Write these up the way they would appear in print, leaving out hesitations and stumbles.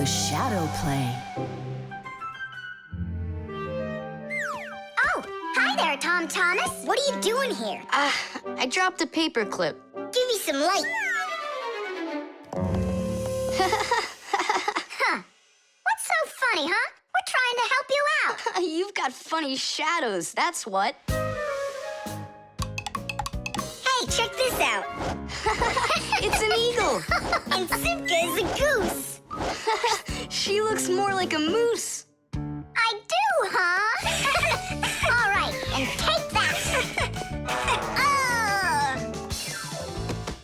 the shadow play. Oh, hi there, Tom Thomas. What are you doing here? I dropped a paper clip. Give me some light. Huh. What's so funny, huh? We're trying to help you out. You've got funny shadows, that's what. Hey, check this out. It's an eagle. And Simka is a goose. She looks more like a moose. I do, huh? All right, and take that.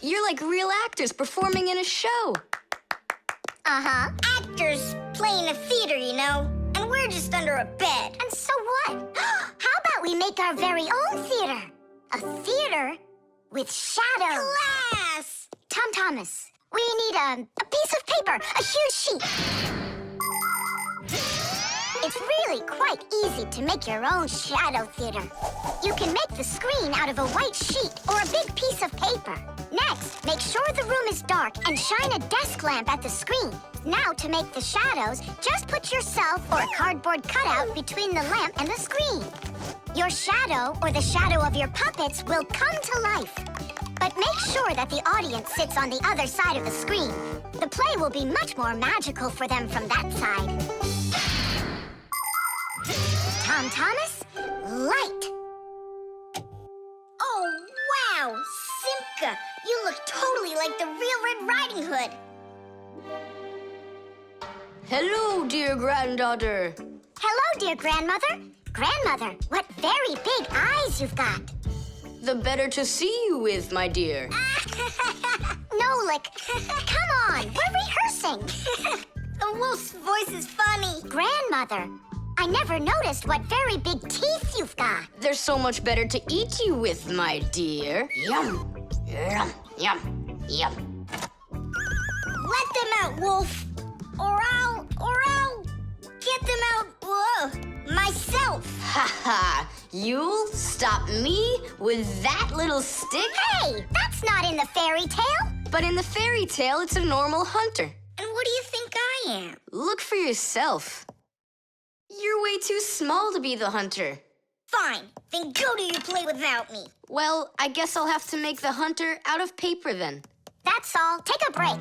You're like real actors performing in a show. Uh-huh. Actors playing a theater, you know. And we're just under a bed. And so what? How about we make our very own theater? A theater with shadows. Class! Tom Thomas, we need a piece of paper, a huge sheet. It's really quite easy to make your own shadow theater. You can make the screen out of a white sheet or a big piece of paper. Next, make sure the room is dark and shine a desk lamp at the screen. Now, to make the shadows, just put yourself or a cardboard cutout between the lamp and the screen. Your shadow or the shadow of your puppets will come to life. But make sure that the audience sits on the other side of the screen. The play will be much more magical for them from that side. Tom Thomas, light. Oh, wow, Simka, you look totally like the real Red Riding Hood. Hello, dear granddaughter. Hello, dear grandmother. Grandmother, what very big eyes you've got. The better to see you with, my dear. Nolik, come on, we're rehearsing. The wolf's voice is funny. Grandmother, I never noticed what very big teeth you've got. They're so much better to eat you with, my dear. Yum, yum, yum, yum. Let them out, wolf. Or I'll get them out, myself. Ha ha! You'll stop me with that little stick? Hey, that's not in the fairy tale. But in the fairy tale, it's a normal hunter. And what do you think I am? Look for yourself. You're way too small to be the hunter. Fine, then go do your play without me. Well, I guess I'll have to make the hunter out of paper then. That's all. Take a break.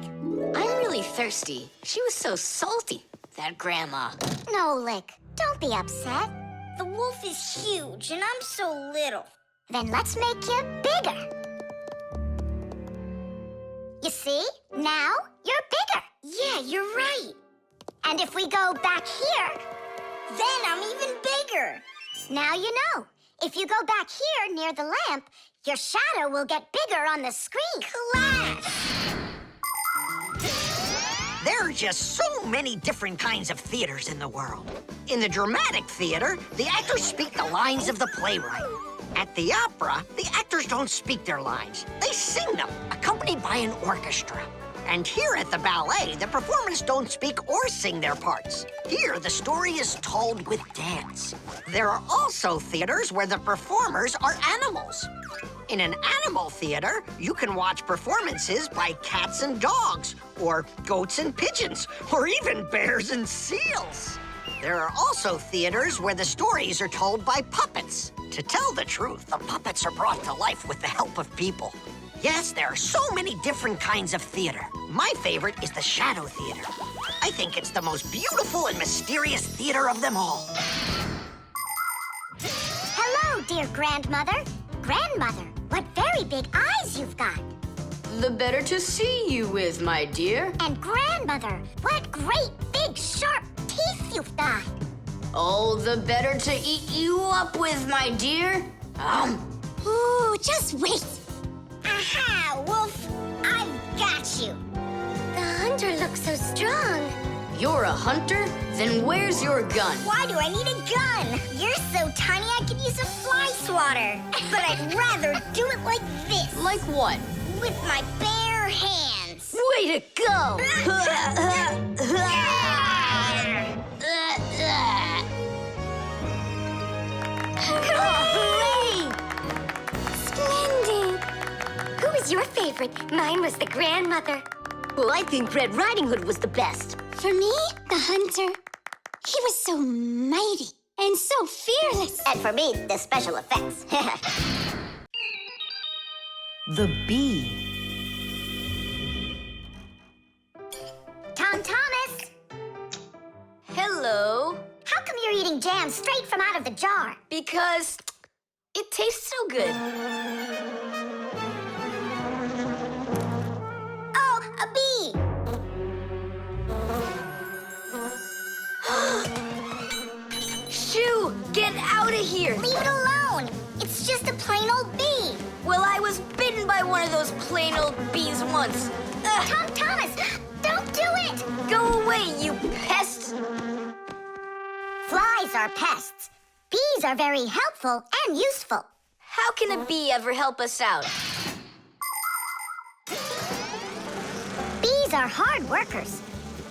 I'm really thirsty. She was so salty, that grandma. Nolik, don't be upset. The wolf is huge and I'm so little. Then let's make you bigger. You see? Now you're bigger. Yeah, you're right. And if we go back here, then I'm even bigger. Now you know. If you go back here near the lamp, your shadow will get bigger on the screen. Class! There are just so many different kinds of theaters in the world. In the dramatic theater, the actors speak the lines of the playwright. At the opera, the actors don't speak their lines. They sing them, accompanied by an orchestra. And here at the ballet, the performers don't speak or sing their parts. Here, the story is told with dance. There are also theaters where the performers are animals. In an animal theater, you can watch performances by cats and dogs, or goats and pigeons, or even bears and seals. There are also theaters where the stories are told by puppets. To tell the truth, the puppets are brought to life with the help of people. Yes, there are so many different kinds of theater. My favorite is the shadow theater. I think it's the most beautiful and mysterious theater of them all. Hello, dear grandmother. Grandmother, what very big eyes you've got. The better to see you with, my dear. And grandmother, what great big sharp teeth you've got. Oh, the better to eat you up with, my dear. Ooh, just wait. Aha, wolf, I've got you. The hunter looks so strong. You're a hunter? Then where's your gun? Why do I need a gun? You're so tiny I could use a fly swatter. But I'd rather do it like this. Like what? With my bare hands. Way to go! Hooray! Splendid! Who was your favorite? Mine was the grandmother. Well, I think Red Riding Hood was the best. For me, the hunter, he was so mighty and so fearless. And for me, the special effects. The bee. Tom Thomas, Hello. how come you're eating jam straight from out of the jar? Because it tastes so good. Oh, a bee! Shoo, get out of here. Leave it alone. It's just a plain old bee. Well, I was bitten by one of those plain old bees once. Ugh. Tom Thomas, don't do it! Go away, you pest! Flies are pests. Bees are very helpful and useful. How can a bee ever help us out? Bees are hard workers.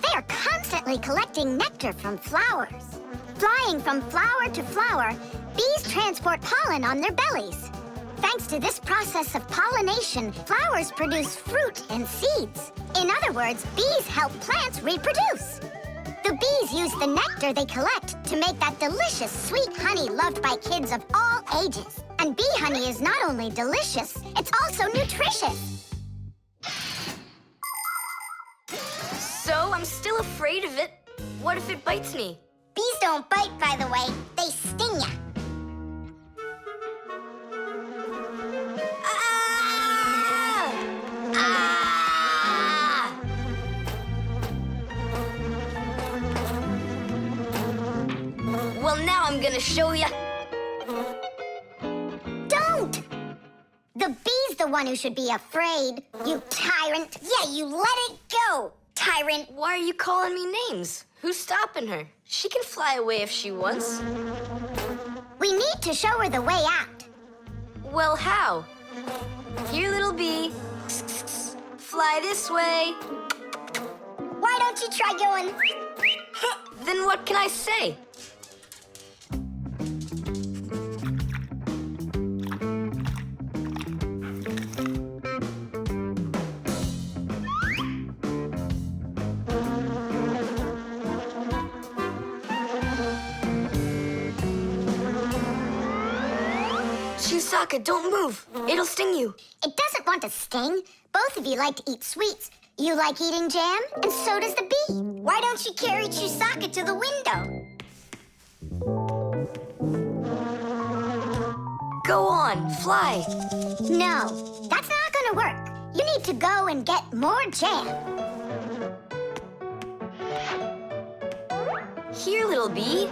They are constantly collecting nectar from flowers. Flying from flower to flower, bees transport pollen on their bellies. Thanks to this process of pollination, flowers produce fruit and seeds. In other words, bees help plants reproduce. The bees use the nectar they collect to make that delicious sweet honey loved by kids of all ages. And bee honey is not only delicious, it's also nutritious. So I'm still afraid of it. What if it bites me? Bees don't bite, by the way. They sting ya. Ah! Ah! Well, now I'm gonna show ya. Don't! The bee's the one who should be afraid, you tyrant. Yeah, you let it go, tyrant. Why are you calling me names? Who's stopping her? She can fly away if she wants. We need to show her the way out. Well, how? Here, little bee. Fly this way. Why don't you try going? Then what can I say? Chusaka, don't move. It'll sting you. It doesn't want to sting. Both of you like to eat sweets. You like eating jam, and so does the bee. Why don't you carry Chusaka to the window? Go on, fly. No, that's not gonna work. You need to go and get more jam. Here, little bee.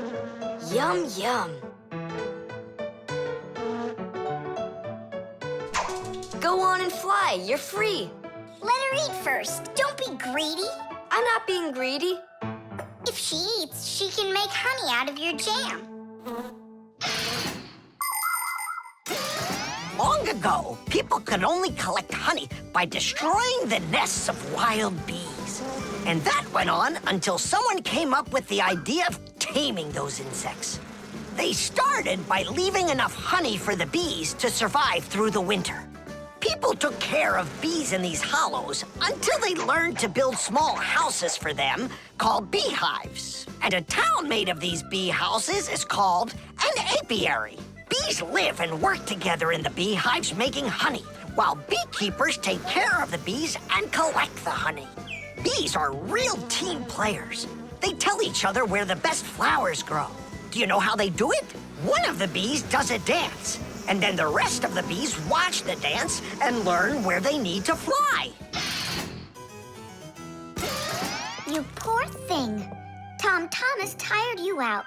Yum, yum. Go on and fly. You're free. Let her eat first. Don't be greedy. I'm not being greedy. If she eats, she can make honey out of your jam. Long ago, people could only collect honey by destroying the nests of wild bees. And that went on until someone came up with the idea of taming those insects. They started by leaving enough honey for the bees to survive through the winter. People took care of bees in these hollows until they learned to build small houses for them called beehives. And a town made of these bee houses is called an apiary. Bees live and work together in the beehives making honey, while beekeepers take care of the bees and collect the honey. Bees are real team players. They tell each other where the best flowers grow. Do you know how they do it? One of the bees does a dance, and then the rest of the bees watch the dance and learn where they need to fly. You poor thing. Tom Thomas tired you out.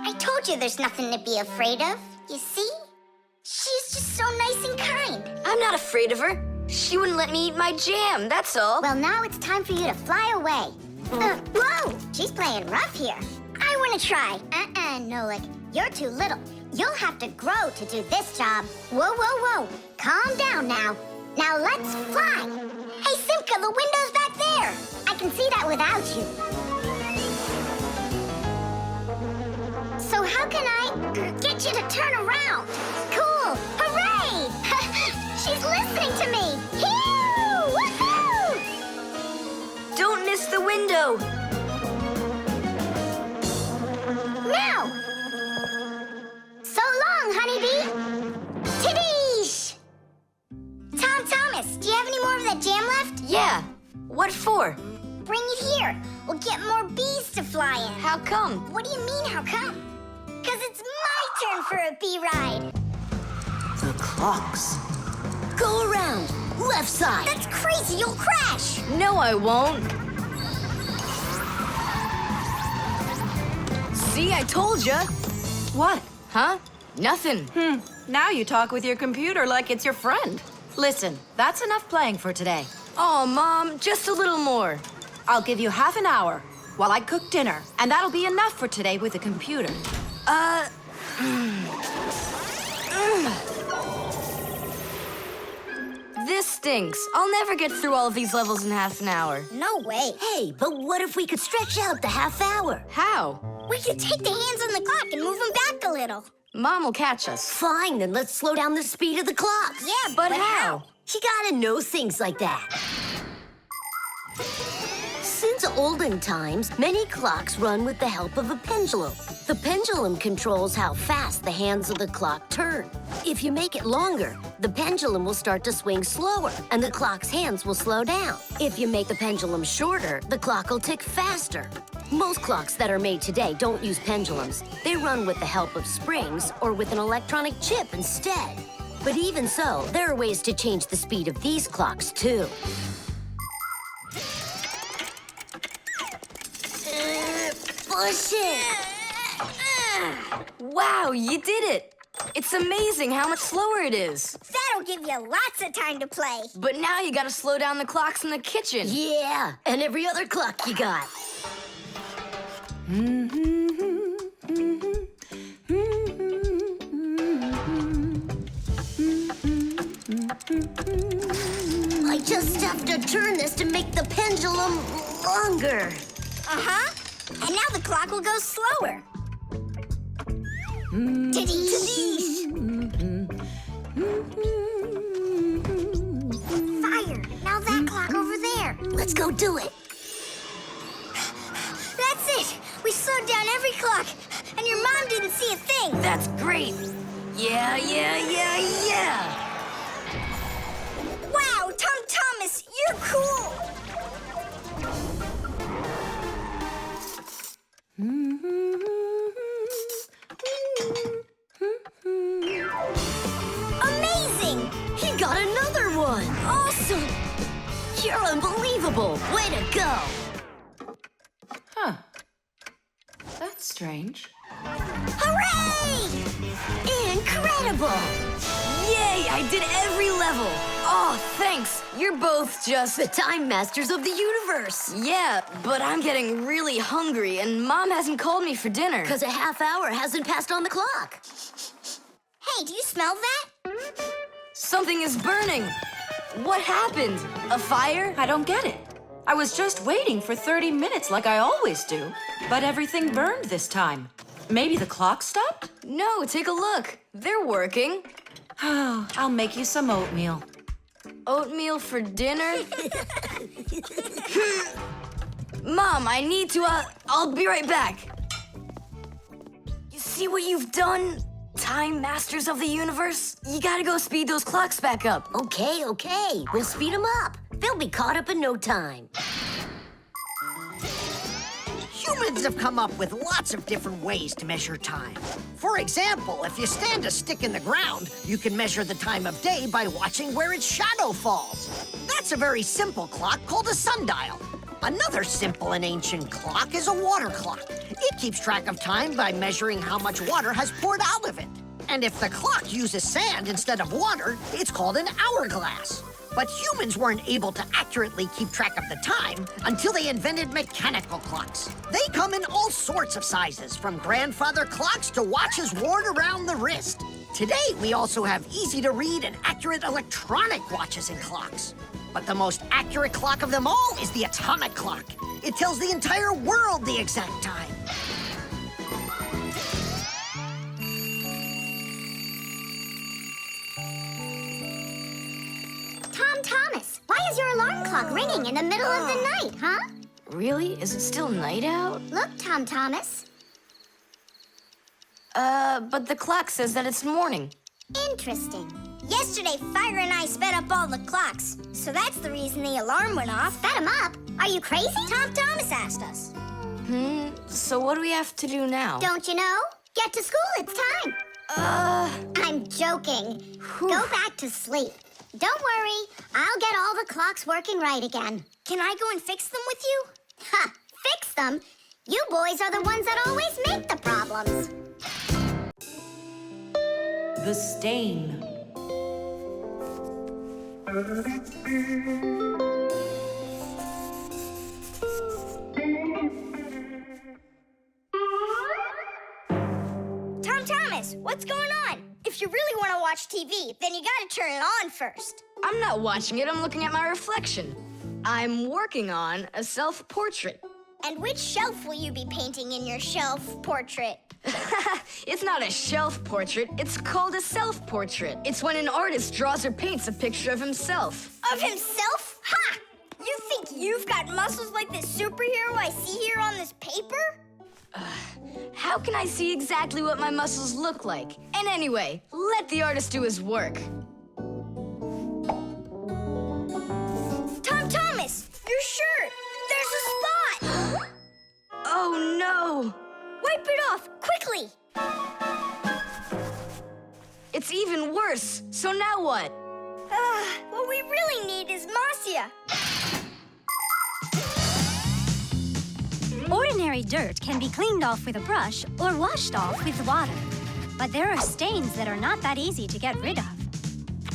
I told you there's nothing to be afraid of. You see? She's just so nice and kind. I'm not afraid of her. She wouldn't let me eat my jam, that's all. Well, now it's time for you to fly away. Whoa! She's playing rough here. I want to try. Nolik. You're too little. You'll have to grow to do this job. Whoa, whoa, whoa. Calm down now. Now let's fly. Hey, Simka, the window's back there. I can see that without you. So how can I get you to turn around? Cool. Hooray! She's listening to me. Woohoo! Don't miss the window. Now! So long, honeybee! Taddeesh! Tom Thomas, do you have any more of that jam left? Yeah. What for? Bring it here. We'll get more bees to fly in. How come? What do you mean, how come? Because it's my turn for a bee ride. The clocks. Go around. Left side. That's crazy, you'll crash. No, I won't. See, I told ya. What? Huh? Nothing. Now you talk with your computer like it's your friend. Listen, that's enough playing for today. Oh, Mom, just a little more. I'll give you half an hour while I cook dinner, and that'll be enough for today with the computer. This stinks. I'll never get through all of these levels in half an hour. No way. Hey, but what if we could stretch out the half hour? How? We could take the hands on the clock and move them back a little. Mom will catch us. Fine, then let's slow down the speed of the clocks. Yeah, But how? You gotta know things like that. Since olden times, many clocks run with the help of a pendulum. The pendulum controls how fast the hands of the clock turn. If you make it longer, the pendulum will start to swing slower, and the clock's hands will slow down. If you make the pendulum shorter, the clock will tick faster. Most clocks that are made today don't use pendulums. They run with the help of springs or with an electronic chip instead. But even so, there are ways to change the speed of these clocks, too. Push it! Wow, you did it! It's amazing how much slower it is. That'll give you lots of time to play. But now you gotta slow down the clocks in the kitchen. Yeah, and every other clock you got. I just have to turn this to make the pendulum longer. Uh-huh. And now the clock will go slower. Taddeesh! Fire! Now that clock over there. Let's go do it. That's it! We slowed down every clock, and your mom didn't see a thing. That's great. Yeah. Wow, Tom Thomas, you're cool! Amazing! He got another one. Awesome! You're unbelievable. Way to go. Huh. That's strange. Hooray! Incredible. Yay, I did every level. Oh, thanks. You're both just... The time masters of the universe. Yeah, but I'm getting really hungry, and Mom hasn't called me for dinner. Because a half hour hasn't passed on the clock. Hey, do you smell that? Something is burning. What happened? A fire? I don't get it. I was just waiting for 30 minutes like I always do, but everything burned this time. Maybe the clock stopped? No, take a look. They're working. Oh, I'll make you some oatmeal. Oatmeal for dinner? Mom, I need to, I'll be right back. You see what you've done? Time masters of the universe? You gotta go speed those clocks back up. Okay. We'll speed them up. They'll be caught up in no time. Humans have come up with lots of different ways to measure time. For example, if you stand a stick in the ground, you can measure the time of day by watching where its shadow falls. That's a very simple clock called a sundial. Another simple and ancient clock is a water clock. It keeps track of time by measuring how much water has poured out of it. And if the clock uses sand instead of water, it's called an hourglass. But humans weren't able to accurately keep track of the time until they invented mechanical clocks. They come in all sorts of sizes, from grandfather clocks to watches worn around the wrist. Today, we also have easy-to-read and accurate electronic watches and clocks. But the most accurate clock of them all is the atomic clock. It tells the entire world the exact time. Tom Thomas, why is your alarm clock ringing in the middle of the night, huh? Really? Is it still night out? Look, Tom Thomas. But the clock says that it's morning. Interesting. Yesterday, Fire and I sped up all the clocks, so that's the reason the alarm went off. Sped him up? Are you crazy? Tom Thomas asked us. So what do we have to do now? Don't you know? Get to school, it's time. I'm joking. Go back to sleep. Don't worry, I'll get all the clocks working right again. Can I go and fix them with you? Ha! Fix them? You boys are the ones that always make the problems. The stain. Tom Thomas, what's going on? If you really want to watch TV, then you gotta turn it on first. I'm not watching it, I'm looking at my reflection. I'm working on a self-portrait. And which shelf will you be painting in your shelf portrait? It's not a shelf portrait, it's called a self-portrait. It's when an artist draws or paints a picture of himself. Of himself? Ha! You think you've got muscles like this superhero I see here on this paper? How can I see exactly what my muscles look like? And anyway, let the artist do his work. Tom Thomas, your shirt! There's a spot! Oh no! Wipe it off, quickly! It's even worse, so now what? What we really need is Marcia. Ordinary dirt can be cleaned off with a brush or washed off with water. But there are stains that are not that easy to get rid of.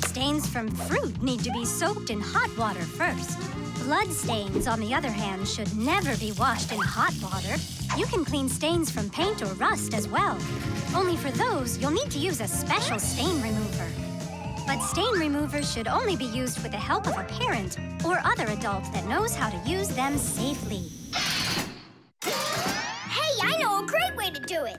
Stains from fruit need to be soaked in hot water first. Blood stains, on the other hand, should never be washed in hot water. You can clean stains from paint or rust as well. Only for those, you'll need to use a special stain remover. But stain removers should only be used with the help of a parent or other adult that knows how to use them safely. Hey, I know a great way to do it.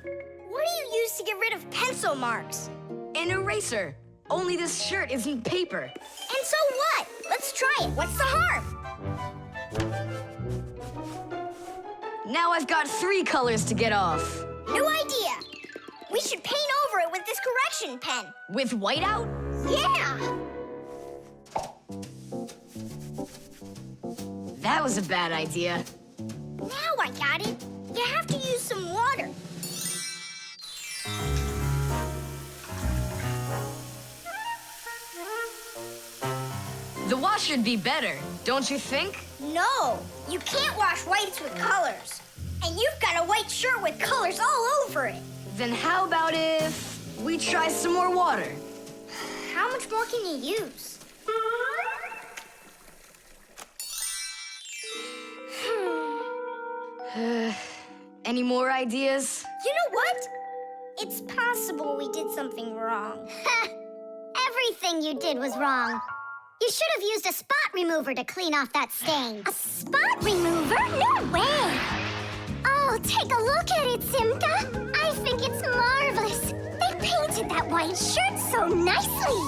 What do you use to get rid of pencil marks? An eraser. Only this shirt isn't paper. And so what? Let's try it. What's the harm? Now I've got 3 colors to get off. New idea. We should paint over it with this correction pen. With whiteout? Yeah! That was a bad idea. Now I got it. You have to use some water. The wash should be better, don't you think? No, you can't wash whites with colors. And you've got a white shirt with colors all over it. Then how about if we try some more water? How much more can you use? Any more ideas? You know what? It's possible we did something wrong. Everything you did was wrong. You should have used a spot remover to clean off that stain. A spot remover? No way! Oh, take a look at it, Simka. I think it's marvelous. They painted that white shirt so nicely.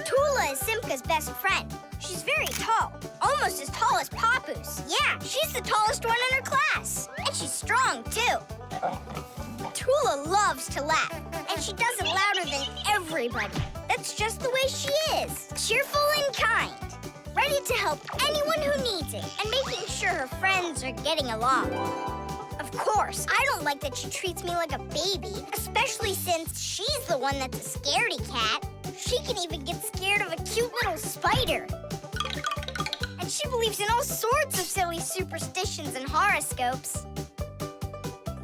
Tula is Simka's best friend. She's very tall, almost as tall as Papoose. Yeah, she's the tallest one in her class. And she's strong, too. Tula loves to laugh, and she does it louder than everybody. That's just the way she is. Cheerful and kind. Ready to help anyone who needs it, and making sure her friends are getting along. Of course, I don't like that she treats me like a baby, especially since she's the one that's a scaredy cat. She can even get scared of a cute little spider. And she believes in all sorts of silly superstitions and horoscopes.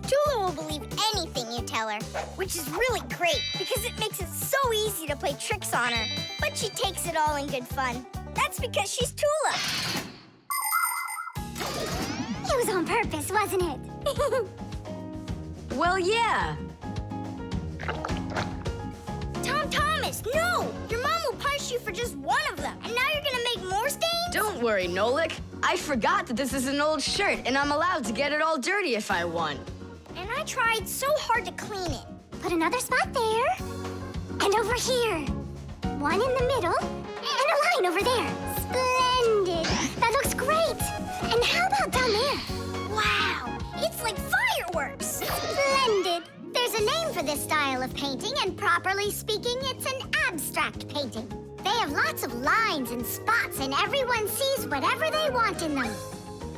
Tula will believe anything you tell her, which is really great because it makes it so easy to play tricks on her. But she takes it all in good fun. That's because she's Tula. It was on purpose, wasn't it? Well, yeah. Tom Thomas, no! Your mom will punish you for just one of them. And now you're gonna make more stains? Don't worry, Nolik. I forgot that this is an old shirt, and I'm allowed to get it all dirty if I want. And I tried so hard to clean it. Put another spot there. And over here. one in the middle, and a line over there. Splendid! That looks great! And how about down there? Wow, it's like fireworks. Splendid! There's a name for this style of painting, and properly speaking, it's an abstract painting. They have lots of lines and spots, and everyone sees whatever they want in them.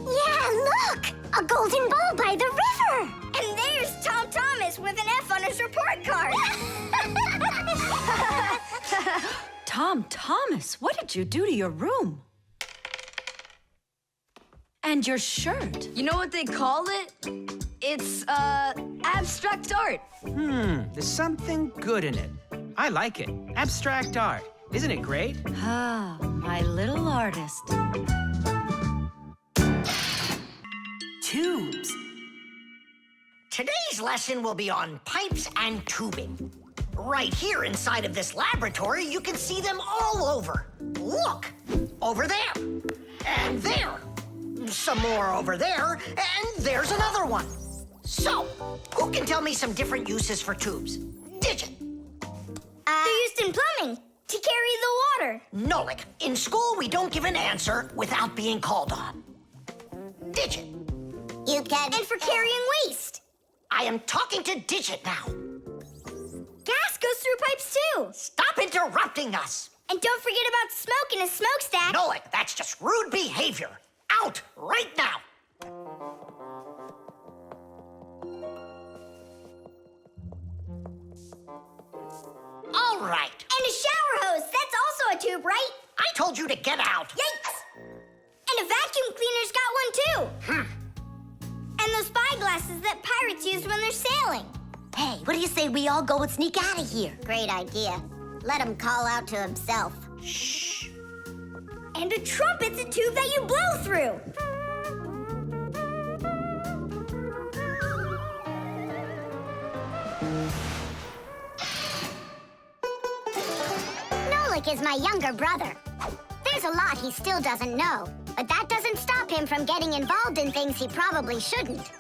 Yeah, look! A golden ball by the river! And there's Tom Thomas with an F on his report card. Tom Thomas, what did you do to your room? And your shirt? You know what they call it? It's, abstract art. There's something good in it. I like it. Abstract art. Isn't it great? Ah, my little artist. Tubes. Today's lesson will be on pipes and tubing. Right here inside of this laboratory, you can see them all over. Look! Over there. And there. Some more over there. And there's another one. So, who can tell me some different uses for tubes? Digit. They're used in plumbing to carry the water. Nolik, in school we don't give an answer without being called on. Digit. You can... And for carrying waste. I am talking to Digit now. Gas goes through pipes too. Stop interrupting us. And don't forget about smoke in a smokestack. Nolik, that's just rude behavior. Out right now. All right. And a shower hose, that's also a tube, right? I told you to get out. Yikes! And a vacuum cleaner's got one too. And those spyglasses that pirates use when they're sailing. Hey, what do you say we all go and sneak out of here? Great idea. Let him call out to himself. Shh. And a trumpet's a tube that you blow through. Nolik is my younger brother. There's a lot he still doesn't know, but that doesn't stop him from getting involved in things he probably shouldn't.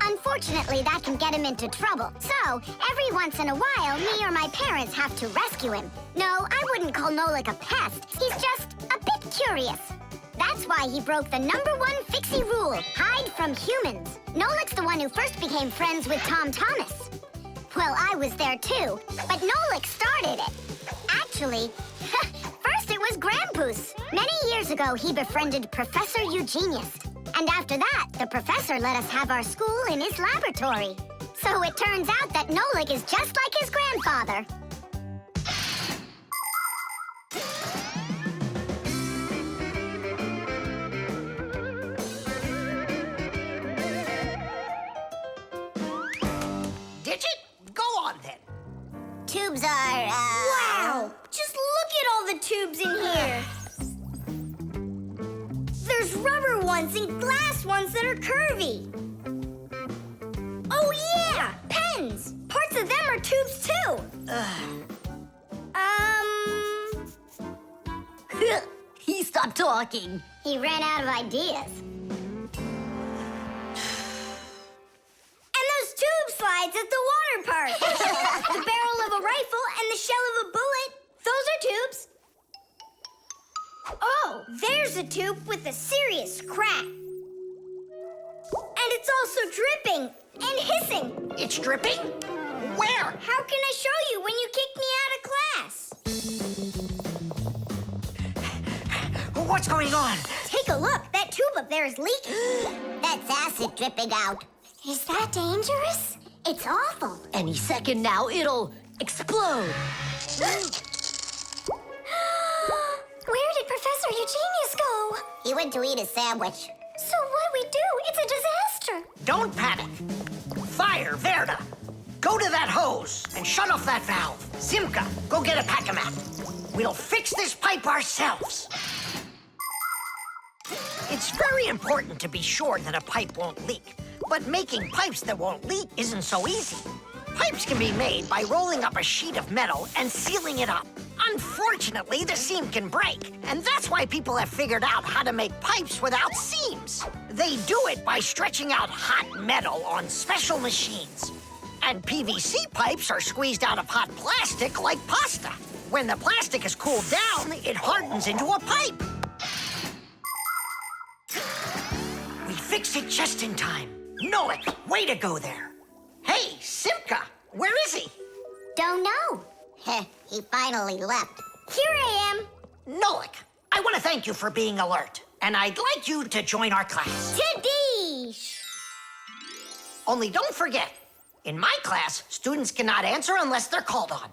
Unfortunately, that can get him into trouble. So, every once in a while, me or my parents have to rescue him. No, I wouldn't call Nolik a pest. He's just a bit curious. That's why he broke the #1 Fixie rule, hide from humans. Nolik's the one who first became friends with Tom Thomas. Well, I was there too, but Nolik started it. Actually, first it was Grampus. Many years ago, he befriended Professor Eugenius. And after that, the professor let us have our school in his laboratory. So it turns out that Nolik is just like his grandfather. Digit, go on then. Tubes are, Wow! Just look at all the tubes in here. There's rubber ones and glass ones that are curvy. Oh yeah! Pens! Parts of them are tubes too. He stopped talking. He ran out of ideas. And those tube slides at the water park. The barrel of a rifle and the shell of a bullet. Those are tubes. Oh, there's a tube with a serious crack. And it's also dripping and hissing. It's dripping? Where? How can I show you when you kicked me out of class? What's going on? Take a look. That tube up there is leaking. That's acid dripping out. Is that dangerous? It's awful. Any second now, it'll explode. Where did Professor Eugenius go? He went to eat a sandwich. So what do we do? It's a disaster. Don't panic. Fire, Verda. Go to that hose and shut off that valve. Simka, go get a pack-a-mat. We'll fix this pipe ourselves. It's very important to be sure that a pipe won't leak. But making pipes that won't leak isn't so easy. Pipes can be made by rolling up a sheet of metal and sealing it up. Unfortunately, the seam can break, and that's why people have figured out how to make pipes without seams. They do it by stretching out hot metal on special machines. And PVC pipes are squeezed out of hot plastic like pasta. When the plastic is cooled down, it hardens into a pipe. We fixed it just in time. Nolik, way to go there. Hey, Simka, where is he? Don't know. Heh, he finally left. Here I am. Nolik, I want to thank you for being alert, and I'd like you to join our class. Tadish! Only don't forget, in my class, students cannot answer unless they're called on.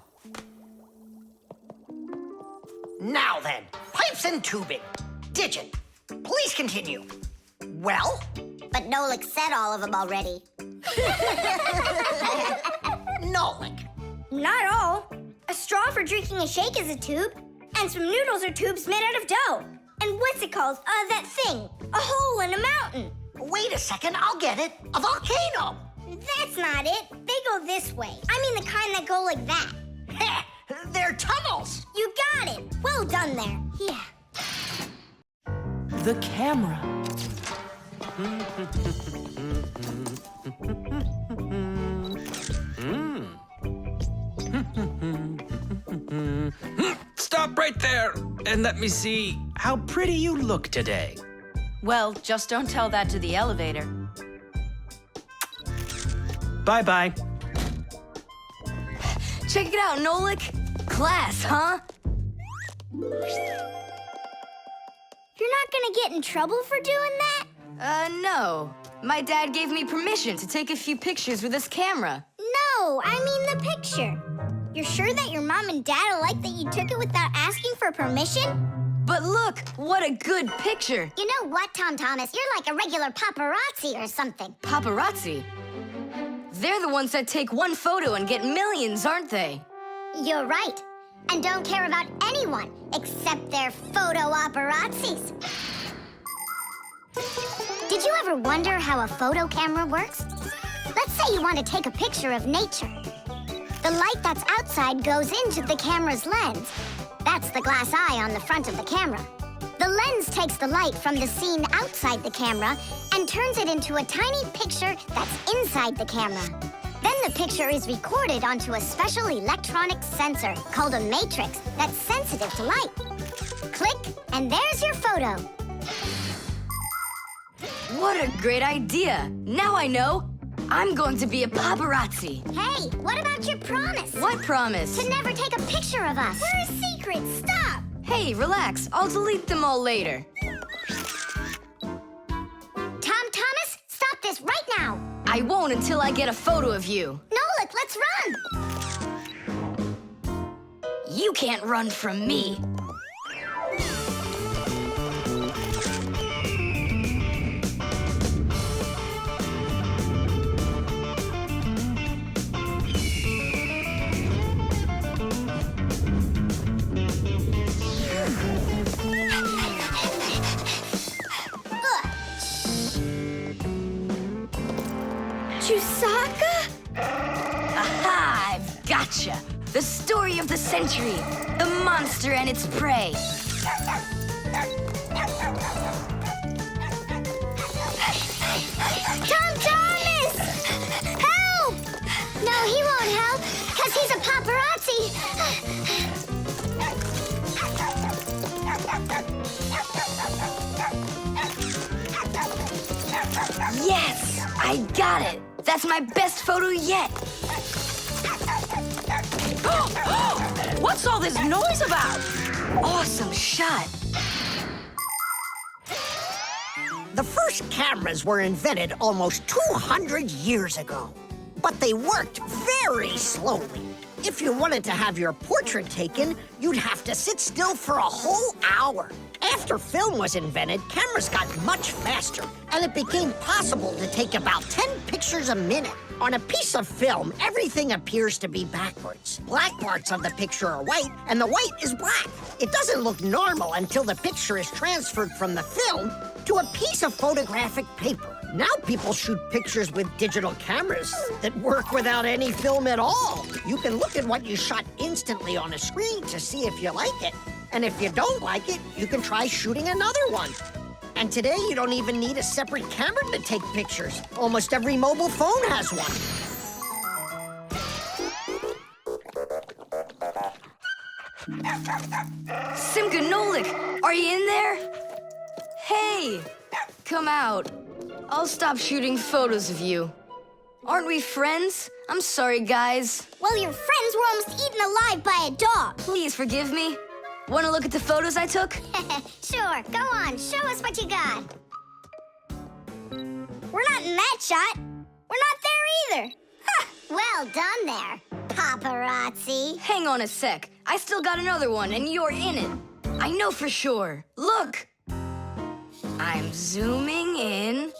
Now then, pipes and tubing. Digit, please continue. Well? But Nolik said all of them already. Nolik. Not all. A straw for drinking a shake is a tube, and some noodles are tubes made out of dough. And what's it called? That thing. A hole in a mountain. Wait a second, I'll get it. A volcano. That's not it. They go this way. I mean the kind that go like that. Heh, they're tunnels. You got it. Well done there. Yeah. The camera. Stop right there and let me see how pretty you look today. Well, just don't tell that to the elevator. Bye-bye. Check it out, Nolik. Class, huh? You're not gonna get in trouble for doing that? No. My dad gave me permission to take a few pictures with his camera. No, I mean the picture. You're sure that your mom and dad will like that you took it without asking for permission? But look, what a good picture. You know what, Tom Thomas? You're like a regular paparazzi or something. Paparazzi? They're the ones that take one photo and get millions, aren't they? You're right. And don't care about anyone except their photo paparazzis. Did you ever wonder how a photo camera works? Let's say you want to take a picture of nature. The light that's outside goes into the camera's lens. That's the glass eye on the front of the camera. The lens takes the light from the scene outside the camera and turns it into a tiny picture that's inside the camera. Then the picture is recorded onto a special electronic sensor called a matrix that's sensitive to light. Click, and there's your photo. What a great idea. Now I know. I'm going to be a paparazzi. Hey, what about your promise? What promise? To never take a picture of us. We're a secret. Stop. Hey, relax. I'll delete them all later. Tom Thomas, stop this right now. I won't until I get a photo of you. Nolik, let's run. You can't run from me. Chusaka? Aha! I've gotcha. The story of the century. The monster and its prey. Tom Thomas! Help! No, he won't help, because he's a paparazzi. Yes! I got it! That's my best photo yet! What's all this noise about? Awesome shot! The first cameras were invented almost 200 years ago, but they worked very slowly. If you wanted to have your portrait taken, you'd have to sit still for a whole hour. After film was invented, cameras got much faster, and it became possible to take about 10 pictures a minute. On a piece of film, everything appears to be backwards. Black parts of the picture are white, and the white is black. It doesn't look normal until the picture is transferred from the film to a piece of photographic paper. Now people shoot pictures with digital cameras that work without any film at all. You can look at what you shot instantly on a screen to see if you like it. And if you don't like it, you can try shooting another one. And today, you don't even need a separate camera to take pictures. Almost every mobile phone has one. Simka and Nolik, are you in there? Hey, come out. I'll stop shooting photos of you. Aren't we friends? I'm sorry, guys. Well, your friends were almost eaten alive by a dog. Please forgive me. Want to look at the photos I took? Sure, go on. Show us what you got. We're not in that shot. We're not there either. Well done there, paparazzi. Hang on a sec. I still got another one, and you're in it. I know for sure. Look. I'm zooming in.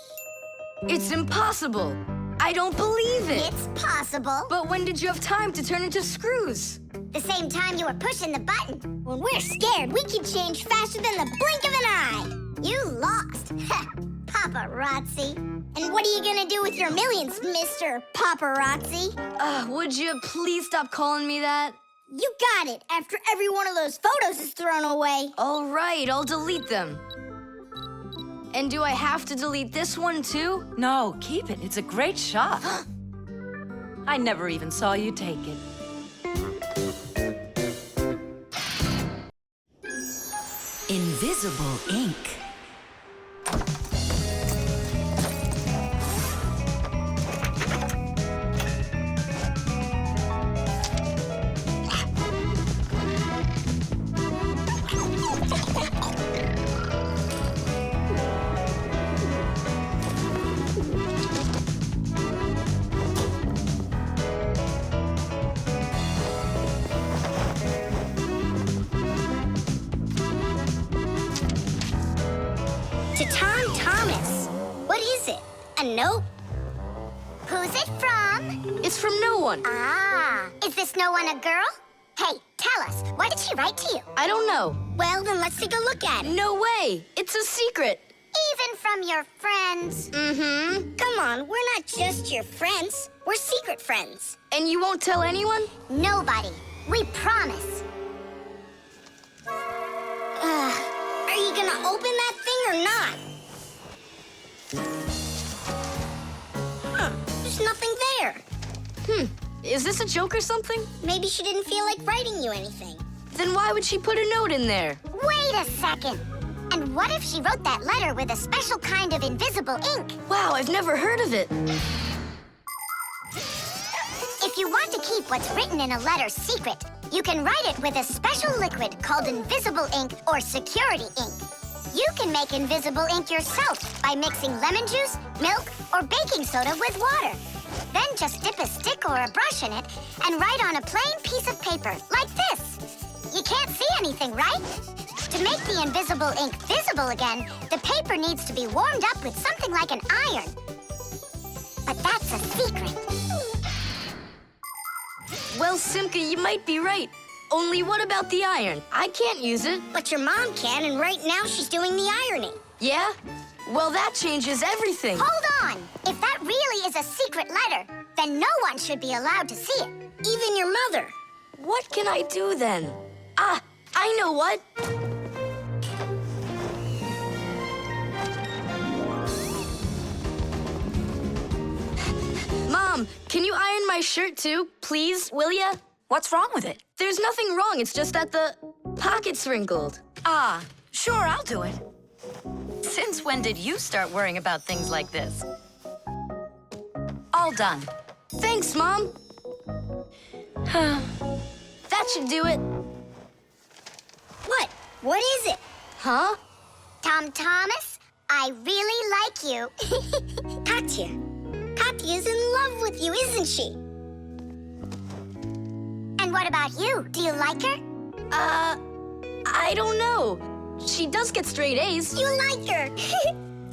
It's impossible. I don't believe it. It's possible. But when did you have time to turn into screws? The same time you were pushing the button. When we're scared, we can change faster than the blink of an eye. You lost. Paparazzi. And what are you gonna do with your millions, Mr. Paparazzi? Would you please stop calling me that? You got it, after every one of those photos is thrown away. All right, I'll delete them. And do I have to delete this one too? No, keep it. It's a great shot. I never even saw you take it. Invisible ink. To Tom Thomas. What is it? A note? Who's it from? It's from no one. Ah, is this no one a girl? Hey, tell us, what did she write to you? I don't know. Well, then let's take a look at it. No way. It's a secret. Even from your friends? Mm-hmm. Come on, we're not just your friends. We're secret friends. And you won't tell anyone? Nobody. We promise. Are you gonna open that thing or not? There's nothing there. Is this a joke or something? Maybe she didn't feel like writing you anything. Then why would she put a note in there? Wait a second. And what if she wrote that letter with a special kind of invisible ink? Wow, I've never heard of it. If you want to keep what's written in a letter secret, you can write it with a special liquid called invisible ink or security ink. You can make invisible ink yourself by mixing lemon juice, milk, or baking soda with water. Then just dip a stick or a brush in it and write on a plain piece of paper, like this. You can't see anything, right? To make the invisible ink visible again, the paper needs to be warmed up with something like an iron. But that's a secret. Well, Simka, you might be right. Only what about the iron? I can't use it. But your mom can, and right now she's doing the ironing. Yeah? Well, that changes everything. Hold on! If that really is a secret letter, then no one should be allowed to see it. Even your mother. What can I do then? Ah, I know what. Mom, can you iron my shirt too, please, will ya? What's wrong with it? There's nothing wrong, it's just that the pocket's wrinkled. Ah, sure, I'll do it. Since when did you start worrying about things like this? All done. Thanks, Mom. That should do it. What? What is it? Huh? Tom Thomas, I really like you. Katya. Katya's in love with you, isn't she? And what about you? Do you like her? I don't know. She does get straight A's. You like her.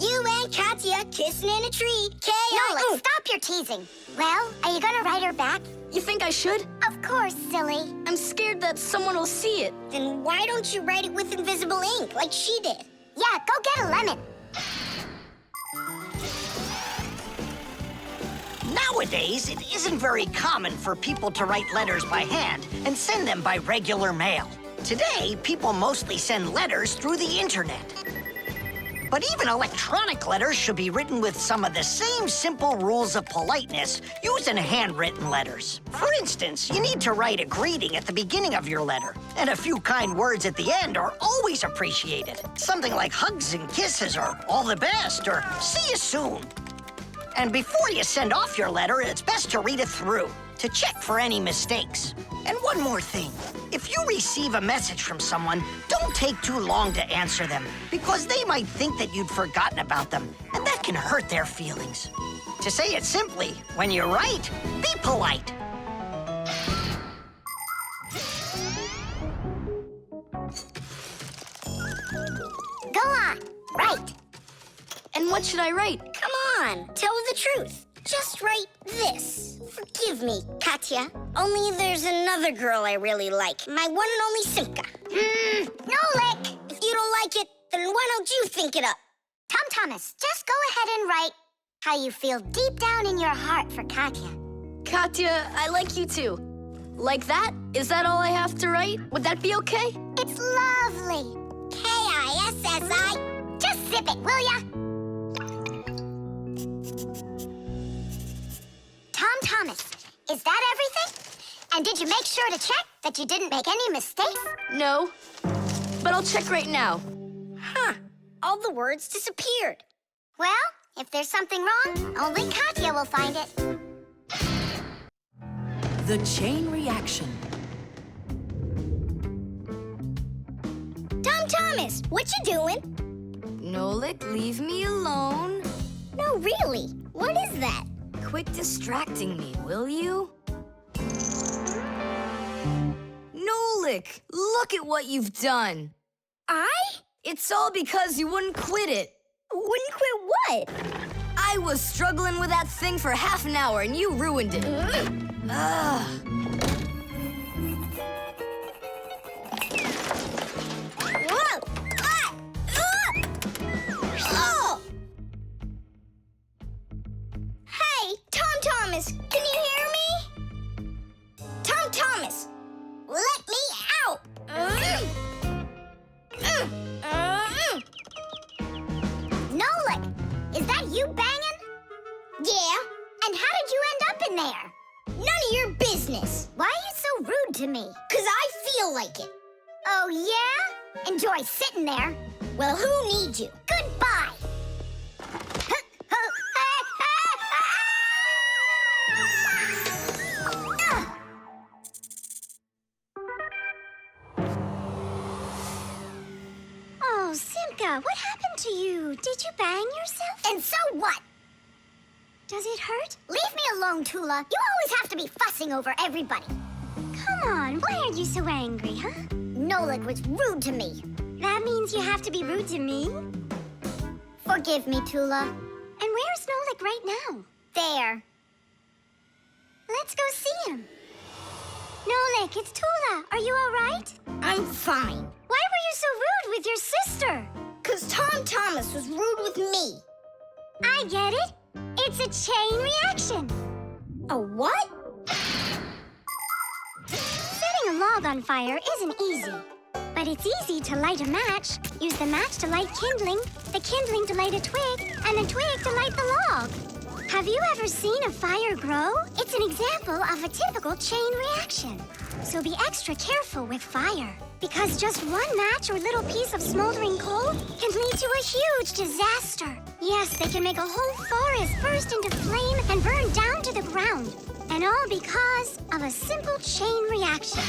You and Katya kissing in a tree. Nolik, stop your teasing. Well, are you gonna write her back? You think I should? Of course, silly. I'm scared that someone will see it. Then why don't you write it with invisible ink like she did? Yeah, go get a lemon. Nowadays, it isn't very common for people to write letters by hand and send them by regular mail. Today, people mostly send letters through the internet. But even electronic letters should be written with some of the same simple rules of politeness used in handwritten letters. For instance, you need to write a greeting at the beginning of your letter, and a few kind words at the end are always appreciated. Something like hugs and kisses, or all the best, or see you soon. And before you send off your letter, it's best to read it through to check for any mistakes. And one more thing. If you receive a message from someone, don't take too long to answer them, because they might think that you'd forgotten about them, and that can hurt their feelings. To say it simply, when you write, be polite. Go on, write. And what should I write? Come on, tell the truth. Just write this. Forgive me, Katya. Only there's another girl I really like. My one and only Simka. Nolik! If you don't like it, then why don't you think it up? Tom Thomas, just go ahead and write how you feel deep down in your heart for Katya. Katya, I like you too. Like that? Is that all I have to write? Would that be okay? It's lovely. Kissi. Just zip it, will ya? Tom Thomas, is that everything? And did you make sure to check that you didn't make any mistakes? No, but I'll check right now. Huh. All the words disappeared. Well, if there's something wrong, only Katya will find it. The chain reaction. Tom Thomas, what you doing? Nolik, leave me alone. No, really. What is that? Quit distracting me, will you? Nolik, look at what you've done. I? It's all because you wouldn't quit it. Wouldn't quit what? I was struggling with that thing for half an hour and you ruined it. Ugh. Whoa! Ah! Oh! Hey, Tom Thomas, can you hear me? Tom Thomas, let me out! Nolik, is that you banging? Yeah, And how did you end up in there? none of your business. Why are you so rude to me? 'Cause I feel like it. Oh, yeah? Enjoy sitting there. Well, who needs you? Goodbye. Oh, Simka, what happened to you? Did you bang yourself? And so what? Does it hurt? Leave me alone, Tula. You always have to be fussing over everybody. Come on, why are you so angry, huh? Nolik was rude to me. That means you have to be rude to me? Forgive me, Tula. And where's Nolik right now? There. Let's go see him. Nolik, it's Tula. Are you all right? I'm fine. Why were you so rude with your sister? 'Cause Tom Thomas was rude with me. I get it. It's a chain reaction. A what? Setting a log on fire isn't easy. But it's easy to light a match. Use the match to light kindling, the kindling to light a twig, and the twig to light the log. Have you ever seen a fire grow? It's an example of a typical chain reaction. So be extra careful with fire, because just one match or little piece of smoldering coal can lead to a huge disaster. Yes, they can make a whole forest burst into flame and burn down to the ground. And all because of a simple chain reaction.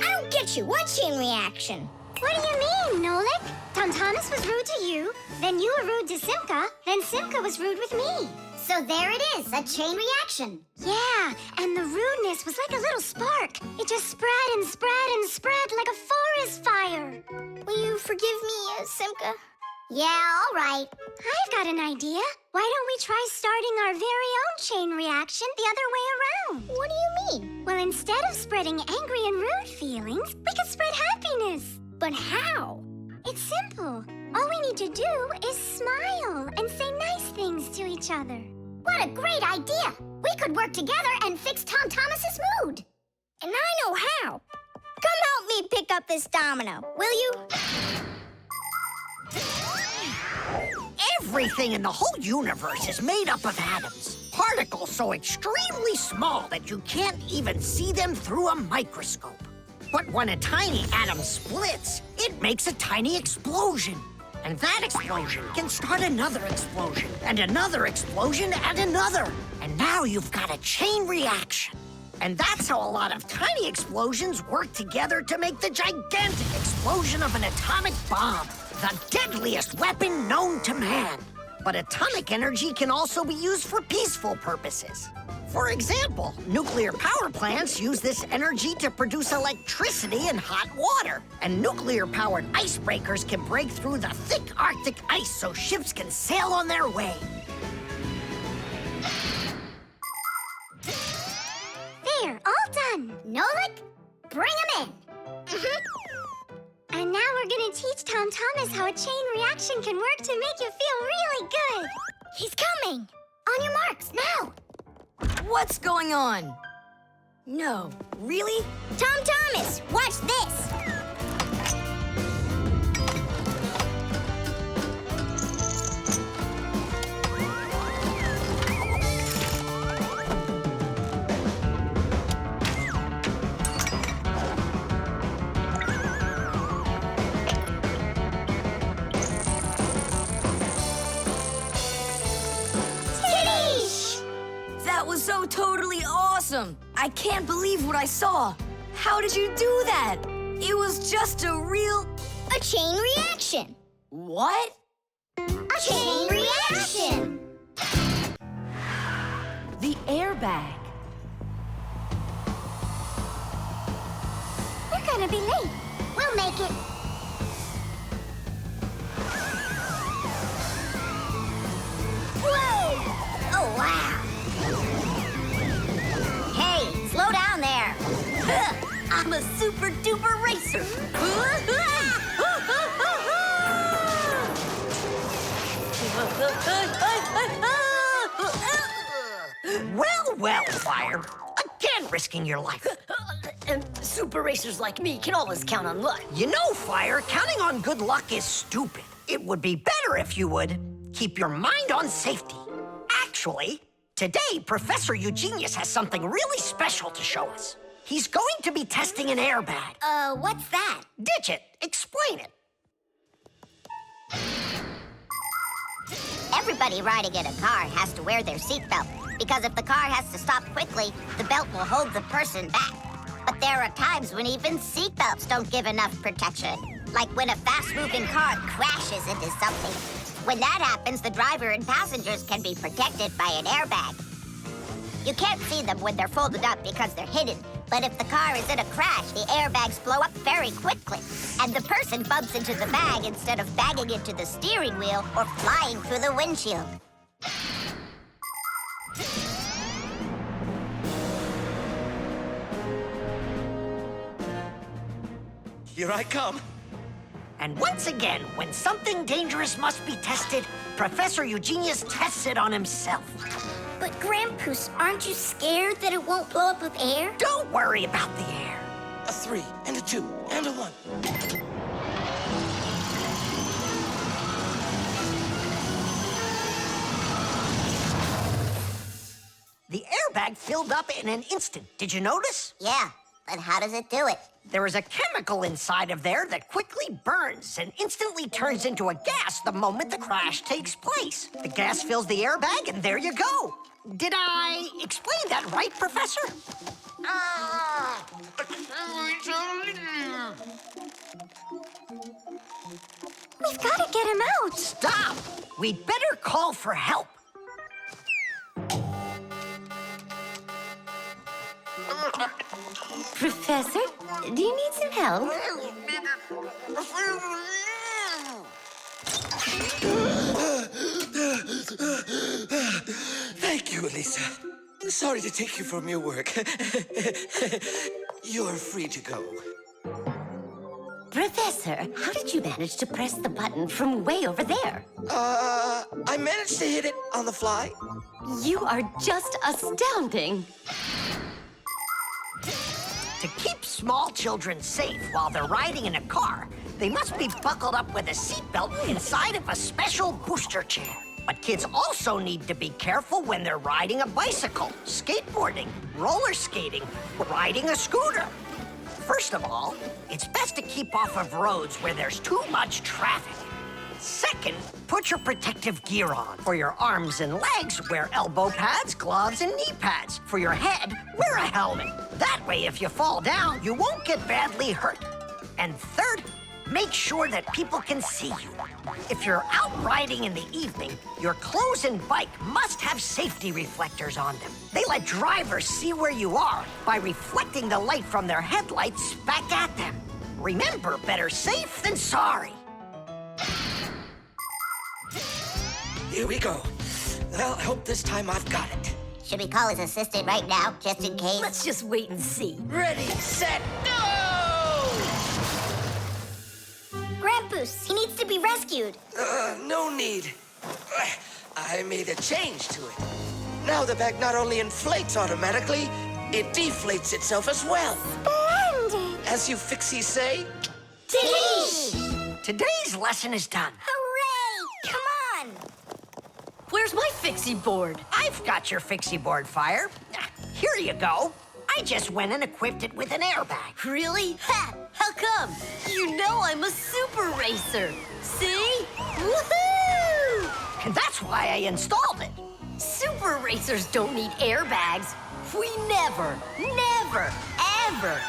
I don't get you. What chain reaction? What do you mean, Nolik? Tom Thomas was rude to you, then you were rude to Simka, then Simka was rude with me. So there it is, a chain reaction. Yeah, and the rudeness was like a little spark. It just spread and spread and spread like a forest fire. Will you forgive me, Simka? Yeah, all right. I've got an idea. Why don't we try starting our very own chain reaction the other way around? What do you mean? Well, instead of spreading angry and rude feelings, we could spread happiness. But how? It's simple. All we need to do is smile and say nice things to each other. What a great idea. We could work together and fix Tom Thomas's mood. And I know how. Come help me pick up this domino, will you? Everything in the whole universe is made up of atoms. Particles so extremely small that you can't even see them through a microscope. But when a tiny atom splits, it makes a tiny explosion. And that explosion can start another explosion, and another explosion, and another. And now you've got a chain reaction. And that's how a lot of tiny explosions work together to make the gigantic explosion of an atomic bomb, the deadliest weapon known to man. But atomic energy can also be used for peaceful purposes. For example, nuclear power plants use this energy to produce electricity and hot water. And nuclear-powered icebreakers can break through the thick Arctic ice so ships can sail on their way. There, all done. Nolik, bring him in. And now we're gonna teach Tom Thomas how a chain reaction can work to make you feel really good. He's coming. On your marks, now. What's going on? No, really? Tom Thomas, watch this. That was so totally awesome! I can't believe what I saw. How did you do that? It was just A chain reaction. What? A chain reaction. The airbag. We're gonna be late. We'll make it. Whoa! Oh, wow. Hey, slow down there. I'm a super duper racer. Well, Fire. Again risking your life. And super racers like me can always count on luck. You know, Fire, counting on good luck is stupid. It would be better if you would keep your mind on safety. Actually, today, Professor Eugenius has something really special to show us. He's going to be testing an airbag. What's that? Ditch it. Explain it. Everybody riding in a car has to wear their seatbelt, because if the car has to stop quickly, the belt will hold the person back. But there are times when even seatbelts don't give enough protection, like when a fast-moving car crashes into something. When that happens, the driver and passengers can be protected by an airbag. You can't see them when they're folded up because they're hidden, but if the car is in a crash, the airbags blow up very quickly, and the person bumps into the bag instead of banging into the steering wheel or flying through the windshield. Here I come. And once again, when something dangerous must be tested, Professor Eugenius tests it on himself. But Grandpoos, aren't you scared that it won't blow up with air? Don't worry about the air. A 3 and a 2 and a 1. The airbag filled up in an instant. Did you notice? Yeah, but how does it do it? There is a chemical inside of there that quickly burns and instantly turns into a gas the moment the crash takes place. The gas fills the airbag, and there you go. Did I explain that right, Professor? We've got to get him out. Stop! We'd better call for help. Professor, do you need some help? Thank you, Elisa. Sorry to take you from your work. You're free to go. Professor, how did you manage to press the button from way over there? I managed to hit it on the fly. You are just astounding. To keep small children safe while they're riding in a car, they must be buckled up with a seatbelt inside of a special booster chair. But kids also need to be careful when they're riding a bicycle, skateboarding, roller skating, riding a scooter. First of all, it's best to keep off of roads where there's too much traffic. Second, put your protective gear on. For your arms and legs, wear elbow pads, gloves, and knee pads. For your head, wear a helmet. That way, if you fall down, you won't get badly hurt. And third, make sure that people can see you. If you're out riding in the evening, your clothes and bike must have safety reflectors on them. They let drivers see where you are by reflecting the light from their headlights back at them. Remember, better safe than sorry. Here we go. Well, I hope this time I've got it. Should we call his assistant right now, just in case? Let's just wait and see. Ready, set, go! Grampus, he needs to be rescued. No need. I made a change to it. Now the bag not only inflates automatically, it deflates itself as well. Splendid! As you Fixies say, Today's lesson is done. Hooray! Come on! Where's my Fixie board? I've got your Fixie board, Fire. Here you go. I just went and equipped it with an airbag. Really? Ha! How come? You know I'm a super racer. See? Woohoo! And that's why I installed it. Super racers don't need airbags. We never, ever.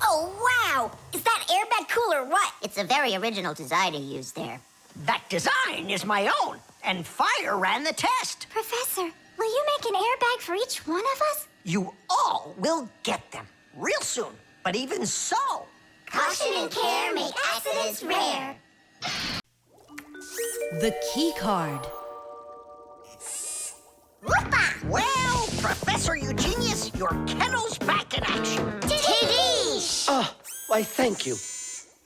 Oh, wow! Is that airbag cool or what? It's a very original design he used there. That design is my own, and Fire ran the test. Professor, will you make an airbag for each one of us? You all will get them real soon. But even so, Caution and care make accidents rare. The key card. Whoopah! well, Professor Eugenius, your kennel's back in action. Tidish! ah, why thank you.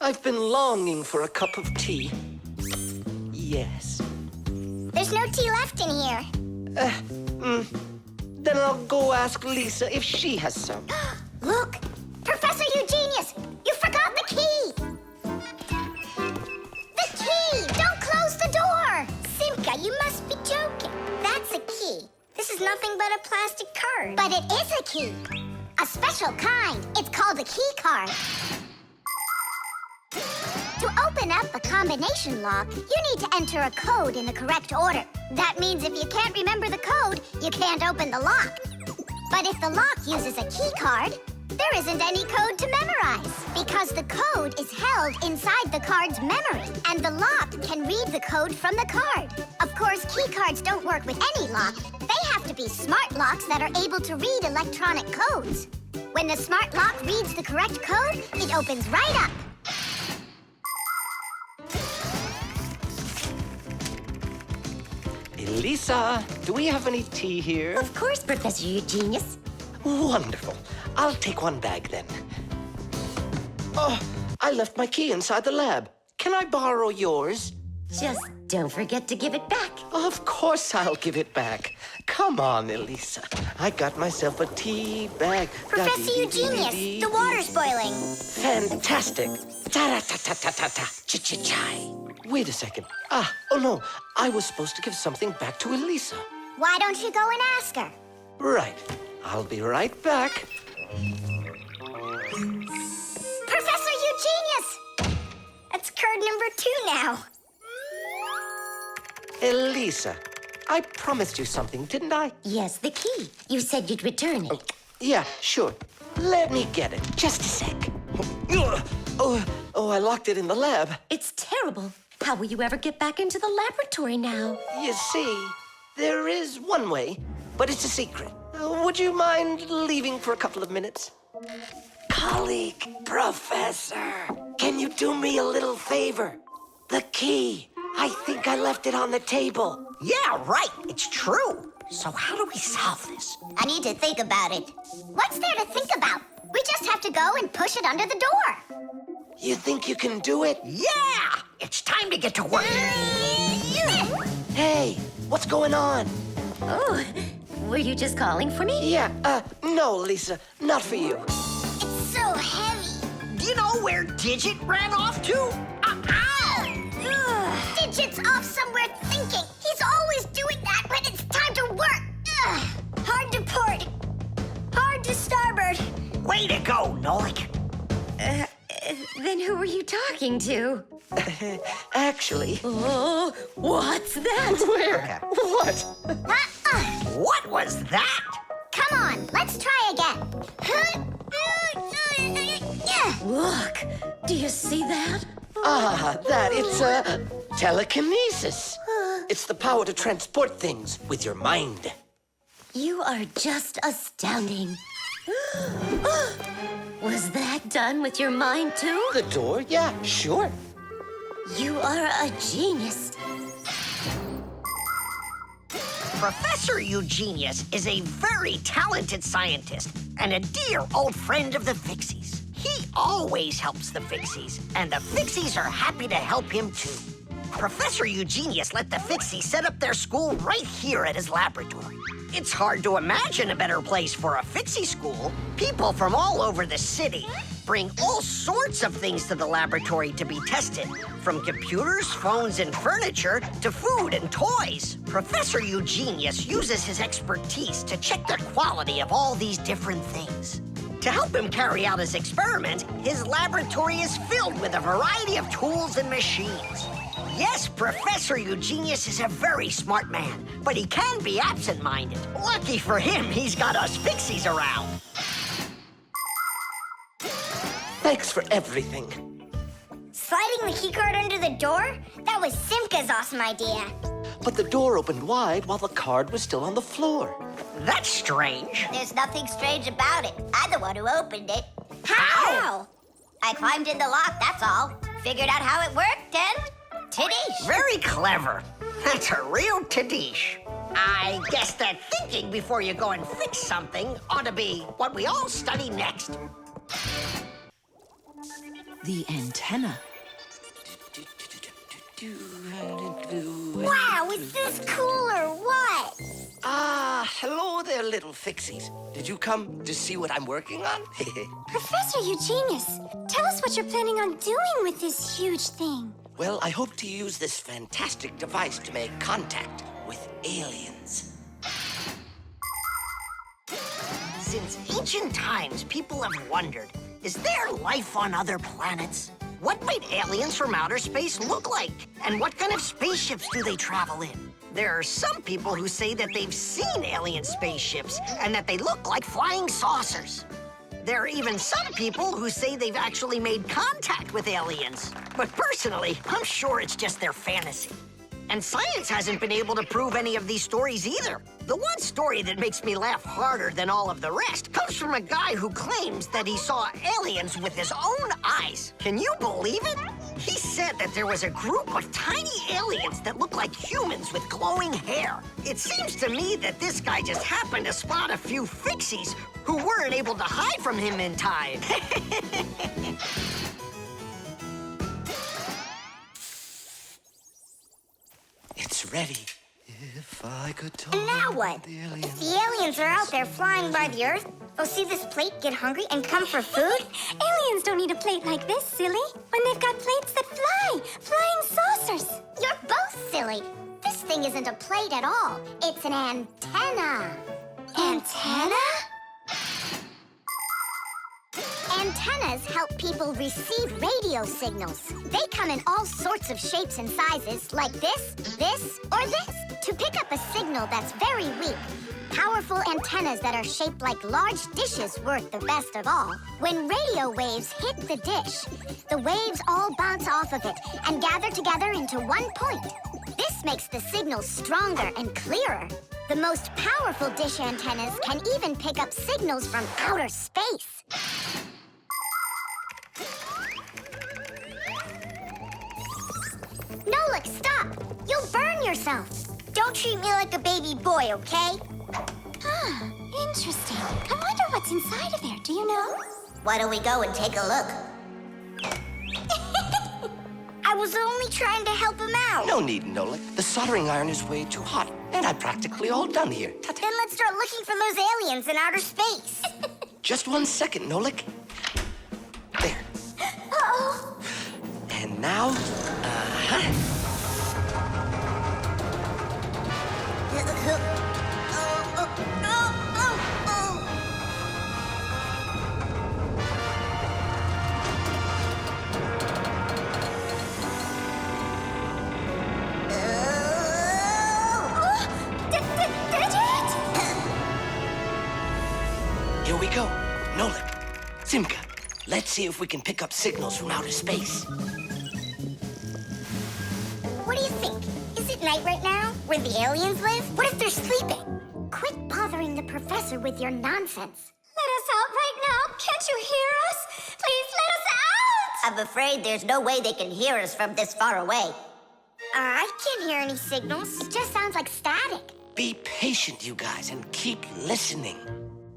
I've been longing for a cup of tea. Yes. There's no tea left in here. Then I'll go ask Lisa if she has some. Look! Professor Eugenius! You forgot the key! The key! Don't close the door! Simka, you must be joking. That's a key. This is nothing but a plastic card. But it is a key. A special kind. It's called a key card. To open up a combination lock, you need to enter a code in the correct order. That means if you can't remember the code, you can't open the lock. But if the lock uses a key card, there isn't any code to memorize because the code is held inside the card's memory, and the lock can read the code from the card. Of course, key cards don't work with any lock. They have to be smart locks that are able to read electronic codes. When the smart lock reads the correct code, it opens right up. Lisa, do we have any tea here? Of course, Professor Eugenius. Wonderful. I'll take one bag then. Oh, I left my key inside the lab. Can I borrow yours? Just don't forget to give it back. Of course I'll give it back. Come on, Elisa. I got myself a tea bag. Professor Eugenius, the water's boiling. Fantastic. Ta-ra-ta-ta-ta-ta-ta. Ch-ch-chai. Wait a second. Oh no. I was supposed to give something back to Elisa. Why don't you go and ask her? Right. I'll be right back. Professor Eugenius! That's card number 2 now. Elisa, I promised you something, didn't I? Yes, the key. You said you'd return it. Yeah, sure. Let me get it. Just a sec. Oh, I locked it in the lab. It's terrible. How will you ever get back into the laboratory now? You see, there is one way, but it's a secret. Would you mind leaving for a couple of minutes? Colleague, Professor, can you do me a little favor? The key. I think I left it on the table. Yeah, right. It's true. So how do we solve this? I need to think about it. What's there to think about? We just have to go and push it under the door. You think you can do it? Yeah! It's time to get to work. Hey, what's going on? Oh, were you just calling for me? Yeah, no, Lisa, not for you. It's so heavy. Do you know where Digit ran off to? Ow! Digit's off somewhere thinking. He's always doing that when it's time to work. Hard to port. Hard to starboard. Way to go, Nolik. Then who were you talking to? Actually... Oh, what's that? Where? What? What was that? Come on, let's try again. Look, do you see that? It's telekinesis. It's the power to transport things with your mind. You are just astounding. Was that done with your mind, too? The door? Yeah, sure. You are a genius. Professor Eugenius is a very talented scientist and a dear old friend of the Fixies. He always helps the Fixies, and the Fixies are happy to help him too. Professor Eugenius let the Fixies set up their school right here at his laboratory. It's hard to imagine a better place for a Fixie school. People from all over the city bring all sorts of things to the laboratory to be tested, from computers, phones, and furniture to food and toys. Professor Eugenius uses his expertise to check the quality of all these different things. To help him carry out his experiment, his laboratory is filled with a variety of tools and machines. Yes, Professor Eugenius is a very smart man, but he can be absent-minded. Lucky for him, he's got us Fixies around. Thanks for everything. Sliding the keycard under the door? That was Simka's awesome idea. But the door opened wide while the card was still on the floor. That's strange. There's nothing strange about it. I'm the one who opened it. How? I climbed in the lock, that's all. Figured out how it worked, and Tadish. Very clever. That's a real Tadish. I guess that thinking before you go and fix something ought to be what we all study next. The antenna. Wow, is this cool or what? Hello there, little Fixies. Did you come to see what I'm working on? Professor Eugenius, tell us what you're planning on doing with this huge thing. Well, I hope to use this fantastic device to make contact with aliens. Since ancient times, people have wondered, is there life on other planets? What might aliens from outer space look like? And what kind of spaceships do they travel in? There are some people who say that they've seen alien spaceships and that they look like flying saucers. There are even some people who say they've actually made contact with aliens. But personally, I'm sure it's just their fantasy. And science hasn't been able to prove any of these stories either. The one story that makes me laugh harder than all of the rest comes from a guy who claims that he saw aliens with his own eyes. Can you believe it? He said that there was a group of tiny aliens that looked like humans with glowing hair. It seems to me that this guy just happened to spot a few Fixies who weren't able to hide from him in time. It's ready. If I could talk. And now what? If the aliens are out there flying by the Earth, they'll see this plate, get hungry, and come for food? Aliens don't need a plate like this, silly, when they've got plates that fly, flying saucers. You're both silly. This thing isn't a plate at all. It's an antenna. Antenna? Antennas help people receive radio signals. They come in all sorts of shapes and sizes, like this, or this, to pick up a signal that's very weak. Powerful antennas that are shaped like large dishes work the best of all. When radio waves hit the dish, the waves all bounce off of it and gather together into one point. This makes the signal stronger and clearer. The most powerful dish antennas can even pick up signals from outer space. Nolik, stop! You'll burn yourself. Don't treat me like a baby boy, okay? Interesting. I wonder what's inside of there. Do you know? Why don't we go and take a look? I was only trying to help him out. No need, Nolik. The soldering iron is way too hot, and I'm practically all done here. Ta-ta. Then let's start looking for those aliens in outer space. Just 1 second, Nolik. There. now, here we go. Nolik, Simka, let's see if we can pick up signals from outer space. What do you think? Is it night right now, where the aliens live? What if they're sleeping? Quit bothering the professor with your nonsense. Let us out right now. Can't you hear us? Please let us out! I'm afraid there's no way they can hear us from this far away. I can't hear any signals. It just sounds like static. Be patient, you guys, and keep listening.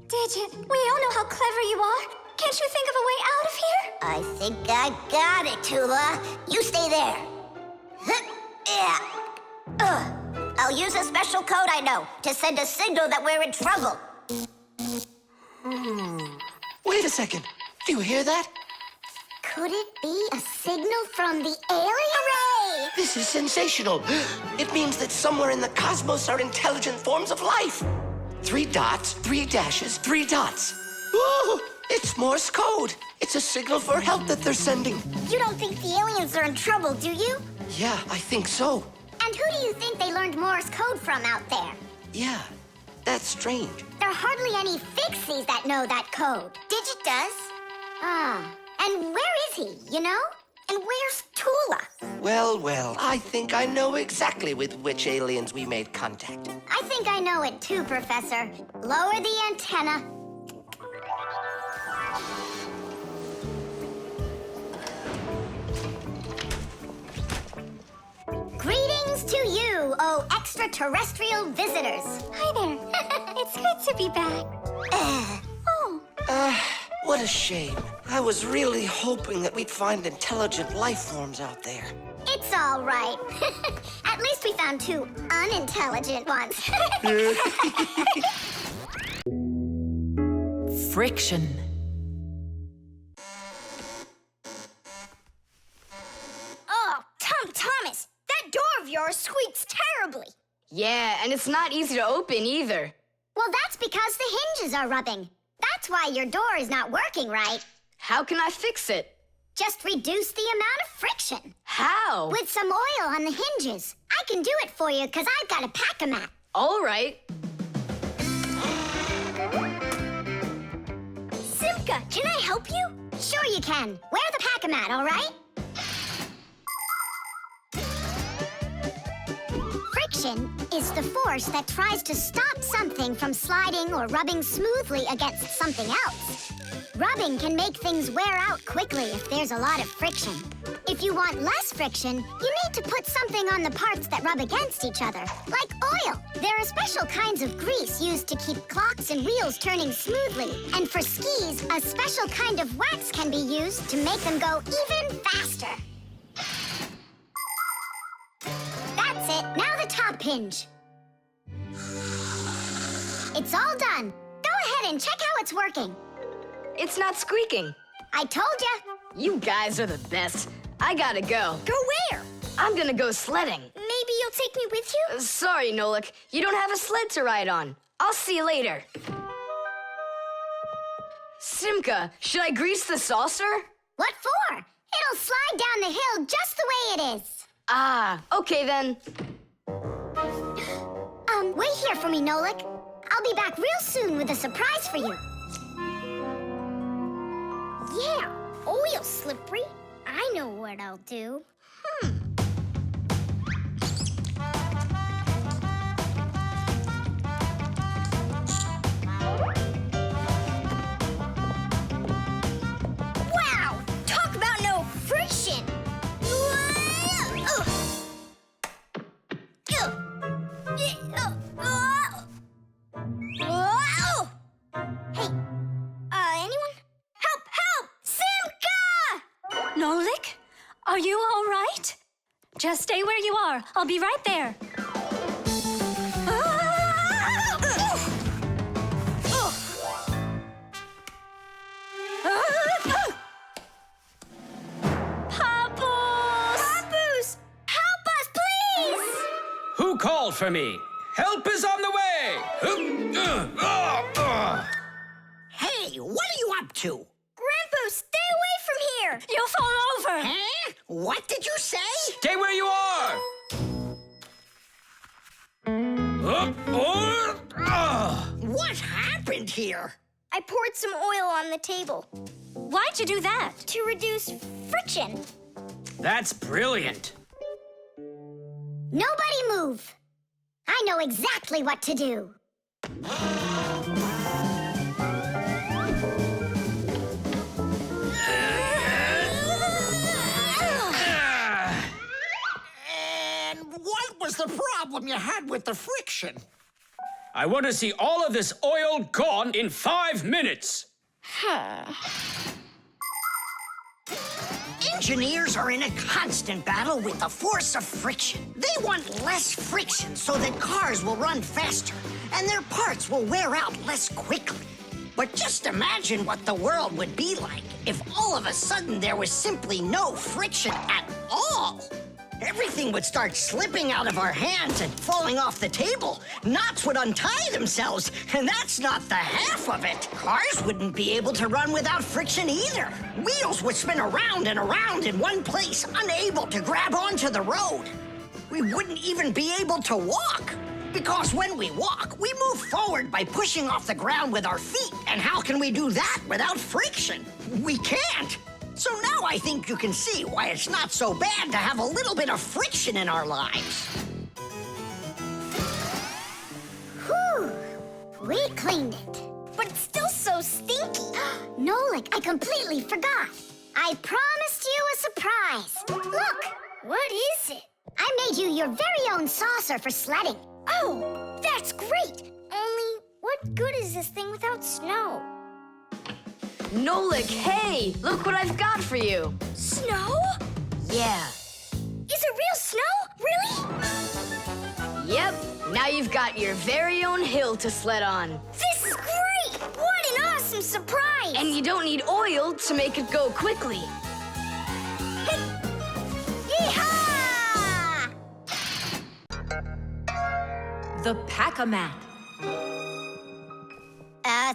Digit, we all know how clever you are. Can't you think of a way out of here? I think I got it, Tula. You stay there. Yeah. I'll use a special code I know to send a signal that we're in trouble. Wait a second. Do you hear that? Could it be a signal from the alien? Hooray! This is sensational. It means that somewhere in the cosmos are intelligent forms of life. 3 dots, 3 dashes, 3 dots. Ooh, it's Morse code. It's a signal for help that they're sending. You don't think the aliens are in trouble, do you? Yeah, I think so. And who do you think they learned Morse code from out there? Yeah, that's strange. There are hardly any Fixies that know that code. Digit does. Ah, and where is he, you know? And where's Tula? Well, I think I know exactly with which aliens we made contact. I think I know it too, Professor. Lower the antenna. Greetings to you, oh extraterrestrial visitors. Hi there. It's good to be back. What a shame. I was really hoping that we'd find intelligent life forms out there. It's all right. At least we found 2 unintelligent ones. Friction. Oh, Tom Thomas, that door of yours squeaks terribly. Yeah, and it's not easy to open either. Well, that's because the hinges are rubbing. That's why your door is not working right. How can I fix it? Just reduce the amount of friction. How? With some oil on the hinges. I can do it for you because I've got a pack-a-mat. All right. Simka, can I help you? Sure you can. Wear the pack-a-mat, all right? Friction is the force that tries to stop something from sliding or rubbing smoothly against something else. Rubbing can make things wear out quickly if there's a lot of friction. If you want less friction, you need to put something on the parts that rub against each other, like oil. There are special kinds of grease used to keep clocks and wheels turning smoothly. And for skis, a special kind of wax can be used to make them go even faster. That's it. Now the top hinge. It's all done. Go ahead and check how it's working. It's not squeaking. I told ya. You guys are the best. I gotta go. Go where? I'm gonna go sledding. Maybe you'll take me with you? Sorry, Nolik. You don't have a sled to ride on. I'll see you later. Simka, should I grease the saucer? What for? It'll slide down the hill just the way it is. Ah, okay then. Wait here for me, Nolik. I'll be back real soon with a surprise for you. Yeah, oil slippery. I know what I'll do. Wow! Talk about no friction! Hey, anyone? Help! Help! Simka! Nolik, are you all right? Just stay where you are. I'll be right there. Papu! called for me. Help is on the way. Hey, what are you up to? Grandpa, stay away from here! You'll fall over. Huh? What did you say? Stay where you are. What happened here? I poured some oil on the table Why'd you do that? to reduce friction. That's brilliant. Nobody move. I know exactly what to do. And what was the problem you had with the friction? I want to see all of this oil gone in 5 minutes. Engineers are in a constant battle with the force of friction. They want less friction so that cars will run faster and their parts will wear out less quickly. But just imagine what the world would be like if all of a sudden there was simply no friction at all. Everything would start slipping out of our hands and falling off the table. Knots would untie themselves, and that's not the half of it. Cars wouldn't be able to run without friction either. Wheels would spin around and around in one place, unable to grab onto the road. We wouldn't even be able to walk. Because when we walk, we move forward by pushing off the ground with our feet. And how can we do that without friction? We can't. So now I think you can see why it's not so bad to have a little bit of friction in our lives. Whew. We cleaned it. But it's still so stinky. Nolik, I completely forgot. I promised you a surprise. Look, What is it? I made you your very own saucer for sledding. Oh, that's great. Only, what good is this thing without snow? Nolik, hey, look what I've got for you. Snow? Yeah. Is it real snow? Really? Yep, now you've got your very own hill to sled on. This is great! What an awesome surprise! And you don't need oil to make it go quickly. Yeehaw! The Pack-A-Mat.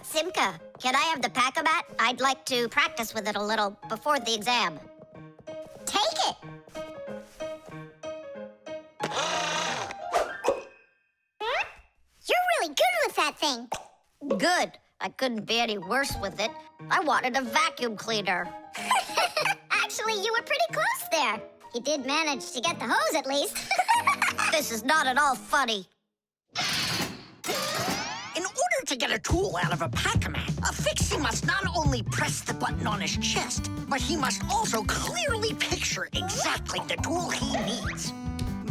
Simka, can I have the Pack-A-Mat? I'd like to practice with it a little before the exam. Take it! You're really good with that thing. Good. I couldn't be any worse with it. I wanted a vacuum cleaner. Actually, you were pretty close there. You did manage to get the hose at least. This is not at all funny. In order to get a tool out of a Pac-Man, a Fixie must not only press the button on his chest, but he must also clearly picture exactly the tool he needs.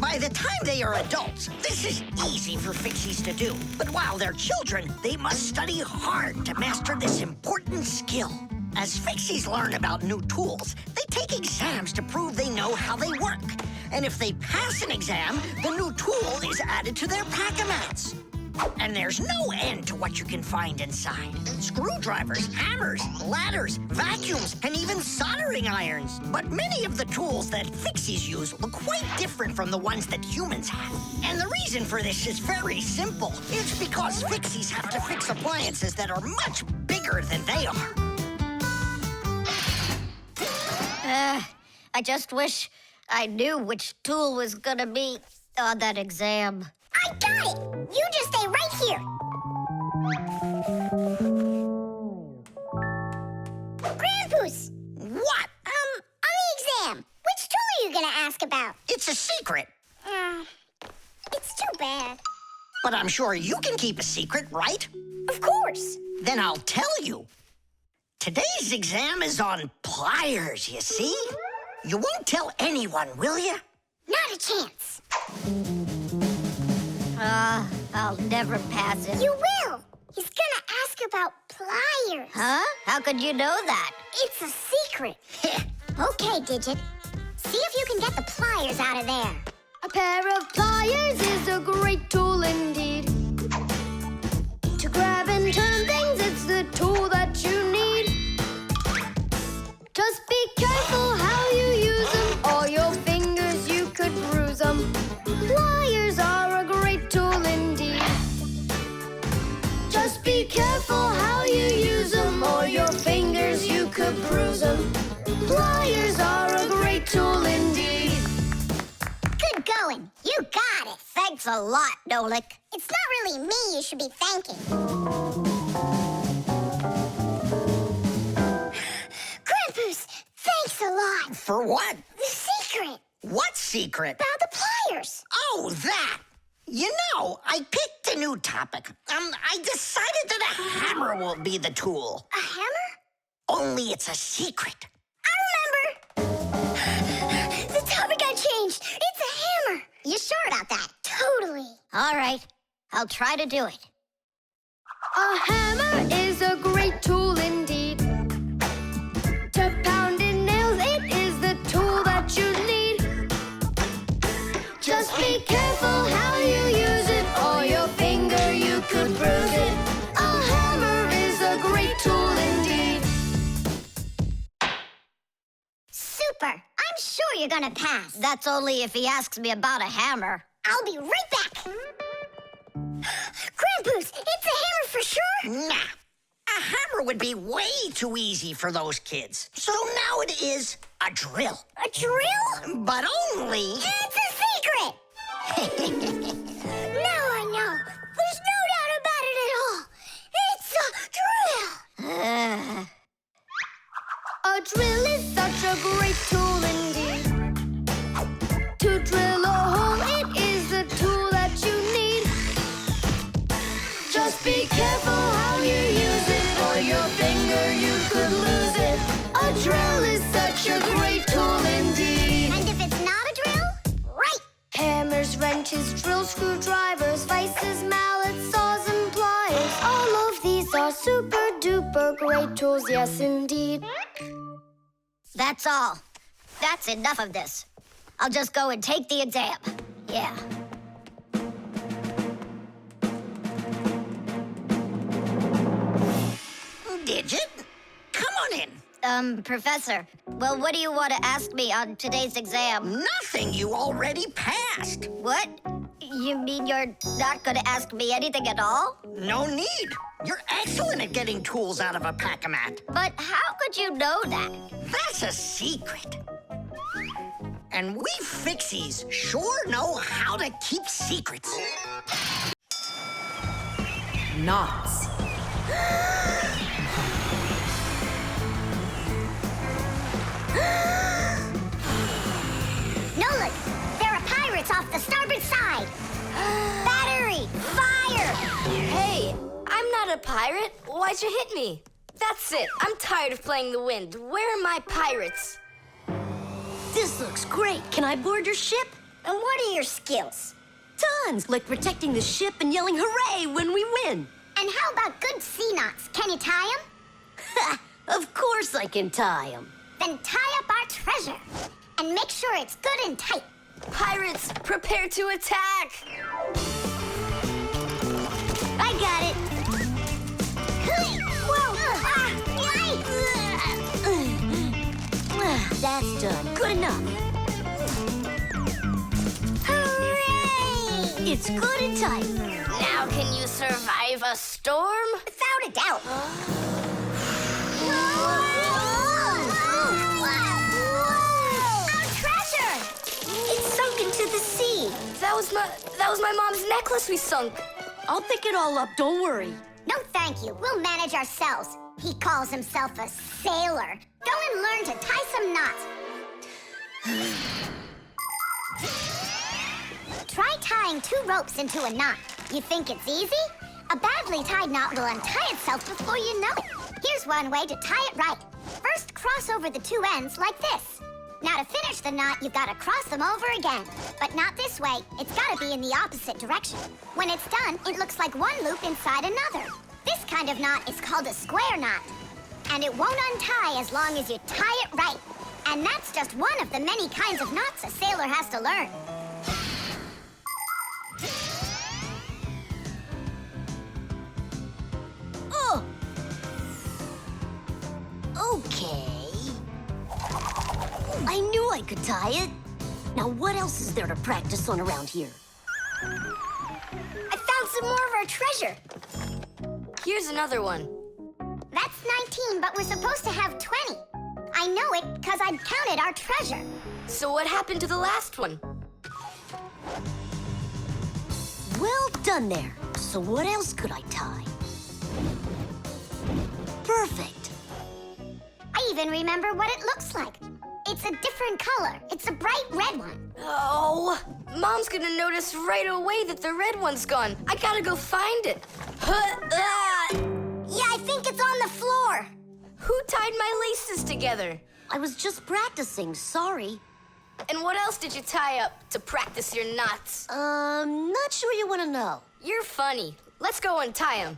By the time they are adults, this is easy for Fixies to do. But while they're children, they must study hard to master this important skill. As Fixies learn about new tools, they take exams to prove they know how they work. And if they pass an exam, the new tool is added to their Pack-A-Mats. And there's no end to what you can find inside. Screwdrivers, hammers, ladders, vacuums, and even soldering irons. But many of the tools that Fixies use look quite different from the ones that humans have. And the reason for this is very simple. It's because Fixies have to fix appliances that are much bigger than they are. I just wish I knew which tool was gonna be on that exam. I got it! You just stay right here. Grandpoos! What? On the exam, which tool are you gonna ask about? It's a secret. It's too bad. But I'm sure you can keep a secret, right? Of course. Then I'll tell you. Today's exam is on pliers, you see? You won't tell anyone, will you? Not a chance. I'll never pass it. You will. He's gonna ask about pliers. Huh? How could you know that? It's a secret. Okay, Digit. See if you can get the pliers out of there. A pair of pliers is a great tool indeed. To grab and turn things, it's the tool that you need. Just be careful how you use them, or your fingers you could bruise them. Pliers are a great a lot, Nolik. It's not really me you should be thanking. Grandpa's, thanks a lot. For what? The secret What secret? about the pliers. Oh, that! You know, I picked a new topic. I decided that a hammer will be the tool. A hammer? Only it's a secret. I remember. The topic got changed. It's a hammer. You sure about that? Totally. All right. I'll try to do it. A hammer is a great tool indeed. To pound in nails, it is the tool that you need. Just be careful how you use it, or your finger you could bruise it. A hammer is a great tool indeed. Super. I'm sure you're gonna pass. That's only if he asks me about a hammer. I'll be right back. Grandpa's, it's a hammer for sure. Nah. A hammer would be way too easy for those kids. So now it is a drill. A drill? But only... It's a secret. Now I know. There's no doubt about it at all. It's a drill. A drill is such a great tool indeed. To drill a hole, it is the tool that you need. Just be careful how you use it, or your finger you could lose it. A drill is such a great tool indeed. And if it's not a drill, right. Hammers, wrenches, drills, screwdrivers, vices, mallets, saws, and pliers. All of these are super duper great tools, yes indeed. That's all. That's enough of this. I'll just go and take the exam. Yeah. Digit? Come on in. Professor, well, what do you want to ask me on today's exam? Nothing. You already passed. What? You mean you're not going to ask me anything at all? No need. You're excellent at getting tools out of a pack-a-mat. But how could you know that? That's a secret. And we Fixies sure know how to keep secrets. Knots. Nolik, there are pirates off the starboard side. Battery, fire! Hey, I'm not a pirate. Why'd you hit me? That's it. I'm tired of playing the wind. Where are my pirates? This looks great. Can I board your ship? And what are your skills? Tons, like protecting the ship and yelling hooray when we win. And how about good sea knots? Can you tie them? Of course I can tie them. Then tie up our treasure. And make sure it's good and tight. Pirates, prepare to attack! I got it. Whoa! That's done. Good enough. Hooray! It's good and tight. Now can you survive a storm? Without a doubt. Our treasure! It sunk into the sea. That was my mom's necklace we sunk. I'll pick it all up, don't worry. No, thank you. We'll manage ourselves. He calls himself a sailor. Go and learn to tie some knots. Try tying 2 ropes into a knot. You think it's easy? A badly tied knot will untie itself before you know it. Here's one way to tie it right. First, cross over the 2 ends like this. Now, to finish the knot, you've got to cross them over again. But not this way. It's got to be in the opposite direction. When it's done, it looks like one loop inside another. This kind of knot is called a square knot. And it won't untie as long as you tie it right. And that's just one of the many kinds of knots a sailor has to learn. Oh! Okay. I knew I could tie it. Now, what else is there to practice on around here? I found some more of our treasure. Here's another one. That's 19, but we're supposed to have 20. I know it because I counted our treasure. So what happened to the last one? Well done there. So what else could I tie? Perfect. I even remember what it looks like. It's a different color. It's a bright red one. Oh, Mom's gonna notice right away that the red one's gone. I gotta go find it. Yeah, I think it's on the floor. Who tied my laces together? I was just practicing, sorry. And what else did you tie up to practice your knots? Not sure you want to know. You're funny. Let's go untie them.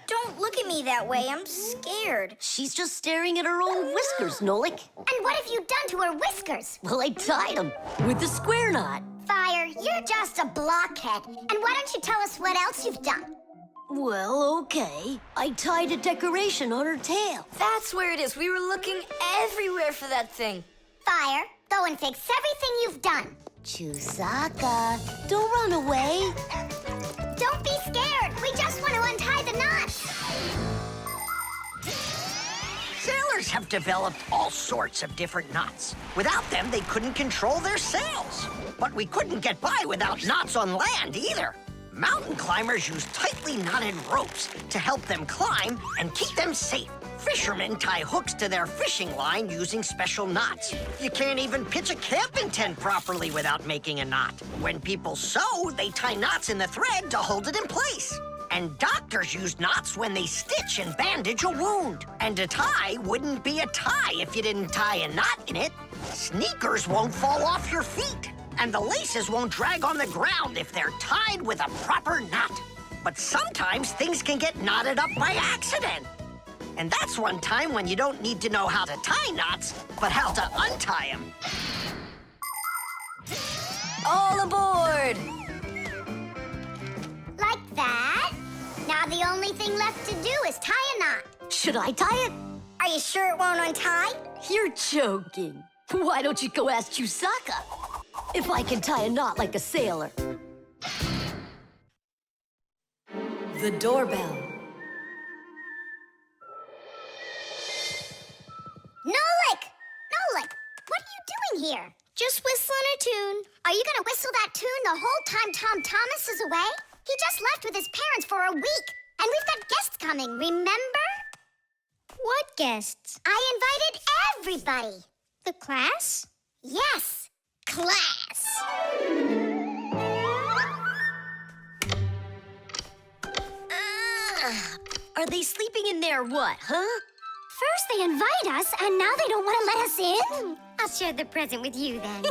Don't look at me that way. I'm scared. She's just staring at her own whiskers, Nolik. And what have you done to her whiskers? Well, I tied them with the square knot. Fire, you're just a blockhead. And why don't you tell us what else you've done? Well, okay. I tied a decoration on her tail. That's where it is. We were looking everywhere for that thing. Fire, go and fix everything you've done. Chusaka, don't run away. Don't be scared. We just want to untie the knots. Sailors have developed all sorts of different knots. Without them, they couldn't control their sails. But we couldn't get by without knots on land either. Mountain climbers use tightly knotted ropes to help them climb and keep them safe. Fishermen tie hooks to their fishing line using special knots. You can't even pitch a camping tent properly without making a knot. When people sew, they tie knots in the thread to hold it in place. And doctors use knots when they stitch and bandage a wound. And a tie wouldn't be a tie if you didn't tie a knot in it. Sneakers won't fall off your feet. And the laces won't drag on the ground if they're tied with a proper knot. But sometimes things can get knotted up by accident. And that's one time when you don't need to know how to tie knots, but how to untie them. All aboard! Like that. Now the only thing left to do is tie a knot. Should I tie it? Are you sure it won't untie? You're joking. Why don't you go ask Chusaka if I can tie a knot like a sailor? The doorbell. Nolik! Nolik, what are you doing here? Just whistling a tune. Are you gonna whistle that tune the whole time Tom Thomas is away? He just left with his parents for a week. And we've got guests coming, remember? What guests? I invited everybody. The class? Yes, class. Are they sleeping in there what, huh? First they invite us, and now they don't want to let us in? I'll share the present with you then.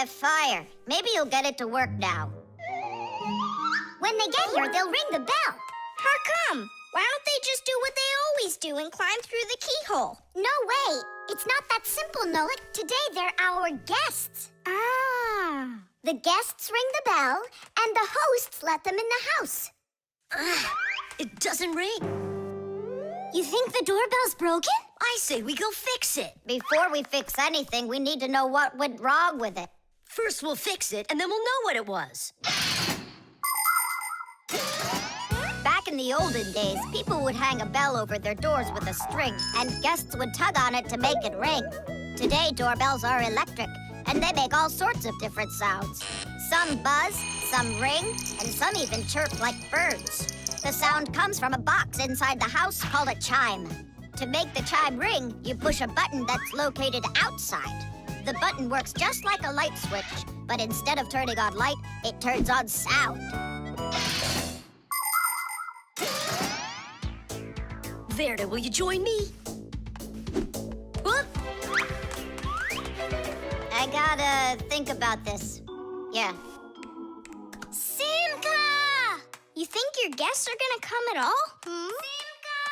Fire. Maybe you'll get it to work now. When they get here, they'll ring the bell. How come? Why don't they just do what they always do and climb through the keyhole? No way. It's not that simple, Nolik. Today they're our guests. Ah. The guests ring the bell, and the hosts let them in the house. It doesn't ring. You think the doorbell's broken? I say we go fix it. Before we fix anything, we need to know what went wrong with it. First we'll fix it, and then we'll know what it was. Back in the olden days, people would hang a bell over their doors with a string, and guests would tug on it to make it ring. Today, doorbells are electric, and they make all sorts of different sounds. Some buzz, some ring, and some even chirp like birds. The sound comes from a box inside the house called a chime. To make the chime ring, you push a button that's located outside. The button works just like a light switch, but instead of turning on light, it turns on sound. Verda, will you join me? Whoop! I gotta think about this. Yeah. Simka! You think your guests are gonna come at all? Simka!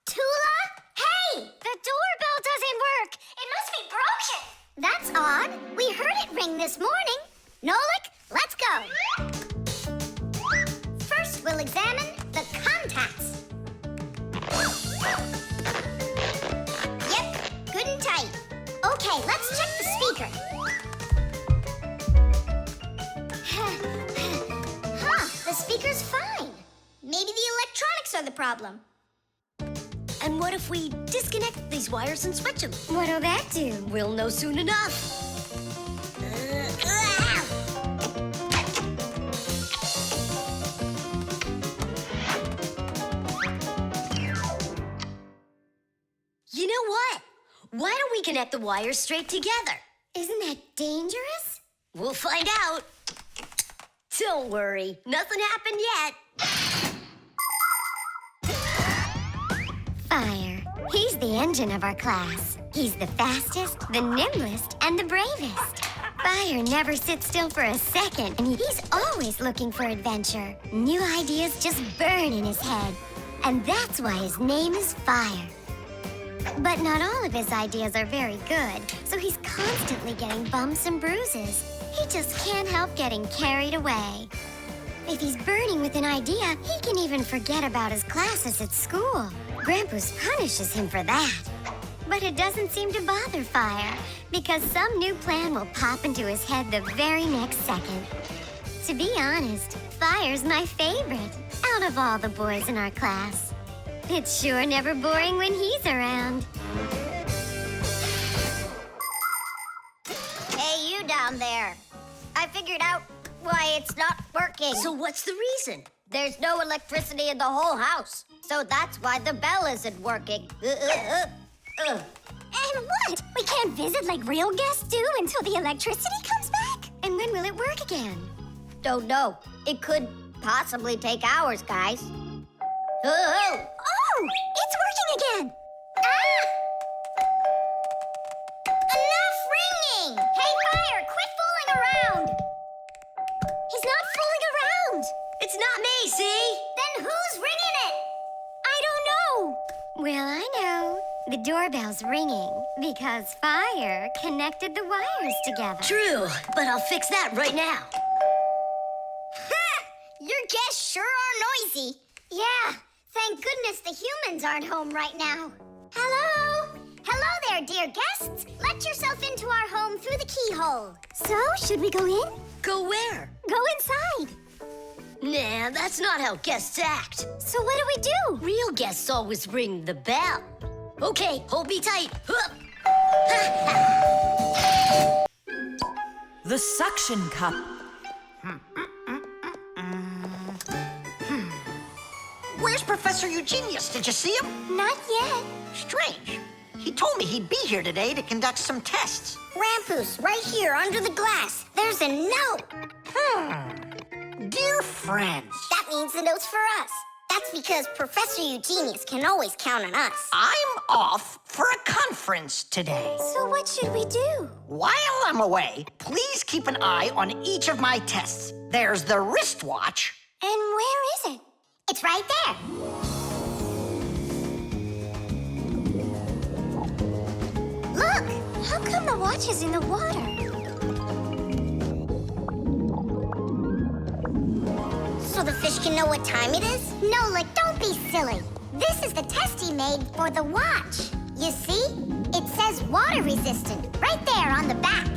Tula? Hey! The doorbell doesn't work. It must be broken. That's odd. We heard it ring this morning. Nolik, let's go. we'll examine the contacts. Yep, good and tight. Okay, let's check the speaker. The speaker's fine. Maybe the electronics are the problem. And what if we disconnect these wires and switch them? What'll that do? We'll know soon enough. You know what? Why don't we connect the wires straight together? Isn't that dangerous? We'll find out. Don't worry, nothing happened yet. Fire. He's the engine of our class. He's the fastest, the nimblest, and the bravest. Fire never sits still for a second, and he's always looking for adventure. New ideas just burn in his head, and that's why his name is Fire. But not all of his ideas are very good, so he's constantly getting bumps and bruises. He just can't help getting carried away. If he's burning with an idea, he can even forget about his classes at school. Grampus punishes him for that. But it doesn't seem to bother Fire, because some new plan will pop into his head the very next second. To be honest, Fire's my favorite out of all the boys in our class. It's sure never boring when he's around. Hey, you down there. I figured out why it's not working. So what's the reason? There's no electricity in the whole house. So that's why the bell isn't working. And what? We can't visit like real guests do until the electricity comes back? And when will it work again? Don't know. It could possibly take hours, guys. Oh, it's working again! Ah! Enough ringing! Hey, Fire, quit fooling around! He's not fooling around! It's not me, see? Then who's ringing it? I don't know! Well, I know. The doorbell's ringing because Fire connected the wires together. True, but I'll fix that right now. Ha! Your guests sure are noisy. Yeah, thank goodness the humans aren't home right now. Hello? Hello there, dear guests. Let yourself into our home through the keyhole. So, should we go in? Go where? Go inside. Nah, that's not how guests act. So what do we do? Real guests always ring the bell. Okay, hold me tight. Hup. The suction cup. Where's Professor Eugenius? Did you see him? Not yet. Strange. He told me he'd be here today to conduct some tests. Rampus, right here under the glass. There's a note. Dear friends, That means the note's for us. That's because Professor Eugenius can always count on us. I'm off for a conference today. So what should we do? While I'm away, please keep an eye on each of my tests. There's the wristwatch. And where is it? It's right there. Look! How come the watch is in the water? So the fish can know what time it is? Nolik, don't be silly. This is the test he made for the watch. You see? It says water resistant right there on the back.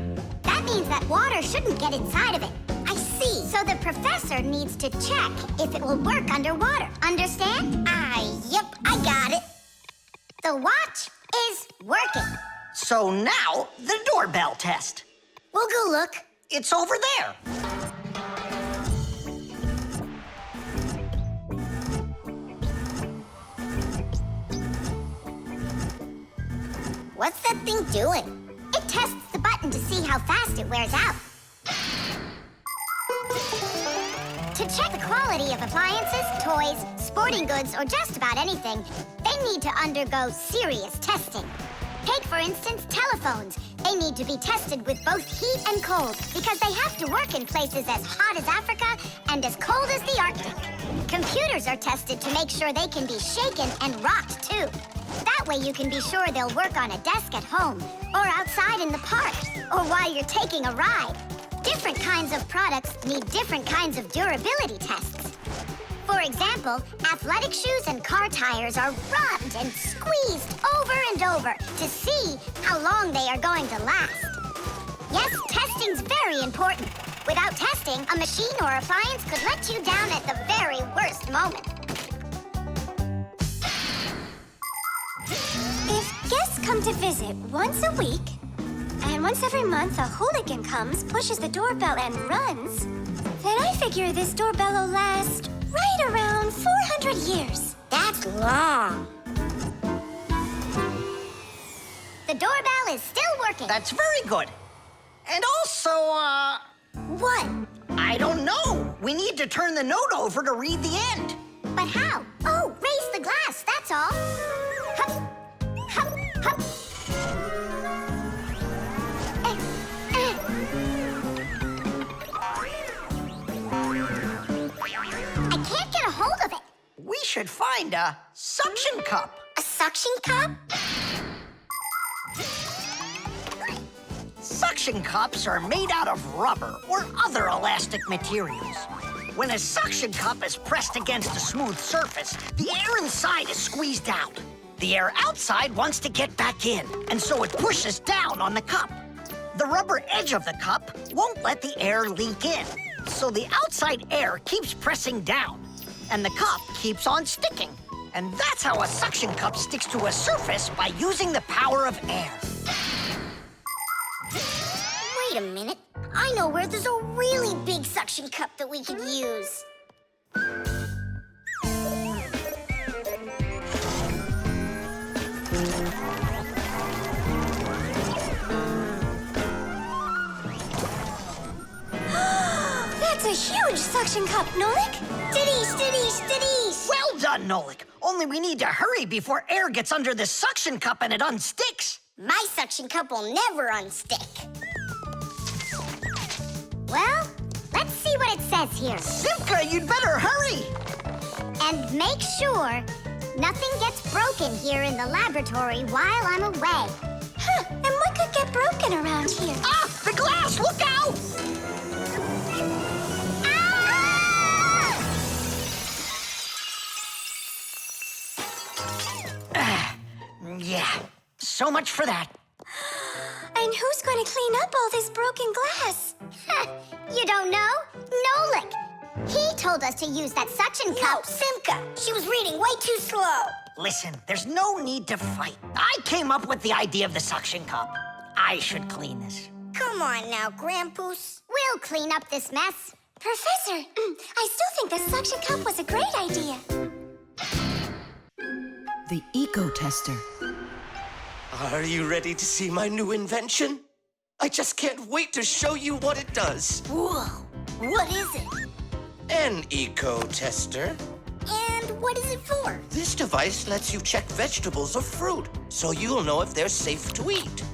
That means that water shouldn't get inside of it. I see. So the professor needs to check if it will work underwater. Understand? Yep, I got it. The watch is working. So now, the doorbell test. We'll go look. It's over there. What's that thing doing? It tests the button to see how fast it wears out. To check the quality of appliances, toys, sporting goods, or just about anything, they need to undergo serious testing. Take, for instance, telephones. They need to be tested with both heat and cold because they have to work in places as hot as Africa and as cold as the Arctic. Computers are tested to make sure they can be shaken and rocked, too. That way you can be sure they'll work on a desk at home, or outside in the park, or while you're taking a ride. Different kinds of products need different kinds of durability tests. For example, athletic shoes and car tires are rubbed and squeezed over and over to see how long they are going to last. Yes, testing's very important. Without testing, a machine or appliance could let you down at the very worst moment. If guests come to visit once a week, and once every month a hooligan comes, pushes the doorbell and runs, then I figure this doorbell will last right around 400 years. That's long. The doorbell is still working. That's very good. And also, What? I don't know. We need to turn the note over to read the end. But how? Oh, raise the glass, that's all. Hup, hup, hup. I can't get a hold of it. We should find a suction cup. A suction cup? Suction cups are made out of rubber or other elastic materials. When a suction cup is pressed against a smooth surface, the air inside is squeezed out. The air outside wants to get back in, and so it pushes down on the cup. The rubber edge of the cup won't let the air leak in, so the outside air keeps pressing down, and the cup keeps on sticking. And that's how a suction cup sticks to a surface by using the power of air. Wait a minute. I know where there's a really big suction cup that we could use. That's a huge suction cup, Nolik. Stiddies, stiddies, stiddies! Well done, Nolik. Only we need to hurry before air gets under this suction cup and it unsticks. My suction cup will never unstick. Well, let's see what it says here. Simka, you'd better hurry. And make sure nothing gets broken here in the laboratory while I'm away. Huh, and what could get broken around here? Ah, the glass, look out! Yeah, so much for that. And who's going to clean up all this broken glass? You don't know? Nolik. He told us to use that suction cup. Simka, she was reading way too slow. Listen, there's no need to fight. I came up with the idea of the suction cup. I should clean this. Come on now, Grandpoos. We'll clean up this mess. Professor, I still think the suction cup was a great idea. The eco-tester. Are you ready to see my new invention? I just can't wait to show you what it does. Whoa, what is it? An eco-tester. And what is it for? This device lets you check vegetables or fruit, so you'll know if they're safe to eat.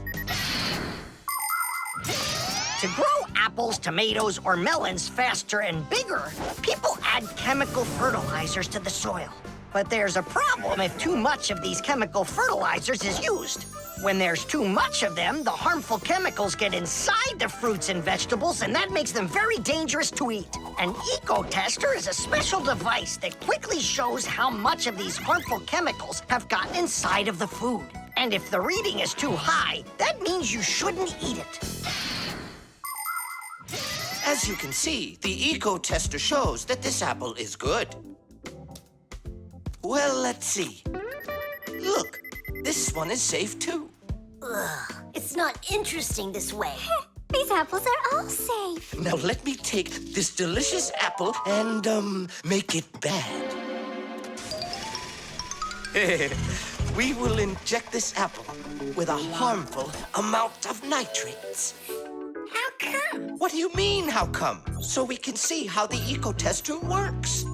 To grow apples, tomatoes, or melons faster and bigger, people add chemical fertilizers to the soil. But there's a problem if too much of these chemical fertilizers is used. When there's too much of them, the harmful chemicals get inside the fruits and vegetables, and that makes them very dangerous to eat. An eco-tester is a special device that quickly shows how much of these harmful chemicals have gotten inside of the food. And if the reading is too high, that means you shouldn't eat it. As you can see, the eco-tester shows that this apple is good. Well, let's see. Look, this one is safe too. Ugh, it's not interesting this way. These apples are all safe. Now let me take this delicious apple and, make it bad. We will inject this apple with a harmful amount of nitrates. How come? What do you mean, how come? So we can see how the eco-tester works.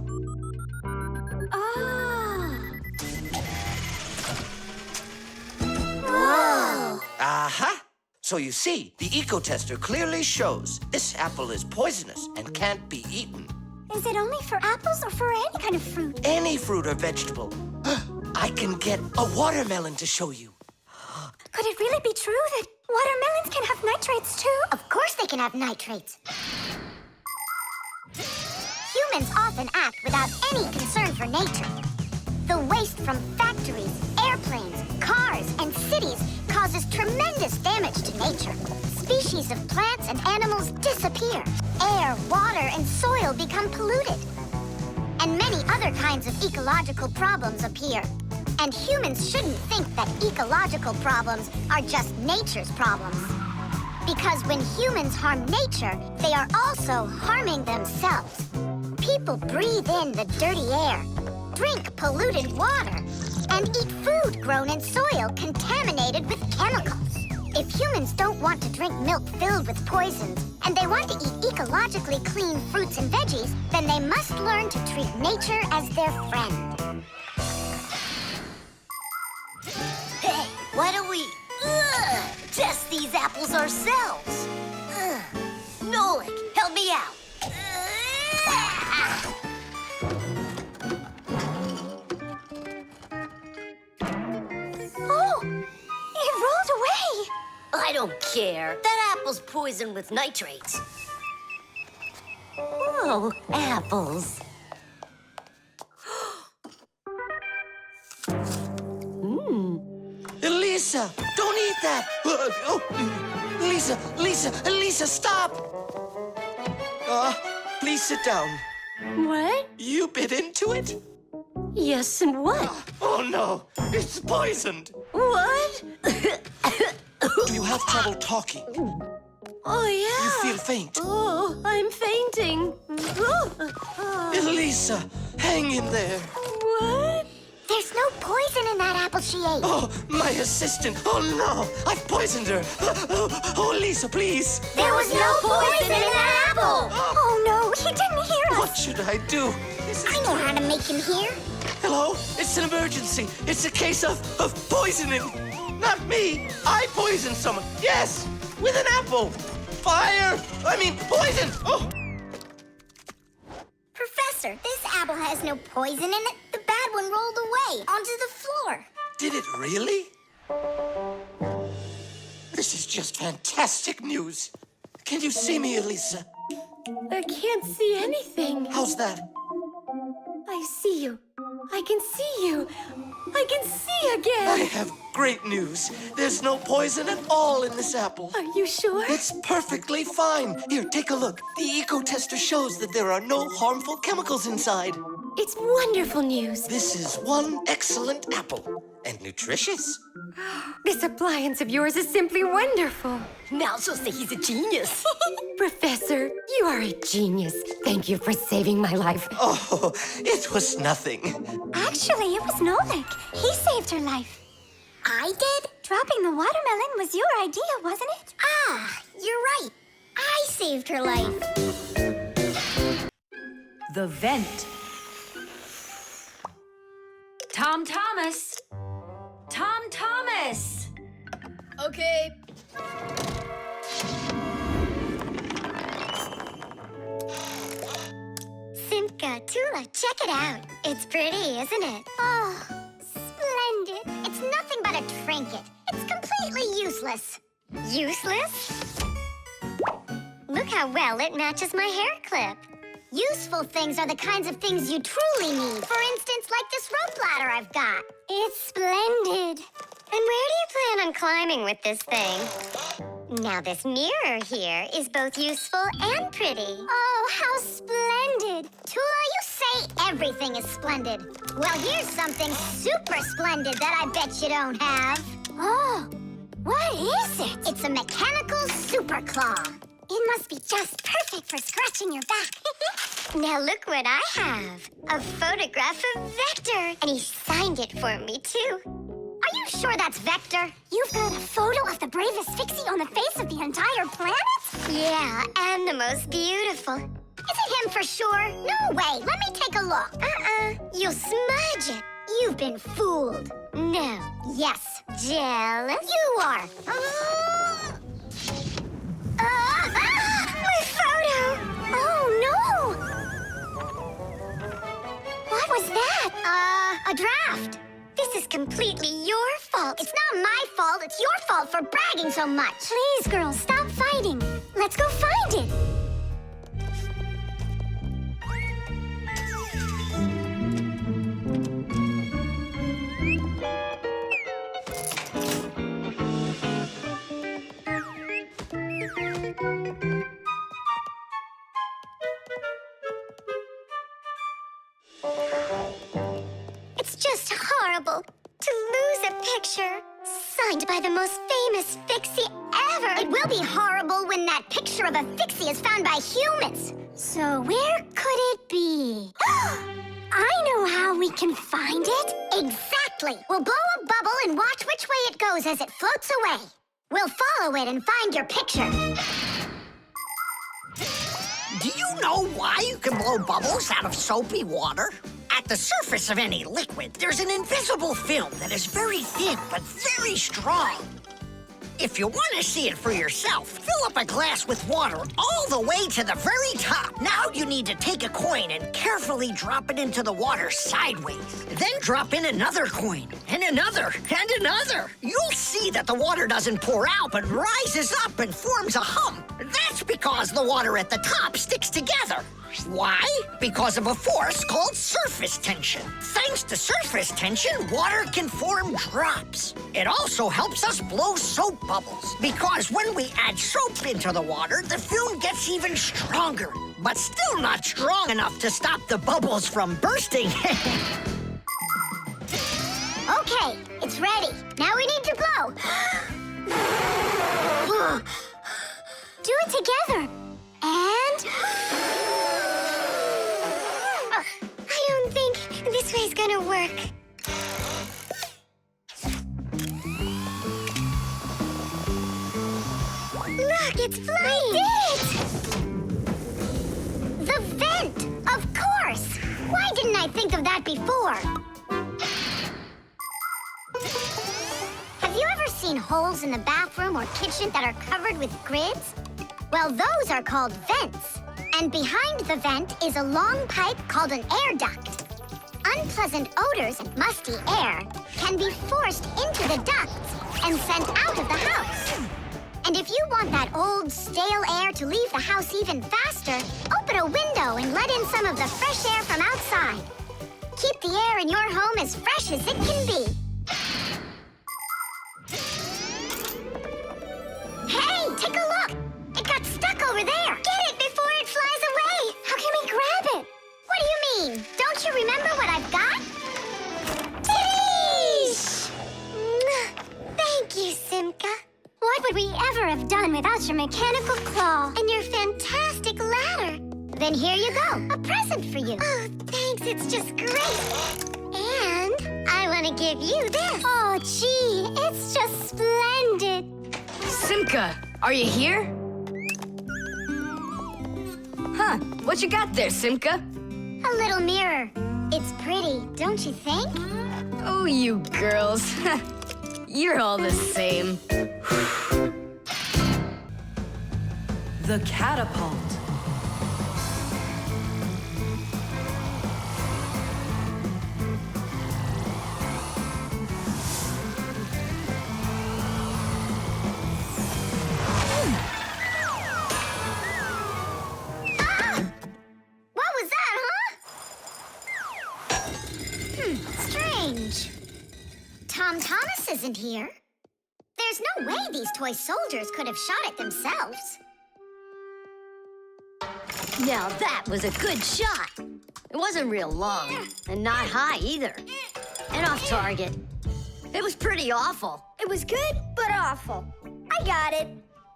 Aha! So you see, the eco-tester clearly shows this apple is poisonous and can't be eaten. Is it only for apples or for any kind of fruit? Any fruit or vegetable. I can get a watermelon to show you. Could it really be true that watermelons can have nitrates too? Of course they can have nitrates. Humans often act without any concern for nature. The waste from factories, airplanes, cars, and cities causes tremendous damage to nature. Species of plants and animals disappear. Air, water, and soil become polluted. And many other kinds of ecological problems appear. And humans shouldn't think that ecological problems are just nature's problems. Because when humans harm nature, they are also harming themselves. People breathe in the dirty air, drink polluted water, and eat food grown in soil contaminated with chemicals. If humans don't want to drink milk filled with poisons, and they want to eat ecologically clean fruits and veggies, then they must learn to treat nature as their friend. Hey, why don't we test these apples ourselves? Nolik, help me out. Oh, it rolled away. I don't care. That apple's poisoned with nitrates. Oh, apples. Lisa, don't eat that! Lisa, stop! Please sit down. What? You bit into it? Yes, and what? Oh no, it's poisoned! What? Do you have trouble talking? Oh, yeah. You feel faint? Oh, I'm fainting. Lisa, hang in there. What? There's no poison in that apple she ate. Oh, my assistant. Oh no, I've poisoned her. Oh, Lisa, please. There was no poison in that apple. Oh no, he didn't hear us. What should I do? I know how to make him hear. Hello? It's an emergency. It's a case of poisoning. Not me. I poisoned someone. Yes, with an apple. Fire. Poison. Oh. Professor, this apple has no poison in it. The bad one rolled away onto the floor. Did it really? This is just fantastic news. Can you see me, Elisa? I can't see anything. How's that? I see you. I can see you. I can see again. I have great news. There's no poison at all in this apple. Are you sure? It's perfectly fine. Here, take a look. The eco-tester shows that there are no harmful chemicals inside. It's wonderful news. This is one excellent apple. And nutritious. This appliance of yours is simply wonderful. Now she'll say he's a genius. Professor, you are a genius. Thank you for saving my life. Oh, it was nothing. Actually, it was Nolik. He saved her life. I did? Dropping the watermelon was your idea, wasn't it? Ah, you're right. I saved her life. The vent. Tom Thomas! Tom Thomas! Okay. Simka, Tula, check it out. It's pretty, isn't it? Oh, splendid. It's nothing but a trinket. It's completely useless. Useless? Look how well it matches my hair clip. Useful things are the kinds of things you truly need. For instance, like this rope ladder I've got. It's splendid. And where do you plan on climbing with this thing? Now this mirror here is both useful and pretty. Oh, how splendid. Tula, you say everything is splendid. Well, here's something super splendid that I bet you don't have. Oh, what is it? It's a mechanical super claw. It must be just perfect for scratching your back. Now look what I have. A photograph of Vector. And he signed it for me, too. Are you sure that's Vector? You've got a photo of the bravest Fixie on the face of the entire planet? Yeah, and the most beautiful. Is it him for sure? No way. Let me take a look. You'll smudge it. You've been fooled. No. Yes. Jealous? You are. My photo! Oh, no! What was that? A draft. This is completely your fault. It's not my fault. It's your fault for bragging so much. Please, girls, stop fighting. Let's go find it. terrible to lose a picture signed by the most famous Fixie ever. It will be horrible when that picture of a Fixie is found by humans. So where could it be? I know how we can find it. Exactly. We'll blow a bubble and watch which way it goes as it floats away. We'll follow it and find your picture. Do you know why you can blow bubbles out of soapy water? At the surface of any liquid, there's an invisible film that is very thin but very strong. If you want to see it for yourself, fill up a glass with water all the way to the very top. Now you need to take a coin and carefully drop it into the water sideways. Then drop in another coin, and another, and another. You'll see that the water doesn't pour out, but rises up and forms a hump. That's because the water at the top sticks together. Why? Because of a force called surface tension. Thanks to surface tension, water can form drops. It also helps us blow soap bubbles, because when we add soap into the water, the film gets even stronger, but still not strong enough to stop the bubbles from bursting. Okay, it's ready. Now we need to blow. Do it together. And... I don't think this way's gonna work. Look, it's flying! We did it! The vent! Of course! Why didn't I think of that before? Have you ever seen holes in the bathroom or kitchen that are covered with grids? Well, those are called vents. And behind the vent is a long pipe called an air duct. Unpleasant odors and musty air can be forced into the ducts and sent out of the house. And if you want that old, stale air to leave the house even faster, open a window and let in some of the fresh air from outside. Keep the air in your home as fresh as it can be. Hey, take a look! It got stuck over there! Get it before it flies away! How can we grab it? What do you mean? Don't you remember what I've got? Tish! Thank you, Simka. What would we ever have done without your mechanical claw and your fantastic ladder? Then here you go, a present for you. Oh, thanks, it's just great. And I want to give you this. Oh, gee, it's just splendid. Simka, are you here? Huh, what you got there, Simka? A little mirror. It's pretty, don't you think? Oh, you girls. You're all the same. The catapult. Strange. Tom Thomas isn't here. There's no way these toy soldiers could have shot it themselves. Now that was a good shot. It wasn't real long, and not high either. And off target. It was pretty awful. It was good, but awful. I got it.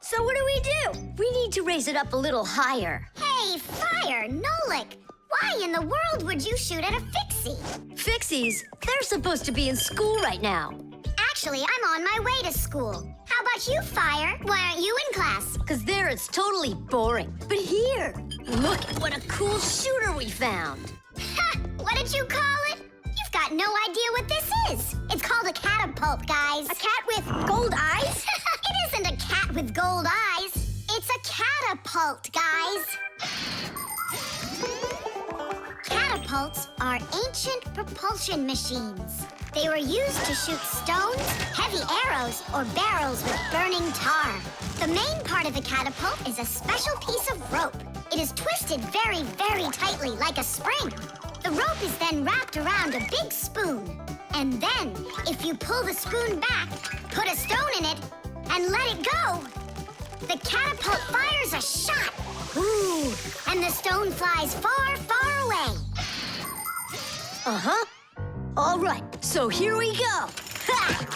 So what do we do? We need to raise it up a little higher. Hey, Fire, Nolik! Why in the world would you shoot at a Fixie? Fixies, they're supposed to be in school right now. Actually, I'm on my way to school. How about you, Fire? Why aren't you in class? Because there it's totally boring. But here, look at what a cool shooter we found. Ha! What did you call it? You've got no idea what this is. It's called a catapult, guys. A cat with gold eyes? It isn't a cat with gold eyes. It's a catapult, guys. Catapults are ancient propulsion machines. They were used to shoot stones, heavy arrows, or barrels with burning tar. The main part of a catapult is a special piece of rope. It is twisted very, very tightly like a spring. The rope is then wrapped around a big spoon. And then, if you pull the spoon back, put a stone in it, and let it go, the catapult fires a shot. Ooh, and the stone flies far, far away. Uh-huh. All right, so here we go. Ha!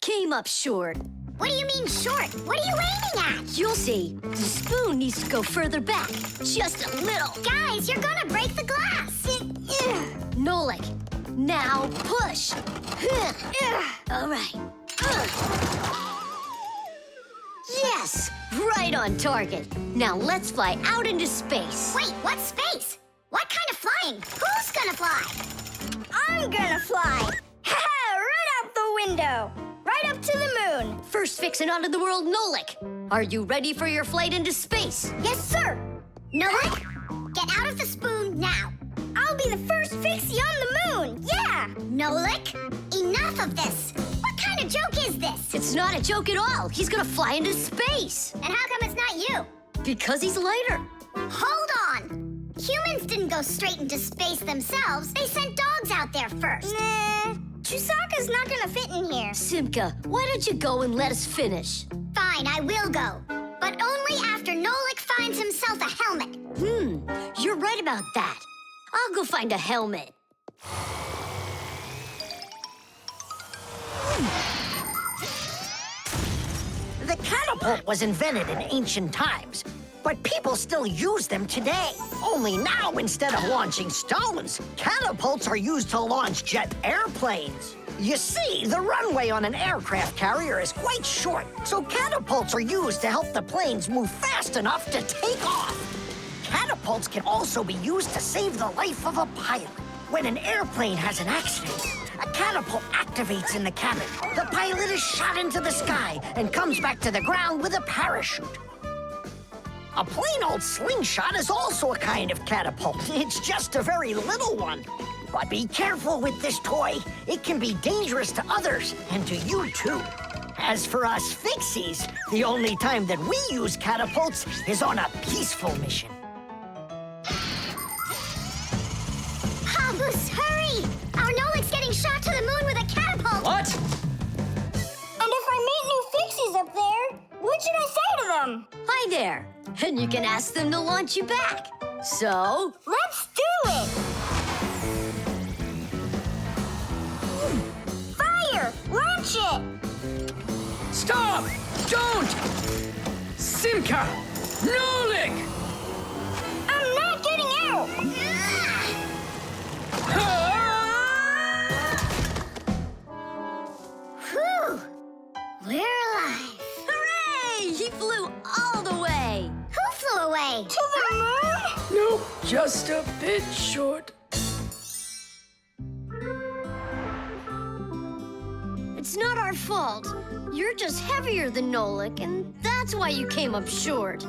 Came up short. What do you mean short? What are you aiming at? You'll see. The spoon needs to go further back. Just a little. Guys, you're gonna break the glass. Nolik, now push. All right. Yes, right on target. Now let's fly out into space. Wait, what space? What kind of flying? Who's gonna fly? I'm gonna fly. Right out the window. Right up to the moon. First fixin' out of the world, Nolik. Are you ready for your flight into space? Yes, sir. Nolik, get out of the spoon now. I'll be the first Fixie on the moon. Yeah. Nolik, enough of this. What kind of joke is this? It's not a joke at all. He's gonna fly into space. And how come it's not you? Because he's lighter. Hold on. Humans didn't go straight into space themselves. They sent dogs out there first. Nah, Chusaka's not gonna fit in here. Simka, why don't you go and let us finish? Fine, I will go. But only after Nolik finds himself a helmet. You're right about that. I'll go find a helmet. The catapult was invented in ancient times, but people still use them today. Only now, instead of launching stones, catapults are used to launch jet airplanes. You see, the runway on an aircraft carrier is quite short, so catapults are used to help the planes move fast enough to take off. Catapults can also be used to save the life of a pilot. When an airplane has an accident, a catapult activates in the cabin. The pilot is shot into the sky and comes back to the ground with a parachute. A plain old slingshot is also a kind of catapult. It's just a very little one. But be careful with this toy. It can be dangerous to others and to you too. As for us Fixies, the only time that we use catapults is on a peaceful mission. Habus, hurry! Our Nolik's getting shot to the moon with a catapult. What? And if I meet new Fixies up there, what should I say to them? Hi there. And you can ask them to launch you back. So, Let's do it! Fire! Launch it! Stop! Don't! Simka! Nolik! I'm not getting out! Whew! We're alive. hooray! He flew all the way. Who flew away? To the moon? Nope, just a bit short. It's not our fault. You're just heavier than Nolik, and that's why you came up short.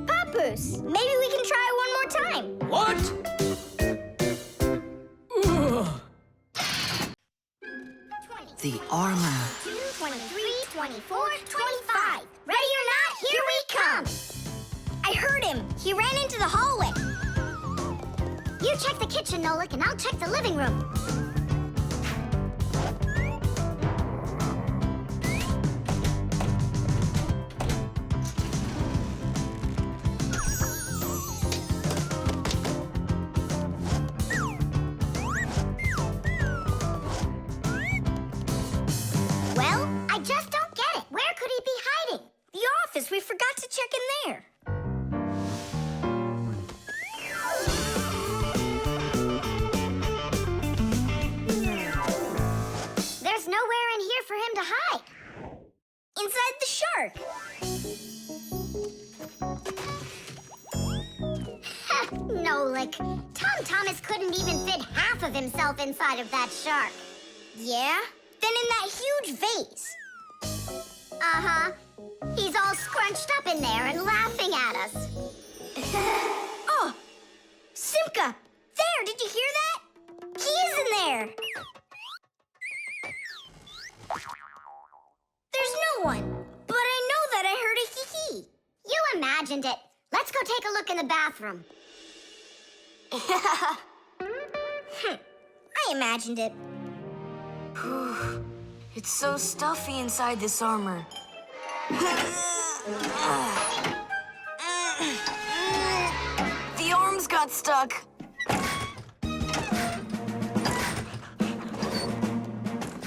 Papoose, maybe we can try one more time. What? Ugh. 20, The armor. 23, 24, 25. Ready or not, here we come. I heard him. He ran into the hallway. You check the kitchen, Nolik, and I'll check the living room. Well, I just don't get it. Where could he be hiding? The office. We forgot to check in there. There's nowhere in here for him to hide. Inside the shark. Nolik, Tom Thomas couldn't even fit half of himself inside of that shark. Yeah? Then in that huge vase. Uh-huh. He's all scrunched up in there and laughing at us. Oh! Simka! There! Did you hear that? He is in there! There's no one. But I know that I heard a hee-hee. You imagined it. Let's go take a look in the bathroom. I imagined it. It's so stuffy inside this armor. The arms got stuck.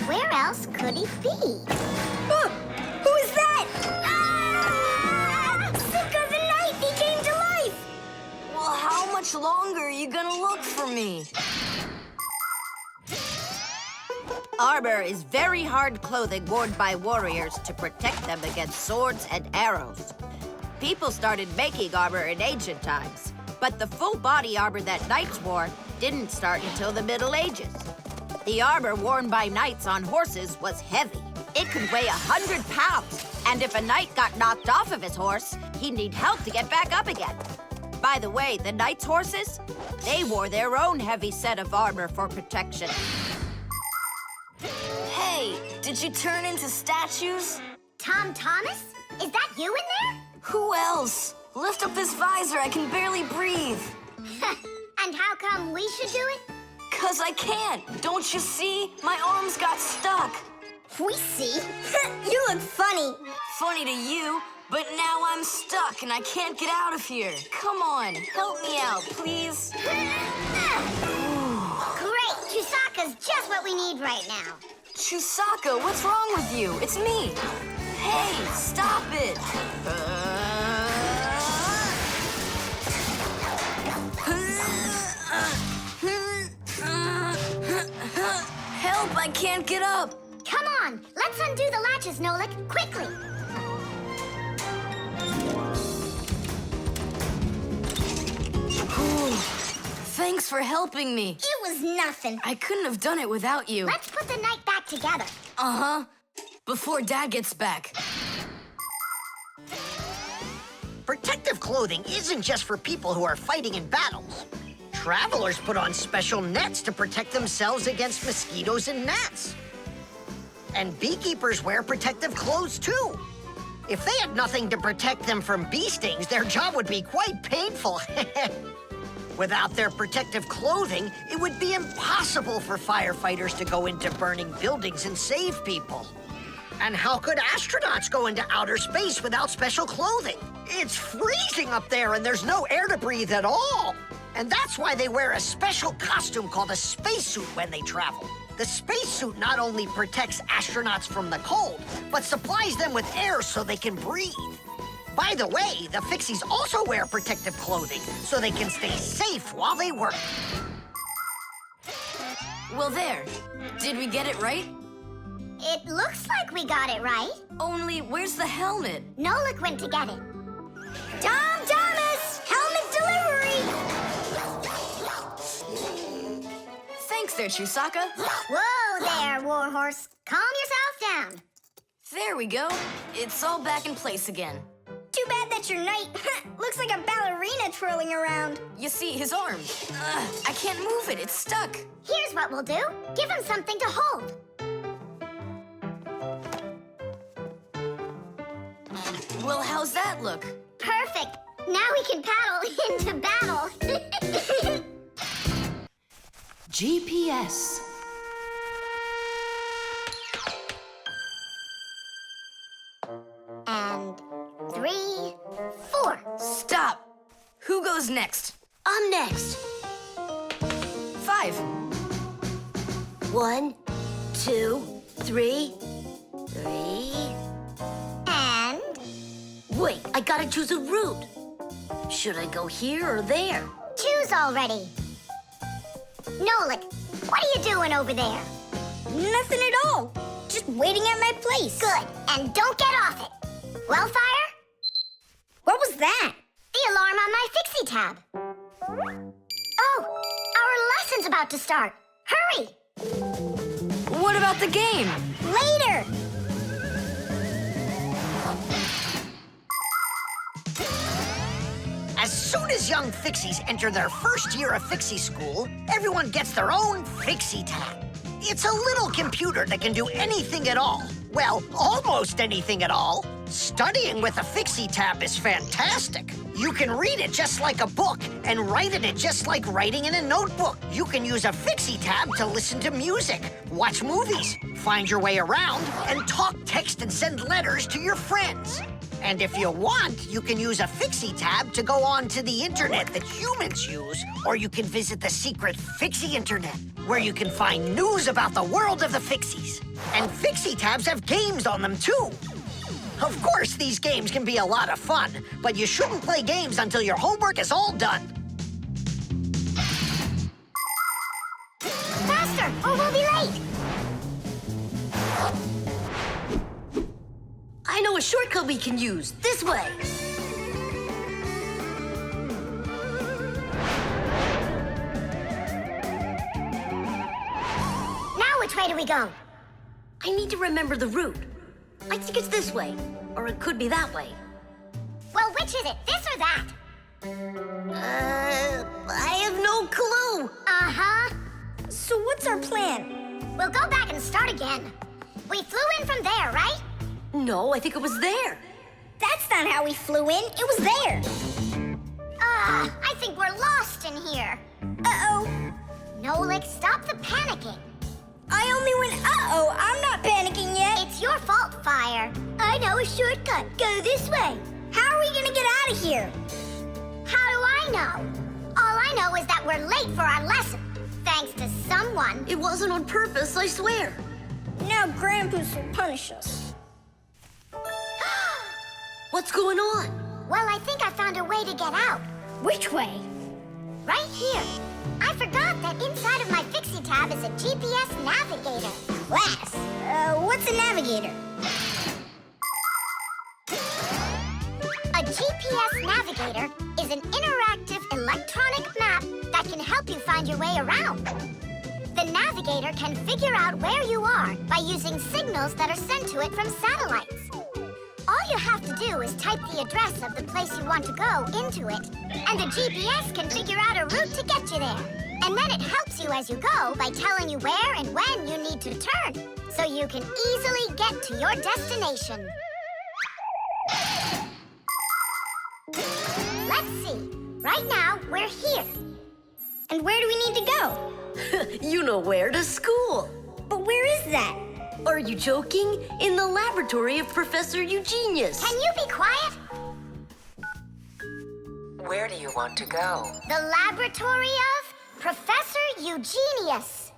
Where else could he be? Oh, who is that? Ah! Simka the Knight, he came to life! Well, how much longer are you gonna look for me? Armor is very hard clothing worn by warriors to protect them against swords and arrows. People started making armor in ancient times, but the full body armor that knights wore didn't start until the Middle Ages. The armor worn by knights on horses was heavy. It could weigh 100 pounds, and if a knight got knocked off of his horse, he'd need help to get back up again. By the way, the knights' horses, they wore their own heavy set of armor for protection. Hey, did you turn into statues? Tom Thomas? Is that you in there? Who else? Lift up this visor, I can barely breathe. And how come we should do it? 'Cause I can't. Don't you see? My arms got stuck. We see. You look funny. Funny to you, but now I'm stuck and I can't get out of here. Come on, help me out, please. Great! Chusaka's just what we need right now. Chusaka, what's wrong with you? It's me. Hey, stop it. Help, I can't get up. Come on, let's undo the latches, Nolik, quickly. Thanks for helping me. It was nothing. I couldn't have done it without you. Let's put the night back together. Uh-huh. Before Dad gets back. Protective clothing isn't just for people who are fighting in battles. Travelers put on special nets to protect themselves against mosquitoes and gnats. And beekeepers wear protective clothes too. If they had nothing to protect them from bee stings, their job would be quite painful. Without their protective clothing, it would be impossible for firefighters to go into burning buildings and save people. And how could astronauts go into outer space without special clothing? It's freezing up there and there's no air to breathe at all. And that's why they wear a special costume called a spacesuit when they travel. The spacesuit not only protects astronauts from the cold, but supplies them with air so they can breathe. By the way, the Fixies also wear protective clothing so they can stay safe while they work. Well, there. Did we get it right? It looks like we got it right. Only, where's the helmet? Nolik went to get it. Tom Thomas! Helmet delivery! Thanks there, Chusaka. Whoa there, Warhorse. Calm yourself down. There we go. It's all back in place again. Too bad that your knight looks like a ballerina twirling around. You see, his arm. I can't move it. It's stuck. Here's what we'll do. Give him something to hold. Well, how's that look? Perfect. Now we can paddle into battle. GPS. And 3, 4. Stop. Who goes next? I'm next. 5. 1, 2, 3. 3. And Wait, I gotta choose a route. Should I go here or there? choose already. Nolik, what are you doing over there? Nothing at all. Just waiting at my place. Good, and don't get off it. Wellfire? What was that? The alarm on my Fixie tab. Oh, our lesson's about to start. Hurry! What about the game? Later! As soon as young Fixies enter their first year of Fixie school, everyone gets their own Fixie tab. It's a little computer that can do anything at all. Well, almost anything at all. Studying with a Fixie tab is fantastic. You can read it just like a book and write in it just like writing in a notebook. You can use a Fixie tab to listen to music, watch movies, find your way around, and talk, text, and send letters to your friends. And if you want, you can use a Fixie tab to go on to the internet that humans use, or you can visit the secret Fixie internet, where you can find news about the world of the Fixies. And Fixie tabs have games on them, too. Of course, these games can be a lot of fun, but you shouldn't play games until your homework is all done. Faster, or we'll be late. I know a shortcut we can use. This way. Now which way do we go? I need to remember the route. I think it's this way, or it could be that way. Well, which is it, this or that? I have no clue. Uh-huh. So what's our plan? We'll go back and start again. We flew in from there, right? No, I think it was there. That's not how we flew in. It was there. I think we're lost in here. Uh-oh. Nolik, stop the panicking. I only went uh-oh. I'm not panicking yet. It's your fault, Fire. I know a shortcut. Go this way. How are we gonna get out of here? How do I know? All I know is that we're late for our lesson. Thanks to someone. It wasn't on purpose, I swear. Now Grandpa's will punish us. What's going on? Well, I think I found a way to get out. Which way? Right here. I forgot that inside of my Fixie tab is a GPS navigator. Class. What's a navigator? A GPS navigator is an interactive electronic map that can help you find your way around. The navigator can figure out where you are by using signals that are sent to it from satellites. All you have to do is type the address of the place you want to go into it, and the GPS can figure out a route to get you there. And then it helps you as you go by telling you where and when you need to turn, so you can easily get to your destination. Let's see. Right now, we're here. And where do we need to go? You know where, to school. But where is that? Are you joking? In the laboratory of Professor Eugenius. Can you be quiet? Where do you want to go? The laboratory of Professor Eugenius.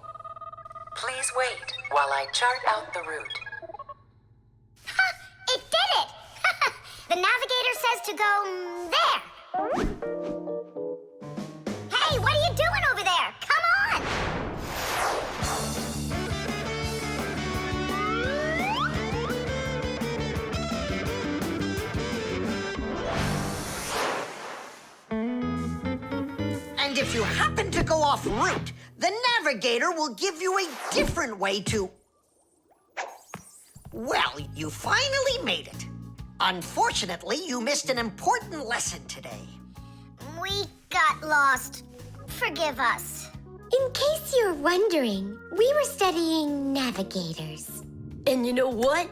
Please wait while I chart out the route. Ha! It did it! The navigator says to go there. Hey, what are you doing over there? Come on! And if you happen to go off route, the navigator will give you a different way to... Well, you finally made it. Unfortunately, you missed an important lesson today. We got lost. Forgive us. In case you're wondering, we were studying navigators. And you know what?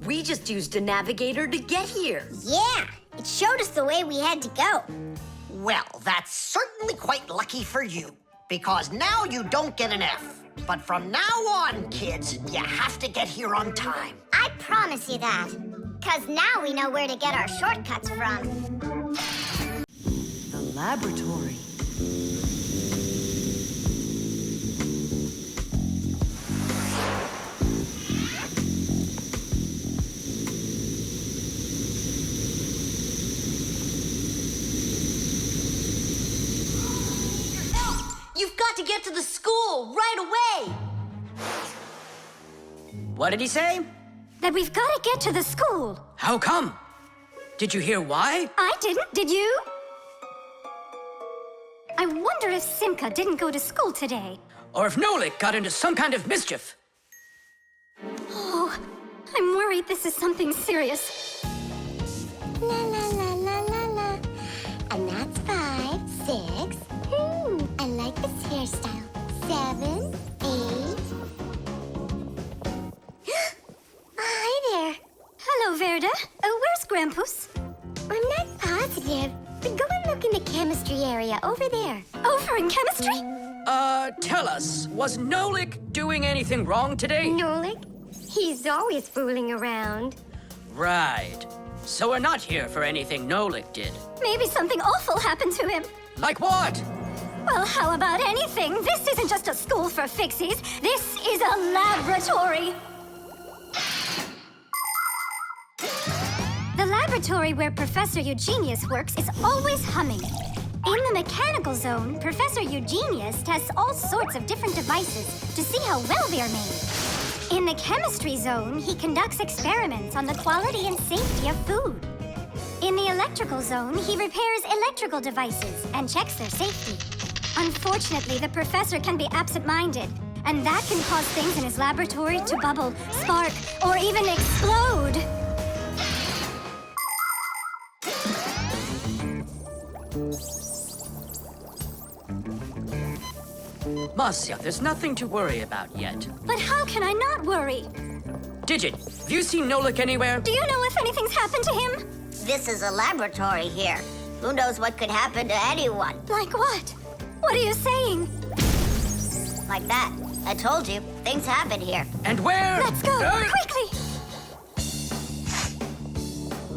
We just used a navigator to get here. Yeah, it showed us the way we had to go. Well, that's certainly quite lucky for you, because now you don't get an F. But from now on, kids, you have to get here on time. I promise you that. Because now we know where to get our shortcuts from. The laboratory. You've got to get to the school right away. What did he say? That we've got to get to the school. How come? Did you hear why? I didn't, did you? I wonder if Simka didn't go to school today. Or if Nolik got into some kind of mischief? Oh, I'm worried this is something serious. La la la la la la. And that's 5, 6. I like this hairstyle. 7, 8. Hi there. Hello, Verda. Where's Grampus? I'm not positive, but go and look in the chemistry area over there. Over in chemistry? Tell us, was Nolik doing anything wrong today? Nolik? He's always fooling around. Right. So we're not here for anything Nolik did. Maybe something awful happened to him. Like what? Well, how about anything? This isn't just a school for Fixies. This is a laboratory. The laboratory where Professor Eugenius works is always humming. In the mechanical zone, Professor Eugenius tests all sorts of different devices to see how well they are made. In the chemistry zone, he conducts experiments on the quality and safety of food. In the electrical zone, he repairs electrical devices and checks their safety. Unfortunately, the professor can be absent-minded, and that can cause things in his laboratory to bubble, spark, or even explode. Marcia, there's nothing to worry about yet. But how can I not worry? Digit, have you seen Nolik anywhere? Do you know if anything's happened to him? This is a laboratory here. Who knows what could happen to anyone? Like what? What are you saying? Like that. I told you, things happen here. And where? Let's go, quickly!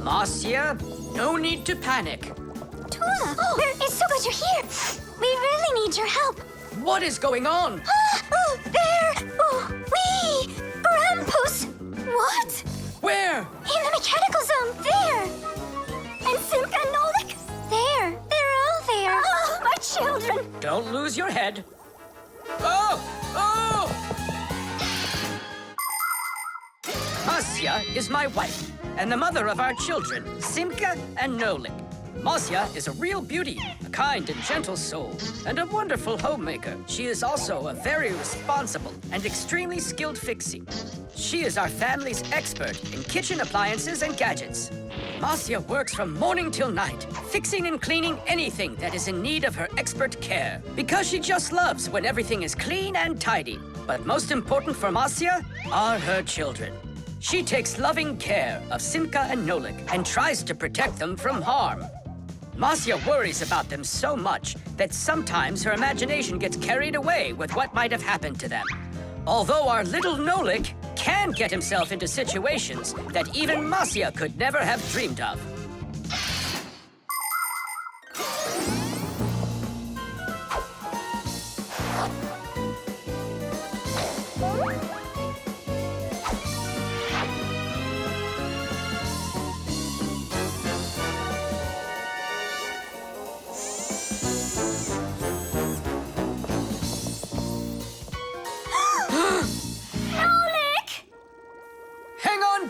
Marcia, no need to panic. Tula, it's so good you're here. We really need your help. What is going on? There! We! Grampus! What? Where? In the mechanical zone, there! And Simka and Nolik? There! They're all there! Oh, my children! Don't lose your head. Oh! Oh! Marcia is my wife, and the mother of our children, Simka and Nolik. Marcia is a real beauty, a kind and gentle soul, and a wonderful homemaker. She is also a very responsible and extremely skilled Fixie. She is our family's expert in kitchen appliances and gadgets. Marcia works from morning till night, fixing and cleaning anything that is in need of her expert care, because she just loves when everything is clean and tidy. But most important for Marcia are her children. She takes loving care of Simka and Nolik and tries to protect them from harm. Marcia worries about them so much that sometimes her imagination gets carried away with what might have happened to them. Although our little Nolik can get himself into situations that even Marcia could never have dreamed of.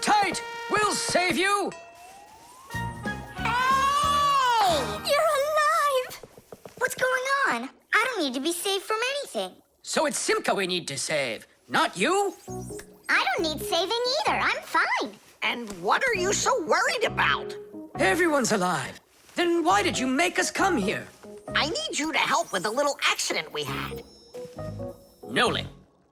Tight! We'll save you! Hey! You're alive! What's going on? I don't need to be saved from anything. So it's Simka we need to save, not you? I don't need saving either. I'm fine. And what are you so worried about? Everyone's alive. Then why did you make us come here? I need you to help with a little accident we had. Nolik,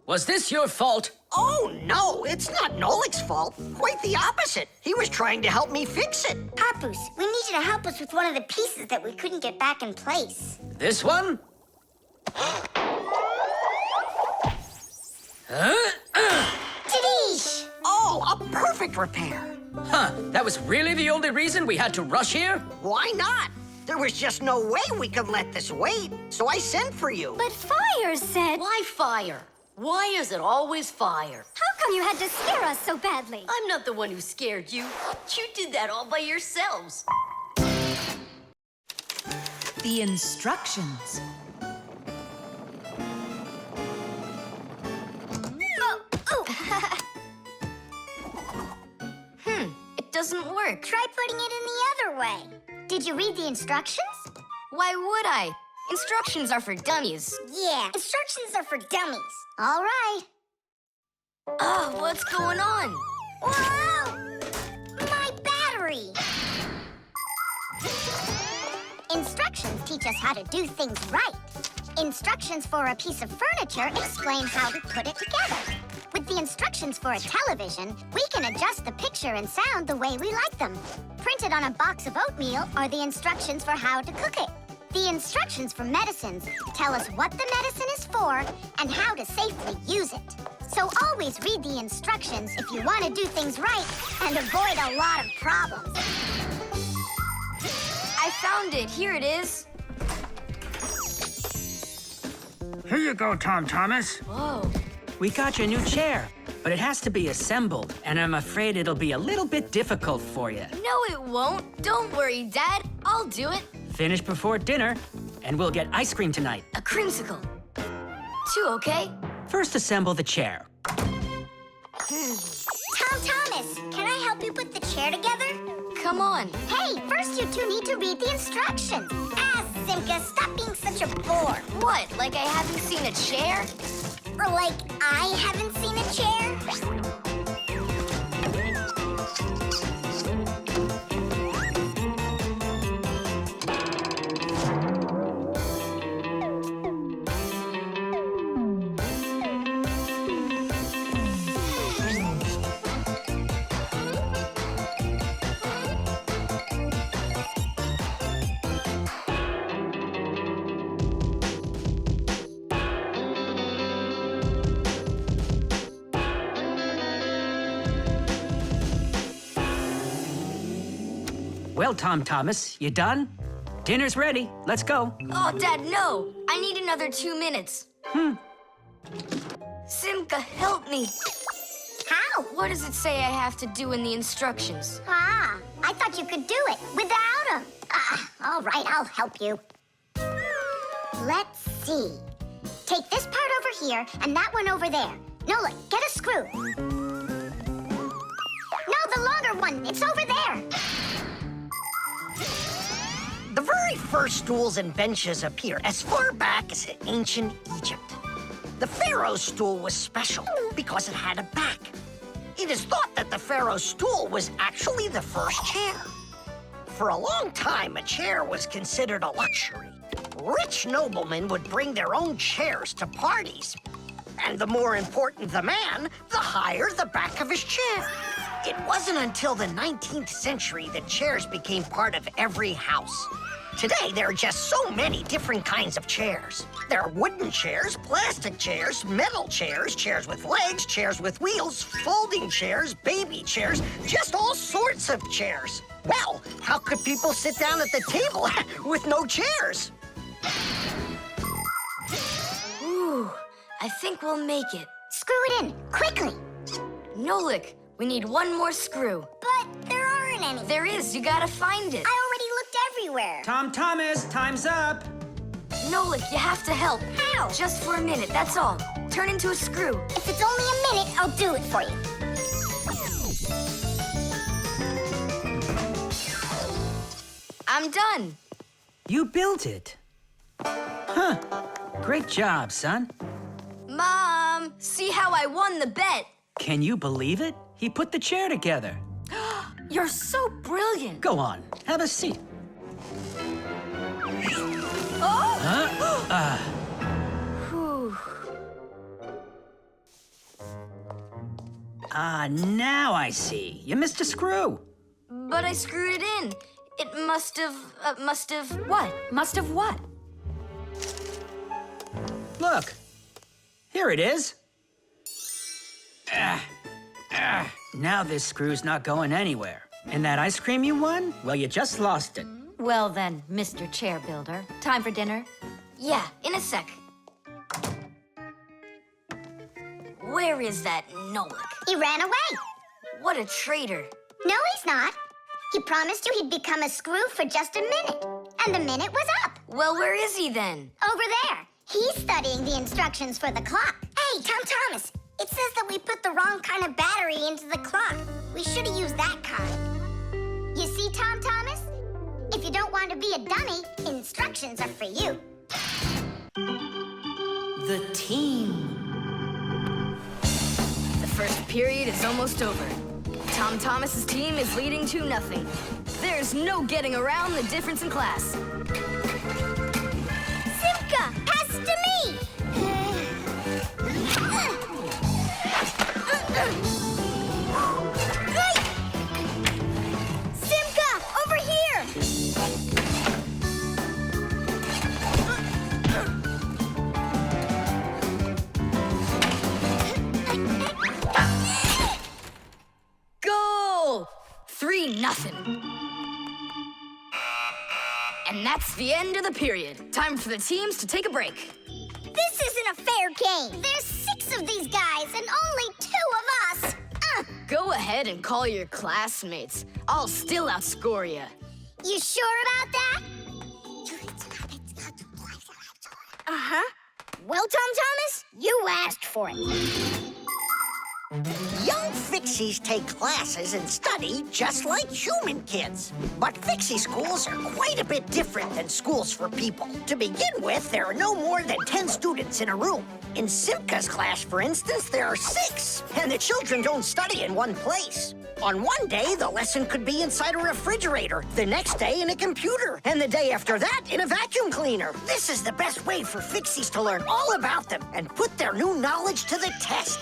was this your fault? Oh, no, it's not Nolik's fault. Quite the opposite. He was trying to help me fix it. Papoose, we need you to help us with one of the pieces that we couldn't get back in place. This one? Tadeish! Oh, a perfect repair. Huh, that was really the only reason we had to rush here? Why not? There was just no way we could let this wait, so I sent for you. But Fire said... Why fire? Why is it always fire? How come you had to scare us so badly? I'm not the one who scared you. You did that all by yourselves. The instructions. It doesn't work. Try putting it in the other way. Did you read the instructions? Why would I? Instructions are for dummies. Yeah, instructions are for dummies. All right. Oh, what's going on? Whoa! My battery! Instructions teach us how to do things right. Instructions for a piece of furniture explain how to put it together. With the instructions for a television, we can adjust the picture and sound the way we like them. Printed on a box of oatmeal are the instructions for how to cook it. The instructions for medicines tell us what the medicine is for and how to safely use it. So always read the instructions if you want to do things right and avoid a lot of problems. I found it. Here it is. Here you go, Tom Thomas. Whoa. We got your new chair, but it has to be assembled, and I'm afraid it'll be a little bit difficult for you. No, it won't. Don't worry, Dad. I'll do it. Finish before dinner, and we'll get ice cream tonight. A creamsicle. 2, okay? First, assemble the chair. Tom Thomas, can I help you put the chair together? Come on. Hey, first you two need to read the instructions. Simka, stop being such a bore. What, like I haven't seen a chair? Or like I haven't seen a chair? Well, Tom Thomas, you done? Dinner's ready. Let's go. Oh, Dad, no. I need another 2 minutes. Simka, help me. How? What does it say I have to do in the instructions? Ah, I thought you could do it without him. All right, I'll help you. Let's see. Take this part over here and that one over there. Nolik, get a screw. No, the longer one. It's over there. The very first stools and benches appear as far back as ancient Egypt. The pharaoh's stool was special because it had a back. It is thought that the pharaoh's stool was actually the first chair. For a long time, a chair was considered a luxury. Rich noblemen would bring their own chairs to parties. And the more important the man, the higher the back of his chair. It wasn't until the 19th century that chairs became part of every house. Today, there are just so many different kinds of chairs. There are wooden chairs, plastic chairs, metal chairs, chairs with legs, chairs with wheels, folding chairs, baby chairs, just all sorts of chairs. Well, how could people sit down at the table with no chairs? Ooh, I think we'll make it. Screw it in, quickly. Nolik, we need one more screw. But there aren't any. There is. You gotta find it. I already looked everywhere. Tom Thomas, time's up. Nolik, you have to help. How? Just for a minute, that's all. Turn into a screw. If it's only a minute, I'll do it for you. I'm done. You built it. Huh. Great job, son. Mom, see how I won the bet. Can you believe it? He put the chair together. You're so brilliant. Go on, have a seat. Oh! Huh? Whew. Now I see. You missed a screw. But I screwed it in. It must have. What? Must have what? Look. Here it is. Now this screw's not going anywhere. And that ice cream you won? Well, you just lost it. Well then, Mr. Chair Builder, time for dinner? Yeah, in a sec. Where is that Nolik? He ran away. What a traitor. No, he's not. He promised you he'd become a screw for just a minute. And the minute was up. Well, where is he then? Over there. He's studying the instructions for the clock. Hey, Tom Thomas, it says that we put the wrong kind of battery into the clock. We should have used that kind. You see, Tom Thomas? If you don't want to be a dummy, instructions are for you. The team. The first period is almost over. Tom Thomas's team is leading 2-0. There's no getting around the difference in class. Simka, pass to me! Simka, over here! me nothing. And that's the end of the period. Time for the teams to take a break. This isn't a fair game. There's 6 of these guys and only 2 of us. Go ahead and call your classmates. I'll still outscore you. You sure about that? Uh-huh. Well, Tom Thomas, you asked for it. Young Fixies take classes and study just like human kids. But Fixie schools are quite a bit different than schools for people. To begin with, there are no more than 10 students in a room. In Simka's class, for instance, there are 6, and the children don't study in one place. On one day, the lesson could be inside a refrigerator, the next day in a computer, and the day after that in a vacuum cleaner. This is the best way for Fixies to learn all about them and put their new knowledge to the test.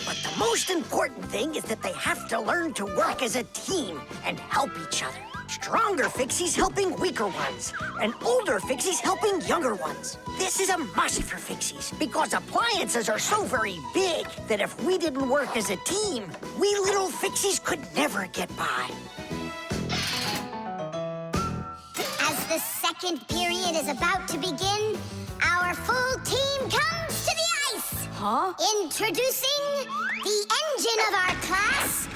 But the most important thing is that they have to learn to work as a team and help each other. Stronger Fixies helping weaker ones, and older Fixies helping younger ones. This is a must for Fixies, because appliances are so very big that if we didn't work as a team, we little Fixies could never get by. As the second period is about to begin, our full team comes to the ice. Huh? Introducing the engine of our class,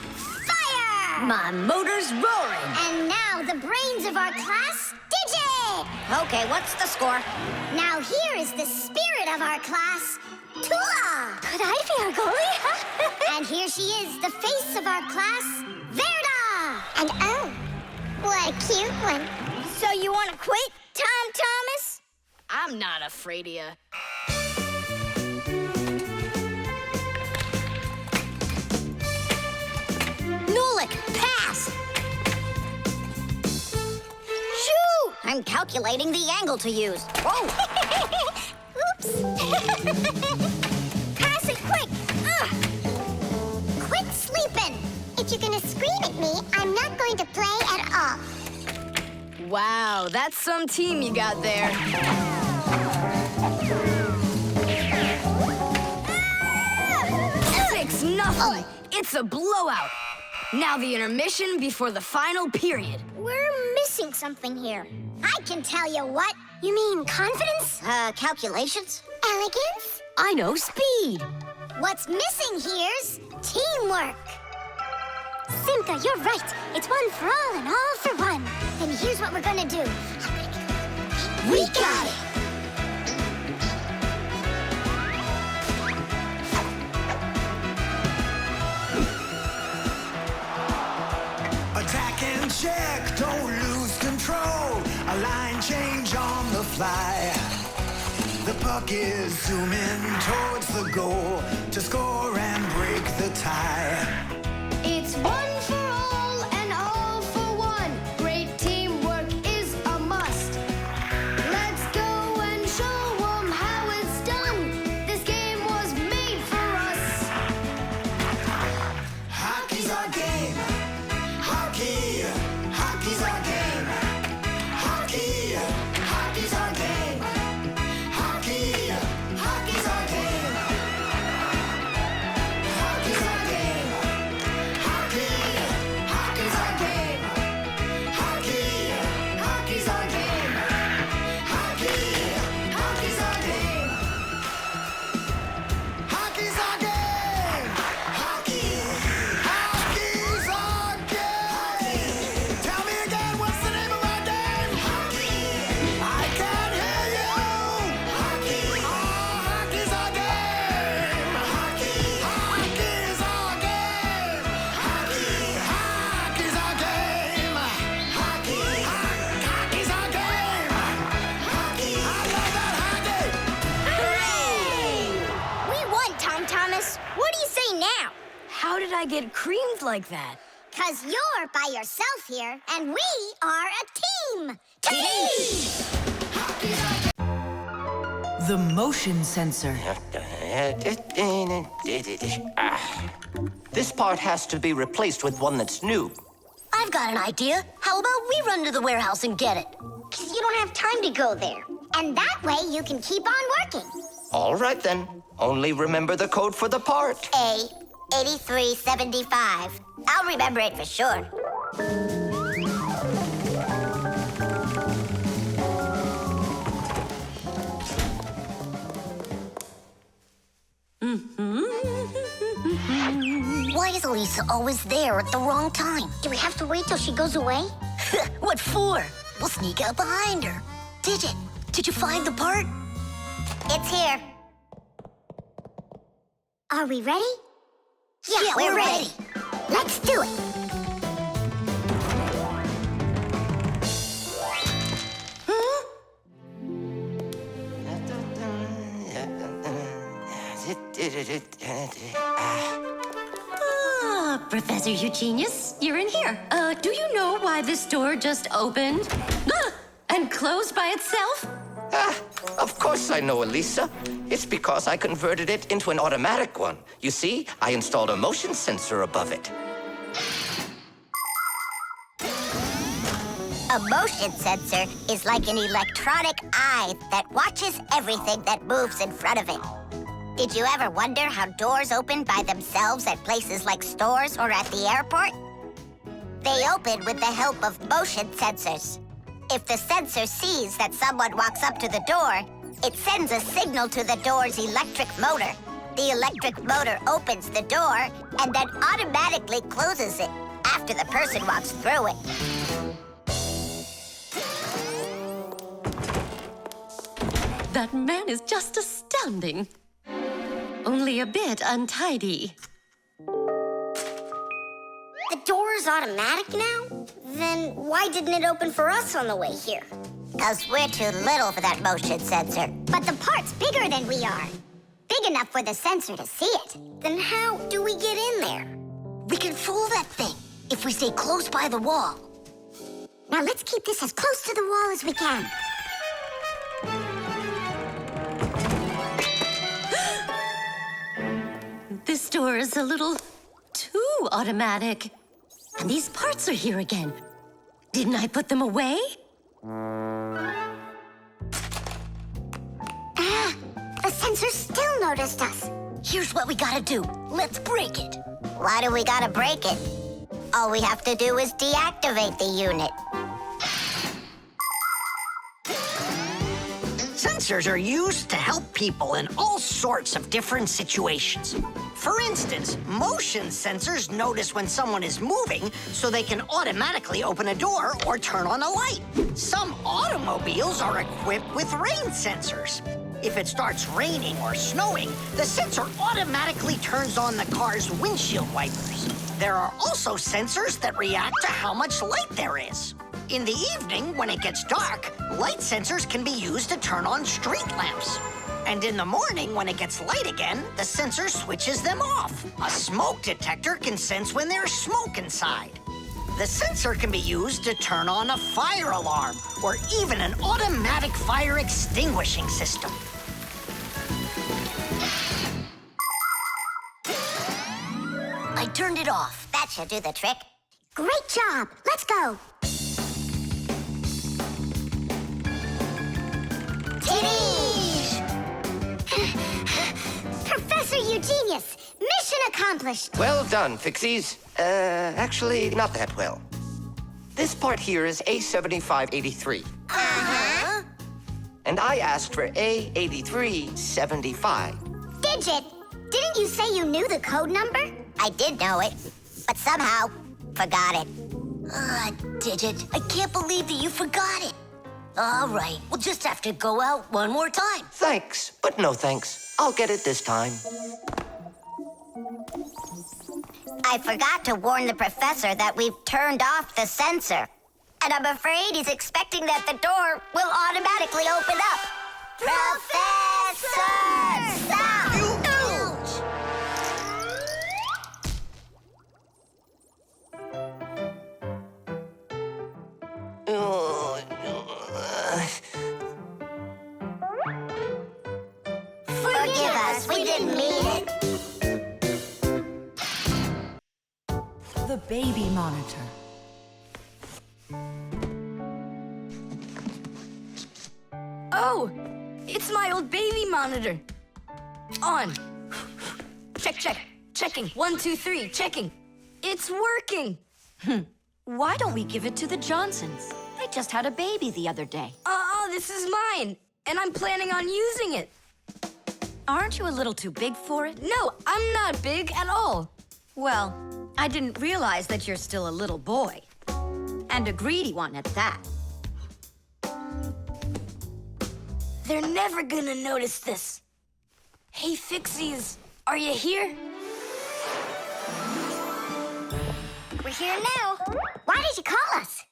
Fire! My motor's roaring. And now the brains of our class, Digit! Okay, what's the score? Now here is the spirit of our class, Tula! Could I be our goalie? And here she is, the face of our class, Verda! And oh, what a cute one. So you want to quit, Tom Thomas? I'm not afraid of you. Nolik, pass! Shoot! I'm calculating the angle to use. Whoa! Oops! Pass it quick! Quit sleeping! If you're gonna scream at me, I'm not going to play at all. Wow, that's some team you got there. 6-0. It's a blowout. Now the intermission before the final period. We're missing something here. I can tell you what. You mean confidence? Calculations? Elegance? I know speed. What's missing here's teamwork. Simka, you're right. It's one for all and all for one. Then here's what we're gonna do. We got it! Attack and check, don't lose control. A line change on the fly. The puck is zooming towards the goal to score and break the tie. It's one for all and all for one. Great teamwork is a must. Let's go and show them how it's done. This game was made for us. Hockey's our game. Hockey, hockey's our game. Hockey, hockey's our game. Hockey, hockey's our game. Hockey's our game. Hockey, hockey's our game. Hockey, hockey's our game. Hockey, hockey's our game. Hockey's our game. Hockey, hockey's our game. Tell me again, what's the name of our game? Hockey. I can't hear you. Hockey. Oh, hockey's our game. Hockey. Hockey's our game. Hockey. Hockey's our game. Hockey. Hockey's our game. Hockey. I love that hockey. Hooray! We won, Tom Thomas. What do you say now? How did I get creamed like that? 'Cause you're by yourself here, and we are a team. The motion sensor. This part has to be replaced with one that's new. I've got an idea. How about we run to the warehouse and get it? 'Cause you don't have time to go there. And that way you can keep on working. All right, then. Only remember the code for the part. A8375. I'll remember it for sure. Why is Lisa always there at the wrong time? Do we have to wait till she goes away? What for? We'll sneak out behind her. Did you find the part? It's here. Are we ready? Yeah, we're ready. Let's do it. Professor Eugenius, you're in here. Do you know why this door just opened? And closed by itself? Of course I know, Elisa. It's because I converted it into an automatic one. You see, I installed a motion sensor above it. A motion sensor is like an electronic eye that watches everything that moves in front of it. Did you ever wonder how doors open by themselves at places like stores or at the airport? They open with the help of motion sensors. If the sensor sees that someone walks up to the door, it sends a signal to the door's electric motor. The electric motor opens the door and then automatically closes it after the person walks through it. That man is just astounding. Only a bit untidy. The door is automatic now? Then why didn't it open for us on the way here? Because we're too little for that motion sensor. But the part's bigger than we are. Big enough for the sensor to see it. Then how do we get in there? We can fool that thing if we stay close by the wall. Now let's keep this as close to the wall as we can. This door is a little too automatic. And these parts are here again. Didn't I put them away? The sensor still noticed us. Here's what we gotta do. Let's break it. Why do we gotta break it? All we have to do is deactivate the unit. Sensors are used to help people in all sorts of different situations. For instance, motion sensors notice when someone is moving so they can automatically open a door or turn on a light. Some automobiles are equipped with rain sensors. If it starts raining or snowing, the sensor automatically turns on the car's windshield wipers. There are also sensors that react to how much light there is. In the evening, when it gets dark, light sensors can be used to turn on street lamps. And in the morning, when it gets light again, the sensor switches them off. A smoke detector can sense when there's smoke inside. The sensor can be used to turn on a fire alarm or even an automatic fire extinguishing system. I turned it off. That should do the trick. Great job. Let's go. Professor Eugenius, mission accomplished. Well done, Fixies. Actually, not that well. This part here is A7583. Uh-huh. And I asked for A8375. Digit, didn't you say you knew the code number? I did know it, but somehow forgot it. Digit, I can't believe that you forgot it. All right, we'll just have to go out one more time. Thanks, but no thanks. I'll get it this time. I forgot to warn the professor that we've turned off the sensor. And I'm afraid he's expecting that the door will automatically open up. Professor! Stop! Forgive us, we didn't mean it. The baby monitor. Oh, it's my old baby monitor. On. Check, check. Checking. 1, 2, 3. Checking. It's working. Why don't we give it to the Johnsons? They just had a baby the other day. This is mine, and I'm planning on using it. Aren't you a little too big for it? No, I'm not big at all. Well, I didn't realize that you're still a little boy. And a greedy one at that. They're never gonna notice this. Hey, Fixies, are you here? We're here now. Why did you call us?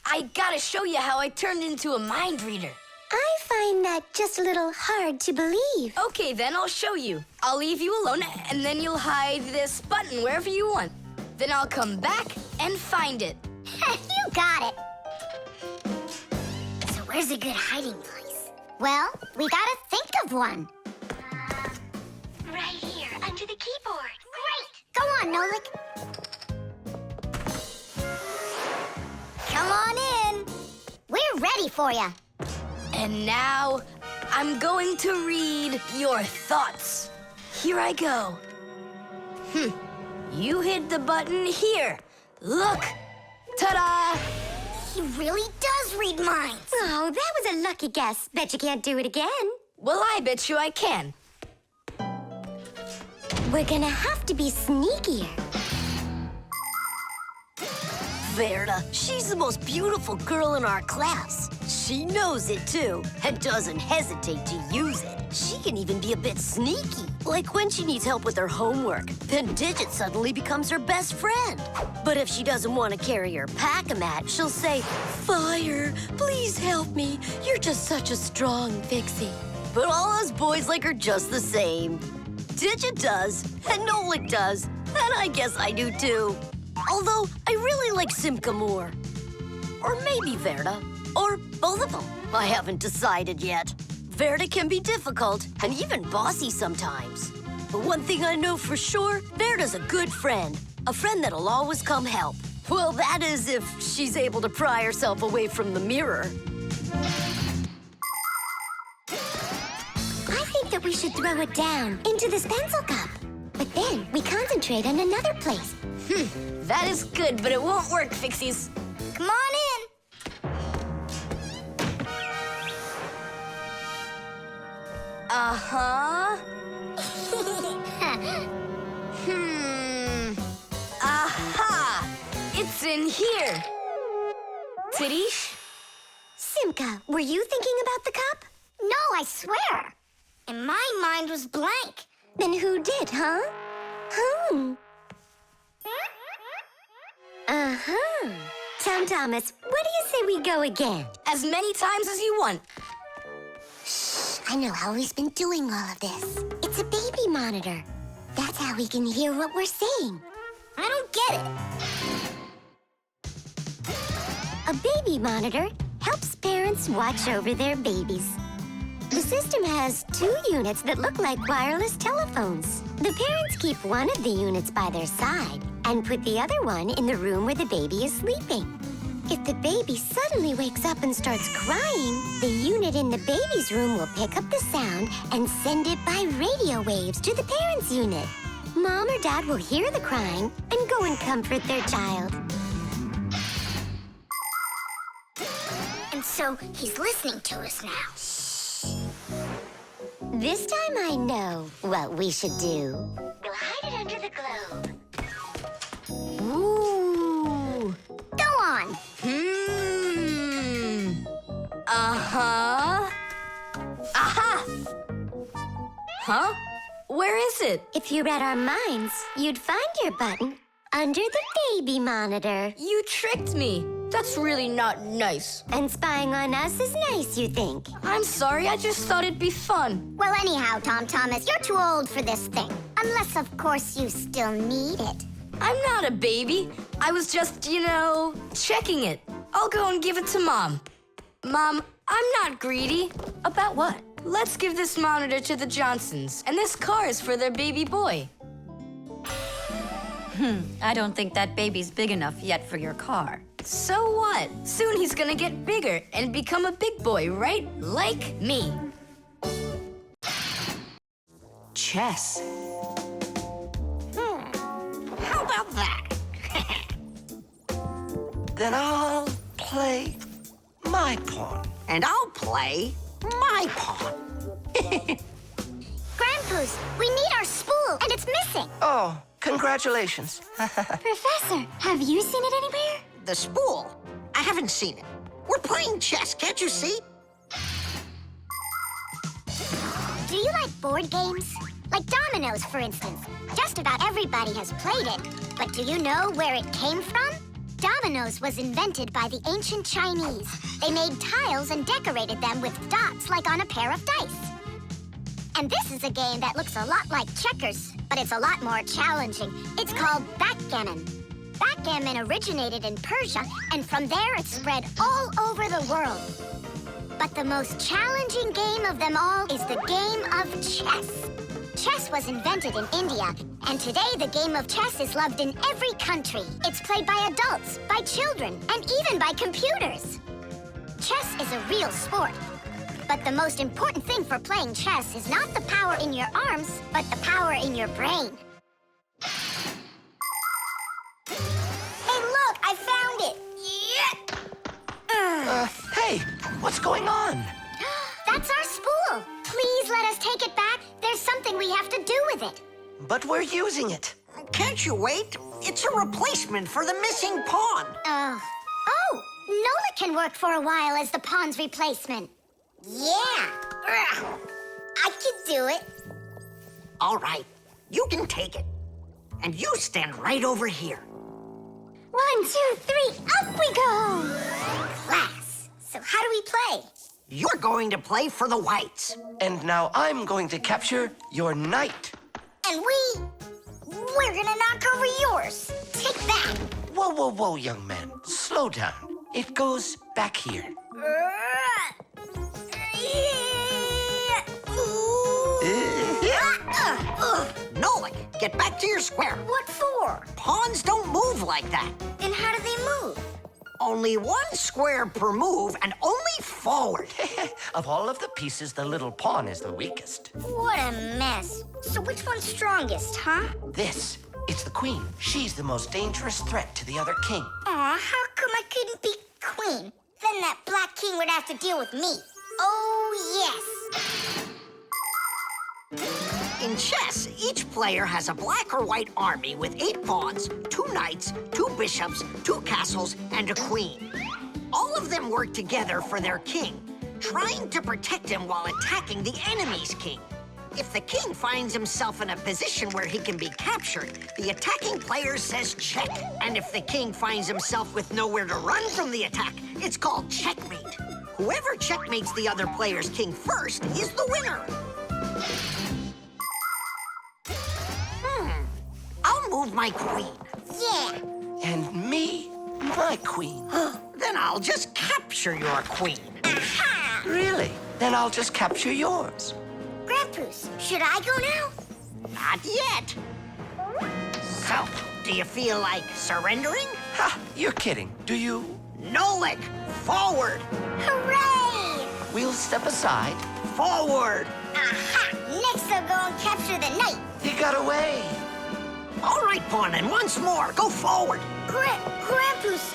I gotta show you how I turned into a mind reader. I find that just a little hard to believe. Okay, then I'll show you. I'll leave you alone, and then you'll hide this button wherever you want. Then I'll come back and find it. You got it. So where's a good hiding place? Well, we gotta think of one. Right here, under the keyboard. Great! Go on, Nolik. Come on in. We're ready for you. And now, I'm going to read your thoughts. Here I go. You hid the button here. Look! Ta-da! He really does read minds. Oh, that was a lucky guess. Bet you can't do it again. Well, I bet you I can. We're gonna have to be sneakier. Verda, she's the most beautiful girl in our class. She knows it, too, and doesn't hesitate to use it. She can even be a bit sneaky, like when she needs help with her homework. Then Digit suddenly becomes her best friend. But if she doesn't want to carry her pack-a-mat, she'll say, "Fire, please help me. You're just such a strong Fixie." But all us boys like her just the same. Digit does, and Nolik does, and I guess I do, too. Although, I really like Simka more. Or maybe Verda. Or both of them. I haven't decided yet. Verda can be difficult and even bossy sometimes. But one thing I know for sure, Verda's a good friend. A friend that'll always come help. Well, that is if she's able to pry herself away from the mirror. I think that we should throw it down into this pencil cup. But then we concentrate on another place. That is good, but it won't work, Fixies. Come on in. Uh-huh. Aha! It's in here. Tidish? Simka, were you thinking about the cup? No, I swear. And my mind was blank. Then who did, huh? Uh-huh. Tom Thomas, what do you say we go again? As many times as you want. I know how he's been doing all of this. It's a baby monitor. That's how we can hear what we're saying. I don't get it. A baby monitor helps parents watch over their babies. The system has 2 units that look like wireless telephones. The parents keep one of the units by their side and put the other one in the room where the baby is sleeping. If the baby suddenly wakes up and starts crying, the unit in the baby's room will pick up the sound and send it by radio waves to the parents' unit. Mom or Dad will hear the crying and go and comfort their child. And so he's listening to us now. This time I know what we should do. We'll hide it under the globe. Ooh. Go on. Uh-huh. Aha! Huh? Where is it? If you read our minds, you'd find your button under the baby monitor. You tricked me. That's really not nice. And spying on us is nice, you think? I'm sorry, I just thought it'd be fun. Well, anyhow, Tom Thomas, you're too old for this thing. Unless, of course, you still need it. I'm not a baby. I was just, checking it. I'll go and give it to Mom. Mom, I'm not greedy. About what? Let's give this monitor to the Johnsons, and this car is for their baby boy. I don't think that baby's big enough yet for your car. So what? Soon he's gonna get bigger and become a big boy, right? Like me. Chess. How about that? Then I'll play my pawn. And I'll play my pawn. Grandpa's, we need our spool, and it's missing. Oh, congratulations. Professor, have you seen it anywhere? The spool? I haven't seen it. We're playing chess, can't you see? Do you like board games? Like dominoes, for instance. Just about everybody has played it. But do you know where it came from? Dominoes was invented by the ancient Chinese. They made tiles and decorated them with dots like on a pair of dice. And this is a game that looks a lot like checkers, but it's a lot more challenging. It's called backgammon. Backgammon originated in Persia, and from there it spread all over the world. But the most challenging game of them all is the game of chess. Chess was invented in India, and today the game of chess is loved in every country. It's played by adults, by children, and even by computers. Chess is a real sport. But the most important thing for playing chess is not the power in your arms, but the power in your brain. Hey, look, I found it. Hey, what's going on? That's our spool. Please let us take it back. There's something we have to do with it. But we're using it. Can't you wait? It's a replacement for the missing pawn. Oh, Nolik can work for a while as the pawn's replacement. Yeah. I could do it. All right, you can take it. And you stand right over here. 1, 2, 3, up we go! Class. So how do we play? You're going to play for the whites. And now I'm going to capture your knight. And we're gonna knock over yours. Take that. Whoa, whoa, whoa, young man. Slow down. It goes back here. Nolik, get back to your square. What for? Pawns don't move like that. Then how do they move? Only one square per move and only forward. Of all of the pieces, the little pawn is the weakest. What a mess. So which one's strongest, huh? This, it's the queen. She's the most dangerous threat to the other king. Aw, how come I couldn't be queen? Then that black king would have to deal with me. Oh, yes. In chess, each player has a black or white army with 8 pawns, 2 knights, 2 bishops, 2 castles, and a queen. All of them work together for their king, trying to protect him while attacking the enemy's king. If the king finds himself in a position where he can be captured, the attacking player says check. And if the king finds himself with nowhere to run from the attack, it's called checkmate. Whoever checkmates the other player's king first is the winner. I'll move my queen. Yeah. And me, my queen. Then I'll just capture your queen. Aha! Really? Then I'll just capture yours. Grandpa's, should I go now? Not yet. So, do you feel like surrendering? Ha! You're kidding. Do you? Nolik, forward. Hooray! We'll step aside. Forward. Aha! Next I'll go and capture the knight. He got away. All right, pawn, and once more, go forward. Grandpa's,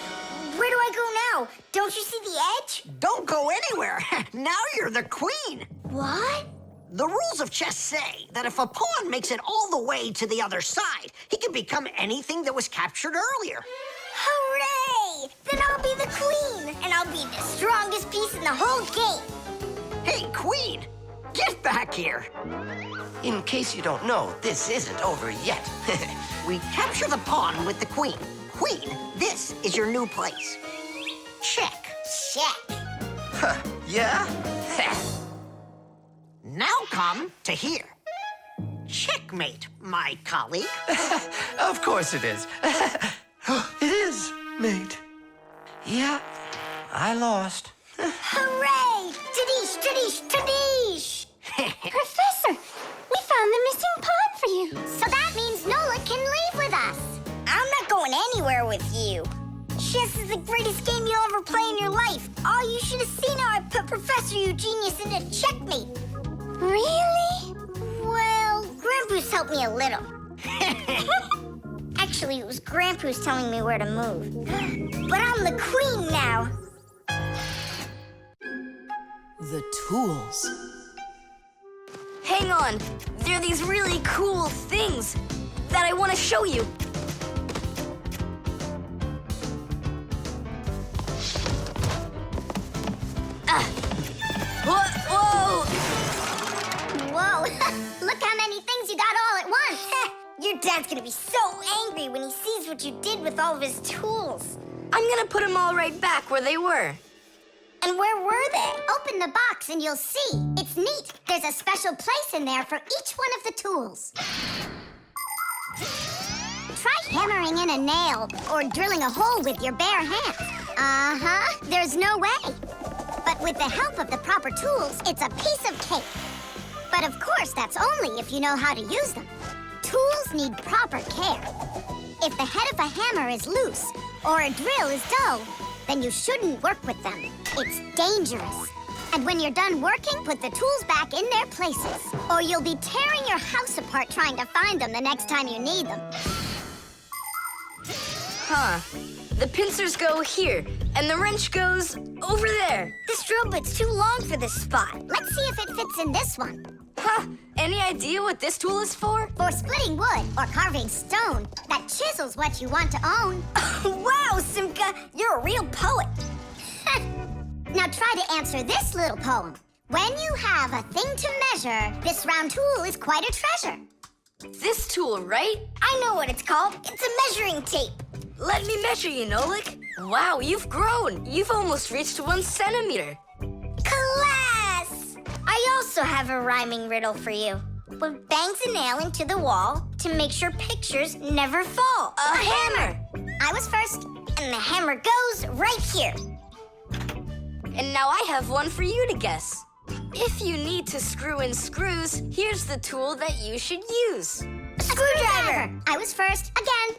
where do I go now? Don't you see the edge? Don't go anywhere. Now you're the queen. What? The rules of chess say that if a pawn makes it all the way to the other side, he can become anything that was captured earlier. Hooray! Then I'll be the queen, and I'll be the strongest piece in the whole game. Hey, queen, get back here. In case you don't know, this isn't over yet. We capture the pawn with the queen. Queen, this is your new place. Check. Check. Huh, yeah? Now come to here. Checkmate, my colleague. Of course it is. It is, mate. Yeah, I lost. Hooray! Tadish, tadish, tadish! Professor, we found the missing pawn for you. So that means Nolik can leave with us. I'm not going anywhere with you. Chess is the greatest game you'll ever play in your life. Oh, you should have seen how I put Professor Eugenius into checkmate. Really? Well, Grandpa's helped me a little. Actually, Actually, it was Grandpa's telling me where to move. But I'm the queen now. The tools. Hang on. There are these really cool things that I want to show you. Whoa! Whoa, look how many things you got all at once. Your dad's gonna be so angry when he sees what you did with all of his tools. I'm gonna put them all right back where they were. And where were they? Open the box and you'll see. It's neat. There's a special place in there for each one of the tools. Try hammering in a nail or drilling a hole with your bare hands. Uh-huh, there's no way. But with the help of the proper tools, it's a piece of cake. But of course, that's only if you know how to use them. Tools need proper care. If the head of a hammer is loose or a drill is dull, then you shouldn't work with them. It's dangerous. And when you're done working, put the tools back in their places, or you'll be tearing your house apart trying to find them the next time you need them. Huh. The pincers go here, and the wrench goes over there. This drill bit's too long for this spot. Let's see if it fits in this one. Huh. Any idea what this tool is for? For splitting wood or carving stone that chisels what you want to own. Wow, Simka, you're a real poet. Now try to answer this little poem. When you have a thing to measure, this round tool is quite a treasure. This tool, right? I know what it's called. It's a measuring tape. Let me measure you, Nolik. Wow, you've grown. You've almost reached 1 centimeter. Class! I also have a rhyming riddle for you. What bangs a nail into the wall to make sure pictures never fall? A hammer! I was first, and the hammer goes right here. And now I have one for you to guess. If you need to screw in screws, here's the tool that you should use. A screwdriver! I was first, again.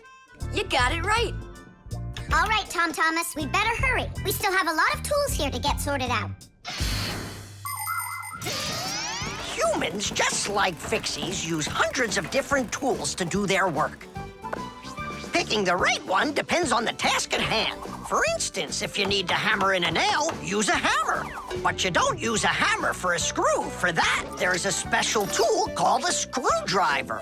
You got it right. All right, Tom Thomas, we'd better hurry. We still have a lot of tools here to get sorted out. Humans, just like Fixies, use hundreds of different tools to do their work. Picking the right one depends on the task at hand. For instance, if you need to hammer in a nail, use a hammer. But you don't use a hammer for a screw. For that, there's a special tool called a screwdriver.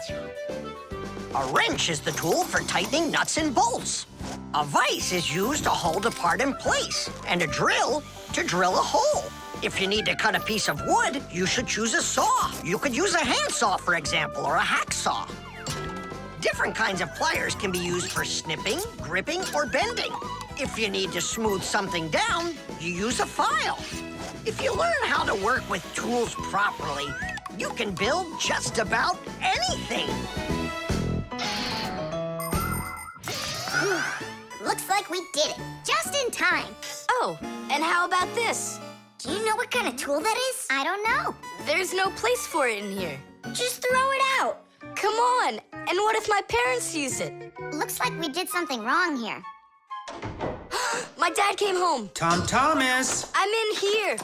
A wrench is the tool for tightening nuts and bolts. A vise is used to hold a part in place, and a drill to drill a hole. If you need to cut a piece of wood, you should choose a saw. You could use a handsaw, for example, or a hacksaw. Different kinds of pliers can be used for snipping, gripping, or bending. If you need to smooth something down, you use a file. If you learn how to work with tools properly, you can build just about anything. Looks like we did it, just in time. Oh, and how about this? Do you know what kind of tool that is? I don't know. There's no place for it in here. Just throw it out. Come on, and what if my parents use it? Looks like we did something wrong here. My dad came home. Tom Thomas! I'm in here.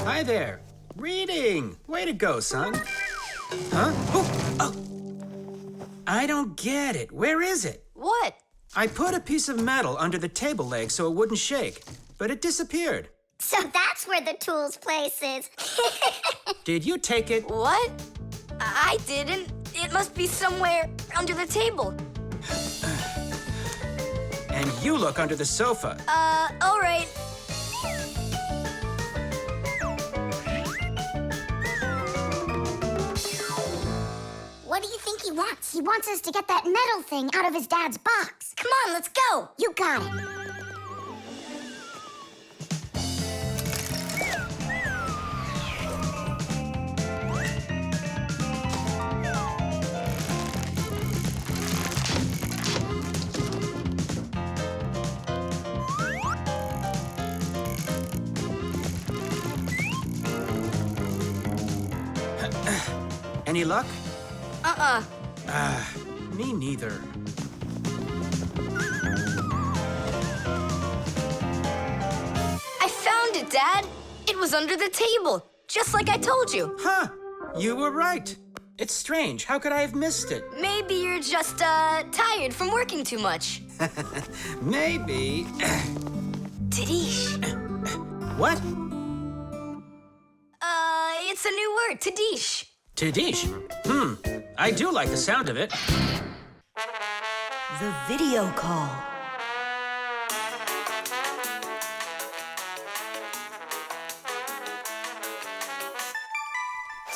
Hi there. Reading. Way to go, son. Huh? Oh. I don't get it. Where is it? What? I put a piece of metal under the table leg so it wouldn't shake, but it disappeared. So that's where the tools place is. Did you take it? What? I didn't. It must be somewhere under the table. And you look under the sofa. All right. What do you think he wants? He wants us to get that metal thing out of his dad's box. Come on, let's go. You got it. Any luck? Uh-uh. Me neither. I found it, Dad. It was under the table, just like I told you. Huh. You were right. It's strange. How could I have missed it? Maybe you're just, tired from working too much. Maybe. Tadish. What? It's a new word, Tadish. Tadish? I do like the sound of it. The video call.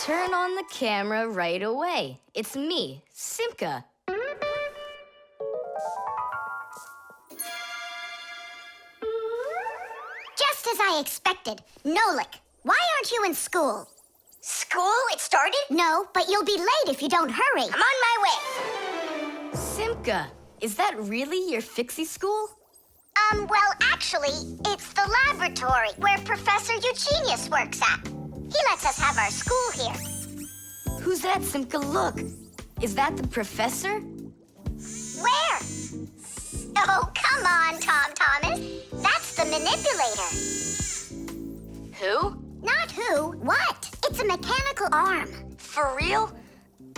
Turn on the camera right away. It's me, Simka. Just as I expected. Nolik, why aren't you in school? School? It started? No, but you'll be late if you don't hurry. I'm on my way. Simka, is that really your Fixie school? Well, actually, it's the laboratory where Professor Eugenius works at. He lets us have our school here. Who's that, Simka? Look. Is that the professor? Where? Oh, come on, Tom Thomas. That's the manipulator. Who? Not who, what? It's a mechanical arm. For real?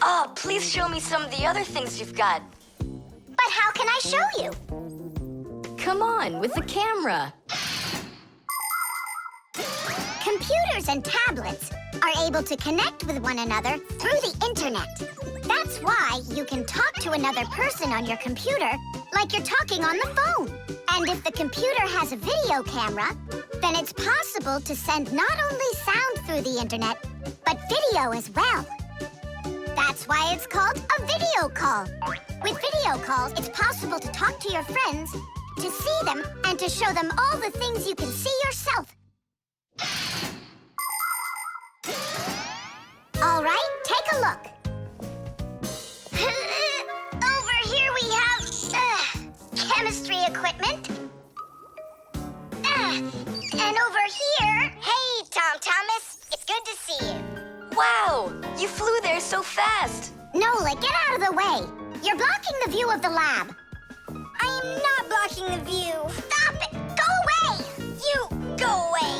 Oh, please show me some of the other things you've got. But how can I show you? Come on, with the camera. Computers and tablets are able to connect with one another through the internet. That's why you can talk to another person on your computer like you're talking on the phone. And if the computer has a video camera, then it's possible to send not only sound through the internet, but video as well. That's why it's called a video call. With video calls, it's possible to talk to your friends, to see them, and to show them all the things you can see yourself. All right, take a look. Over here we have chemistry equipment. And over here... Hey, Tom Thomas. It's good to see you. Wow, you flew there so fast. Nola, get out of the way. You're blocking the view of the lab. I am not blocking the view. Stop it! Go away! You go away.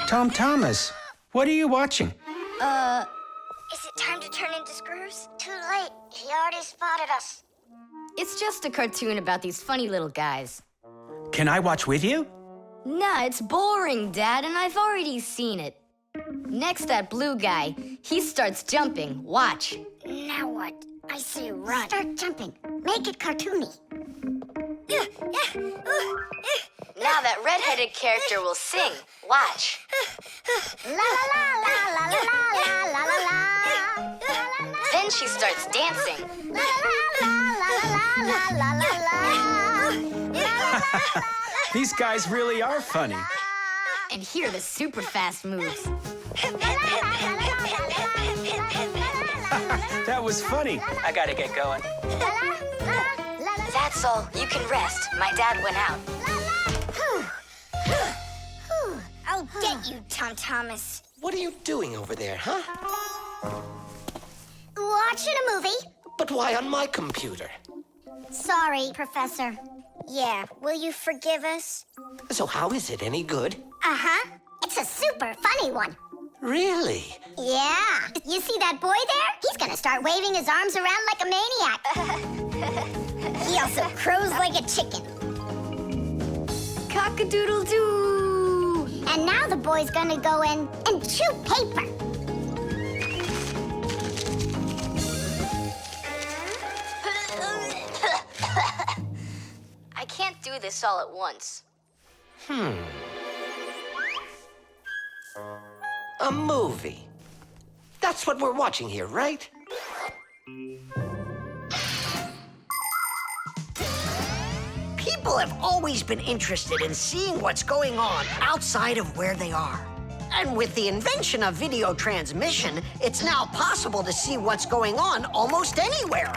Tom Thomas, what are you watching? Is it time to turn into screws? Too late. He already spotted us. It's just a cartoon about these funny little guys. Can I watch with you? Nah, it's boring, Dad, and I've already seen it. Next, that blue guy, he starts jumping. Watch. Now what? I say run. Start jumping. Make it cartoony. Now that redheaded character will sing. Watch. La la la la la la la la la. Then she starts dancing. La la la la la la la. These guys really are funny. And here are the super fast moves. That was funny. I gotta get going. That's all. You can rest. My dad went out. I'll get you, Tom Thomas. What are you doing over there, huh? Watching a movie. But why on my computer? Sorry, Professor. Yeah, will you forgive us? So how is it any good? Uh-huh. It's a super funny one. Really? Yeah. You see that boy there? He's gonna start waving his arms around like a maniac. He also crows like a chicken. Cock-a-doodle-doo! And now the boy's gonna go in and chew paper. I can't do this all at once. A movie. That's what we're watching here, right? People have always been interested in seeing what's going on outside of where they are. And with the invention of video transmission, it's now possible to see what's going on almost anywhere.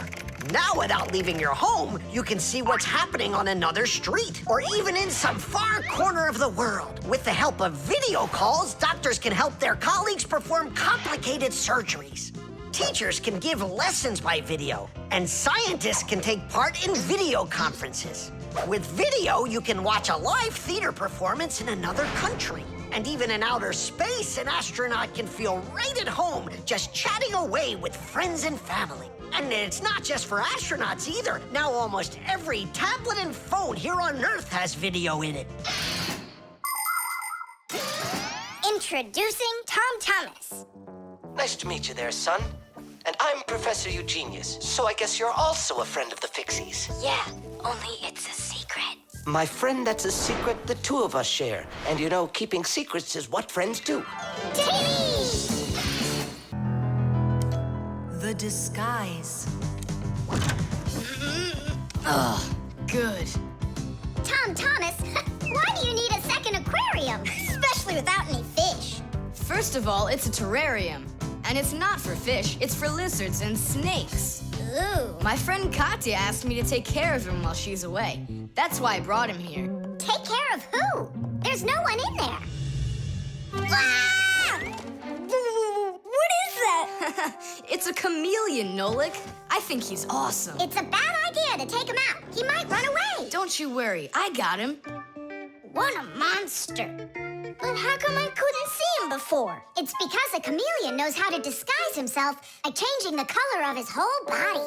Now, without leaving your home, you can see what's happening on another street or even in some far corner of the world. With the help of video calls, doctors can help their colleagues perform complicated surgeries. Teachers can give lessons by video, and scientists can take part in video conferences. With video, you can watch a live theater performance in another country. And even in outer space, an astronaut can feel right at home just chatting away with friends and family. And it's not just for astronauts either. Now almost every tablet and phone here on Earth has video in it. Introducing Tom Thomas. Nice to meet you there, son. And I'm Professor Eugenius, so I guess you're also a friend of the Fixies. Yeah, only it's a secret. My friend, that's a secret the two of us share. And you know, keeping secrets is what friends do. The disguise. Ugh, good. Tom Thomas, why do you need a second aquarium? Especially without any fish. First of all, it's a terrarium. And it's not for fish, it's for lizards and snakes. Ooh. My friend Katya asked me to take care of him while she's away. That's why I brought him here. Take care of who? There's no one in there. Ah! What is that? It's a chameleon, Nolik. I think he's awesome. It's a bad idea to take him out. He might run away. Don't you worry, I got him. What a monster. But how come I couldn't see him before? It's because a chameleon knows how to disguise himself by changing the color of his whole body.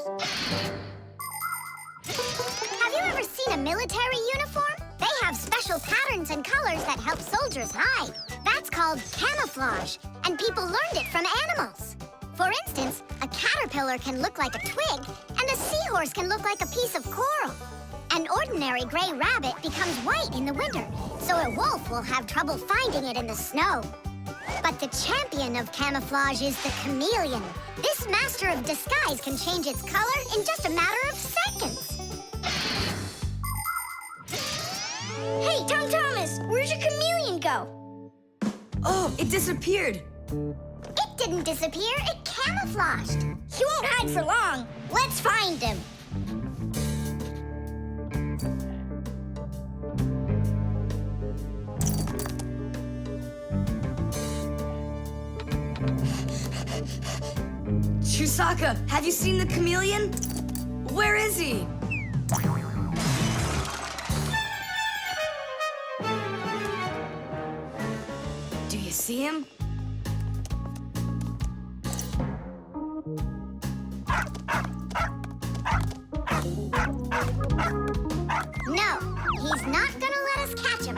Have you ever seen a military uniform? They have special patterns and colors that help soldiers hide. That's called camouflage, and people learned it from animals. For instance, a caterpillar can look like a twig, and a seahorse can look like a piece of coral. An ordinary gray rabbit becomes white in the winter, so a wolf will have trouble finding it in the snow. But the champion of camouflage is the chameleon. This master of disguise can change its color in just a matter of seconds. Hey, Tom Thomas, where'd your chameleon go? Oh, it disappeared. It didn't disappear, it camouflaged. He won't hide for long. Let's find him. Chusaka, have you seen the chameleon? Where is he? Do you see him? No, he's not gonna let us catch him.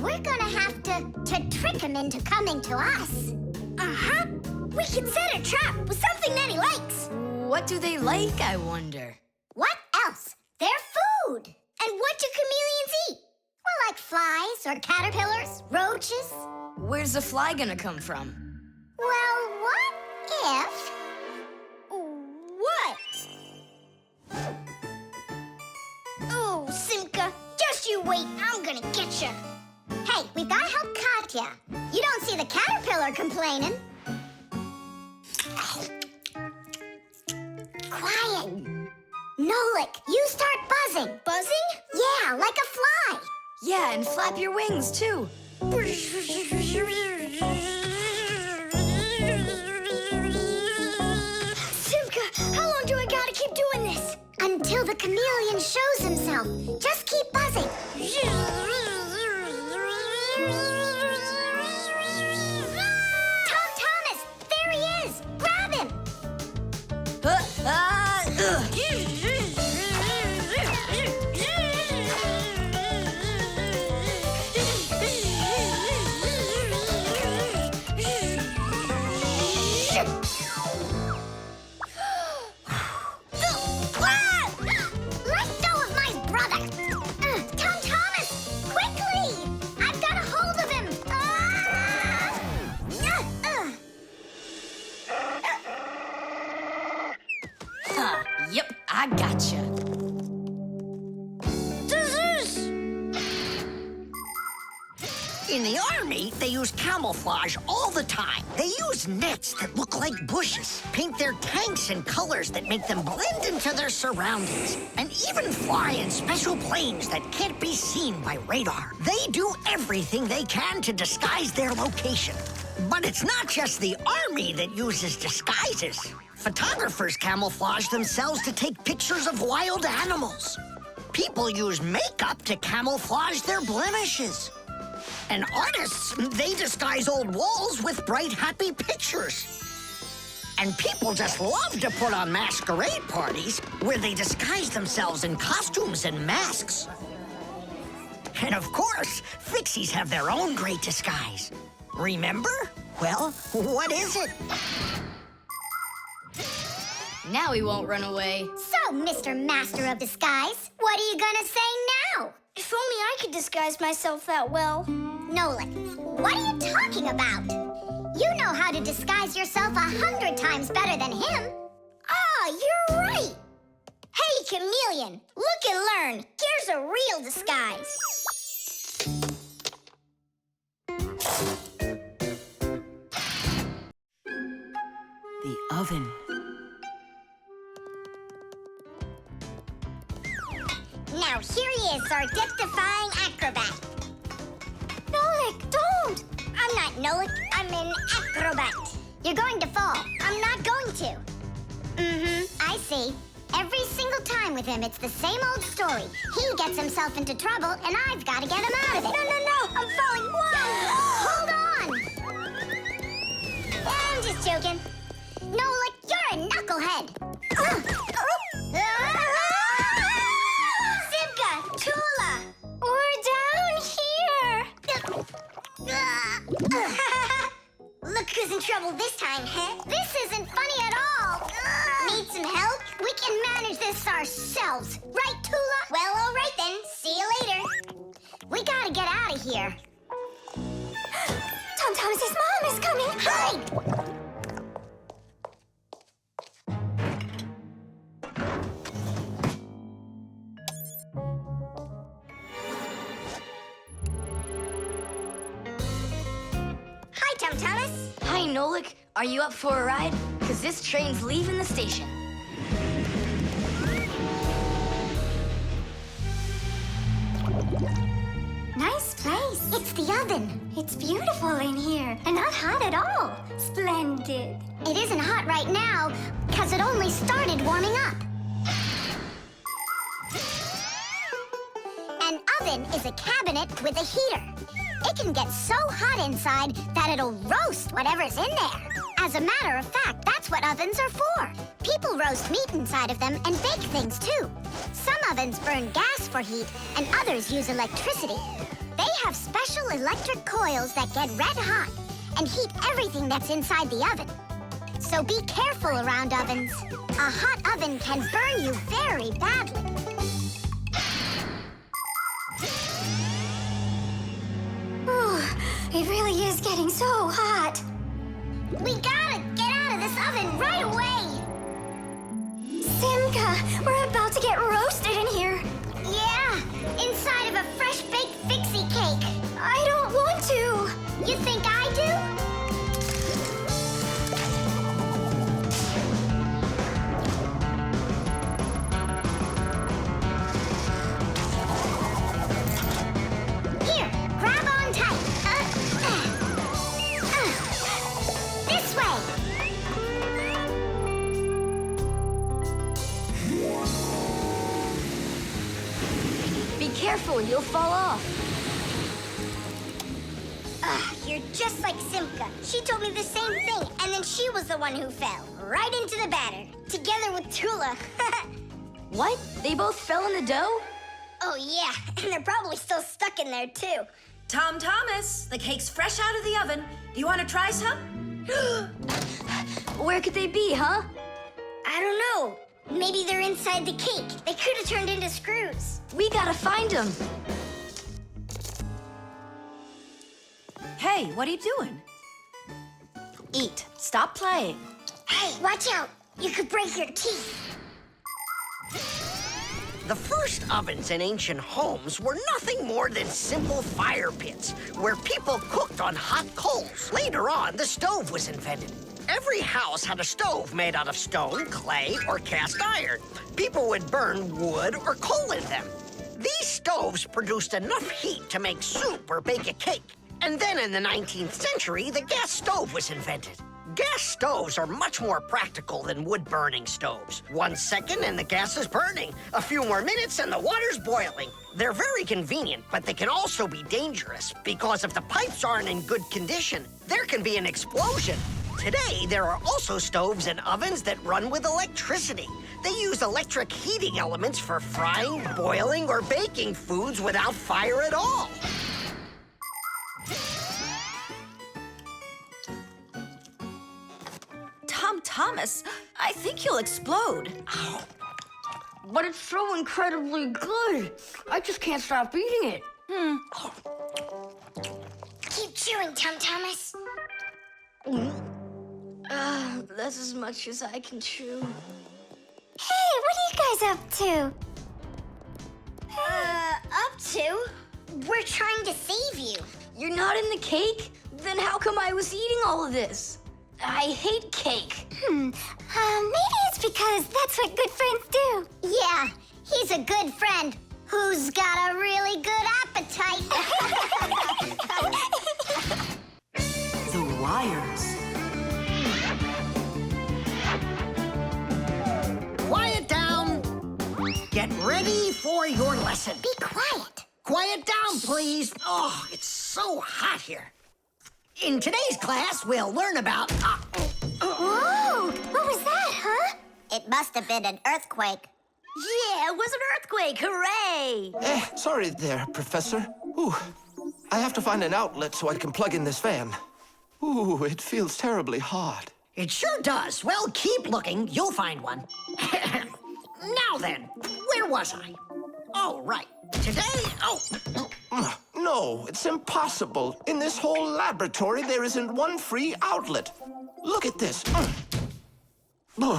We're gonna have to trick him into coming to us. Uh-huh. We can set a trap with something that he likes. What do they like, I wonder? What else? They're food. And what do chameleons eat? Well, like flies or caterpillars, roaches. Where's the fly gonna come from? Well, what if... What? Oh, Simka, just you wait. I'm gonna get you. Hey, we've gotta help Katya. You don't see the caterpillar complaining. Quiet. Nolik, you start buzzing. Buzzing? Yeah, like a fly. Yeah, and flap your wings, too. Simka, how long do I gotta keep doing this? Until the chameleon shows himself. Just keep buzzing. Tom Thomas, there he is. Grab him. Let go of my brother. Tom Thomas, quickly. I've got a hold of him. Yep, I gotcha. In the army, they use camouflage all the time. They use nets that look like bushes, paint their tanks in colors that make them blend into their surroundings, and even fly in special planes that can't be seen by radar. They do everything they can to disguise their location. But it's not just the army that uses disguises. Photographers camouflage themselves to take pictures of wild animals. People use makeup to camouflage their blemishes. And artists, they disguise old walls with bright, happy pictures. And people just love to put on masquerade parties where they disguise themselves in costumes and masks. And of course, Fixies have their own great disguise. Remember? Well, what is it? Now he won't run away. So, Mr. Master of Disguise, what are you gonna say now? If only I could disguise myself that well. Nolik, what are you talking about? You know how to disguise yourself 100 times better than him. Ah, you're right. Hey, chameleon, look and learn. Here's a real disguise. The oven. Now here he is, our death-defying acrobat. Nolik, don't! I'm not Nolik, I'm an acrobat. You're going to fall. I'm not going to. I see. Every single time with him, it's the same old story. He gets himself into trouble, and I've got to get him out of it. No, I'm falling. Whoa! Hold on! I'm just joking. Nolik, you're a knucklehead. Simka, Tula, we're down here. Look who's in trouble this time, huh? This isn't funny at all. Need some help? We can manage this ourselves. Right, Tula? Well, all right then. See you later. We gotta get out of here. Tom Thomas's mom is coming. Hide! Hi, Tom Thomas. Hi, Nolik. Are you up for a ride? Because this train's leaving the station. Nice place. It's the oven. It's beautiful in here and not hot at all. Splendid. It isn't hot right now because it only started warming up. An oven is a cabinet with a heater. It can get so hot inside that it'll roast whatever's in there. As a matter of fact, that's what ovens are for. People roast meat inside of them and bake things too. Some ovens burn gas for heat and others use electricity. They have special electric coils that get red hot and heat everything that's inside the oven. So be careful around ovens. A hot oven can burn you very badly. It really is getting so hot. We gotta get out of this oven right away! Simka, we're about to get roasted in here. Yeah, inside of a fresh-baked Fixie cake. I don't want to. You think I do? Here, grab on tight. This way. Be careful, you'll fall off. You're just like Simka. She told me the same thing, and then she was the one who fell. Right into the batter. Together with Tula. What? They both fell in the dough? Oh, yeah. And they're probably still stuck in there, too. Tom Thomas, the cake's fresh out of the oven. Do you want to try some? Where could they be, huh? I don't know. Maybe they're inside the cake. They could have turned into screws. We gotta find them. Hey, what are you doing? Eat. Stop playing. Hey, watch out. You could break your teeth. The first ovens in ancient homes were nothing more than simple fire pits where people cooked on hot coals. Later on, the stove was invented. Every house had a stove made out of stone, clay, or cast iron. People would burn wood or coal in them. These stoves produced enough heat to make soup or bake a cake. And then in the 19th century, the gas stove was invented. Gas stoves are much more practical than wood-burning stoves. 1 second and the gas is burning. A few more minutes and the water's boiling. They're very convenient, but they can also be dangerous because if the pipes aren't in good condition, there can be an explosion. Today, there are also stoves and ovens that run with electricity. They use electric heating elements for frying, boiling, or baking foods without fire at all. Thomas, I think you'll explode. But it's so incredibly good. I just can't stop eating it. Keep chewing, Thomas. That's as much as I can chew. Hey, what are you guys up to? Up to? We're trying to save you. You're not in the cake? Then how come I was eating all of this? I hate cake. Maybe it's because that's what good friends do. Yeah, he's a good friend who's got a really good appetite. The wires. Quiet down. Get ready for your lesson. Be quiet. Quiet down, please. Oh, it's so hot here. In today's class, we'll learn about... Whoa! What was that, huh? It must have been an earthquake. Yeah, it was an earthquake. Hooray! Sorry there, Professor. Ooh, I have to find an outlet so I can plug in this fan. Ooh, it feels terribly hot. It sure does. Well, keep looking. You'll find one. Now then, where was I? Oh, right. Today... No, it's impossible. In this whole laboratory, there isn't one free outlet. Look at this.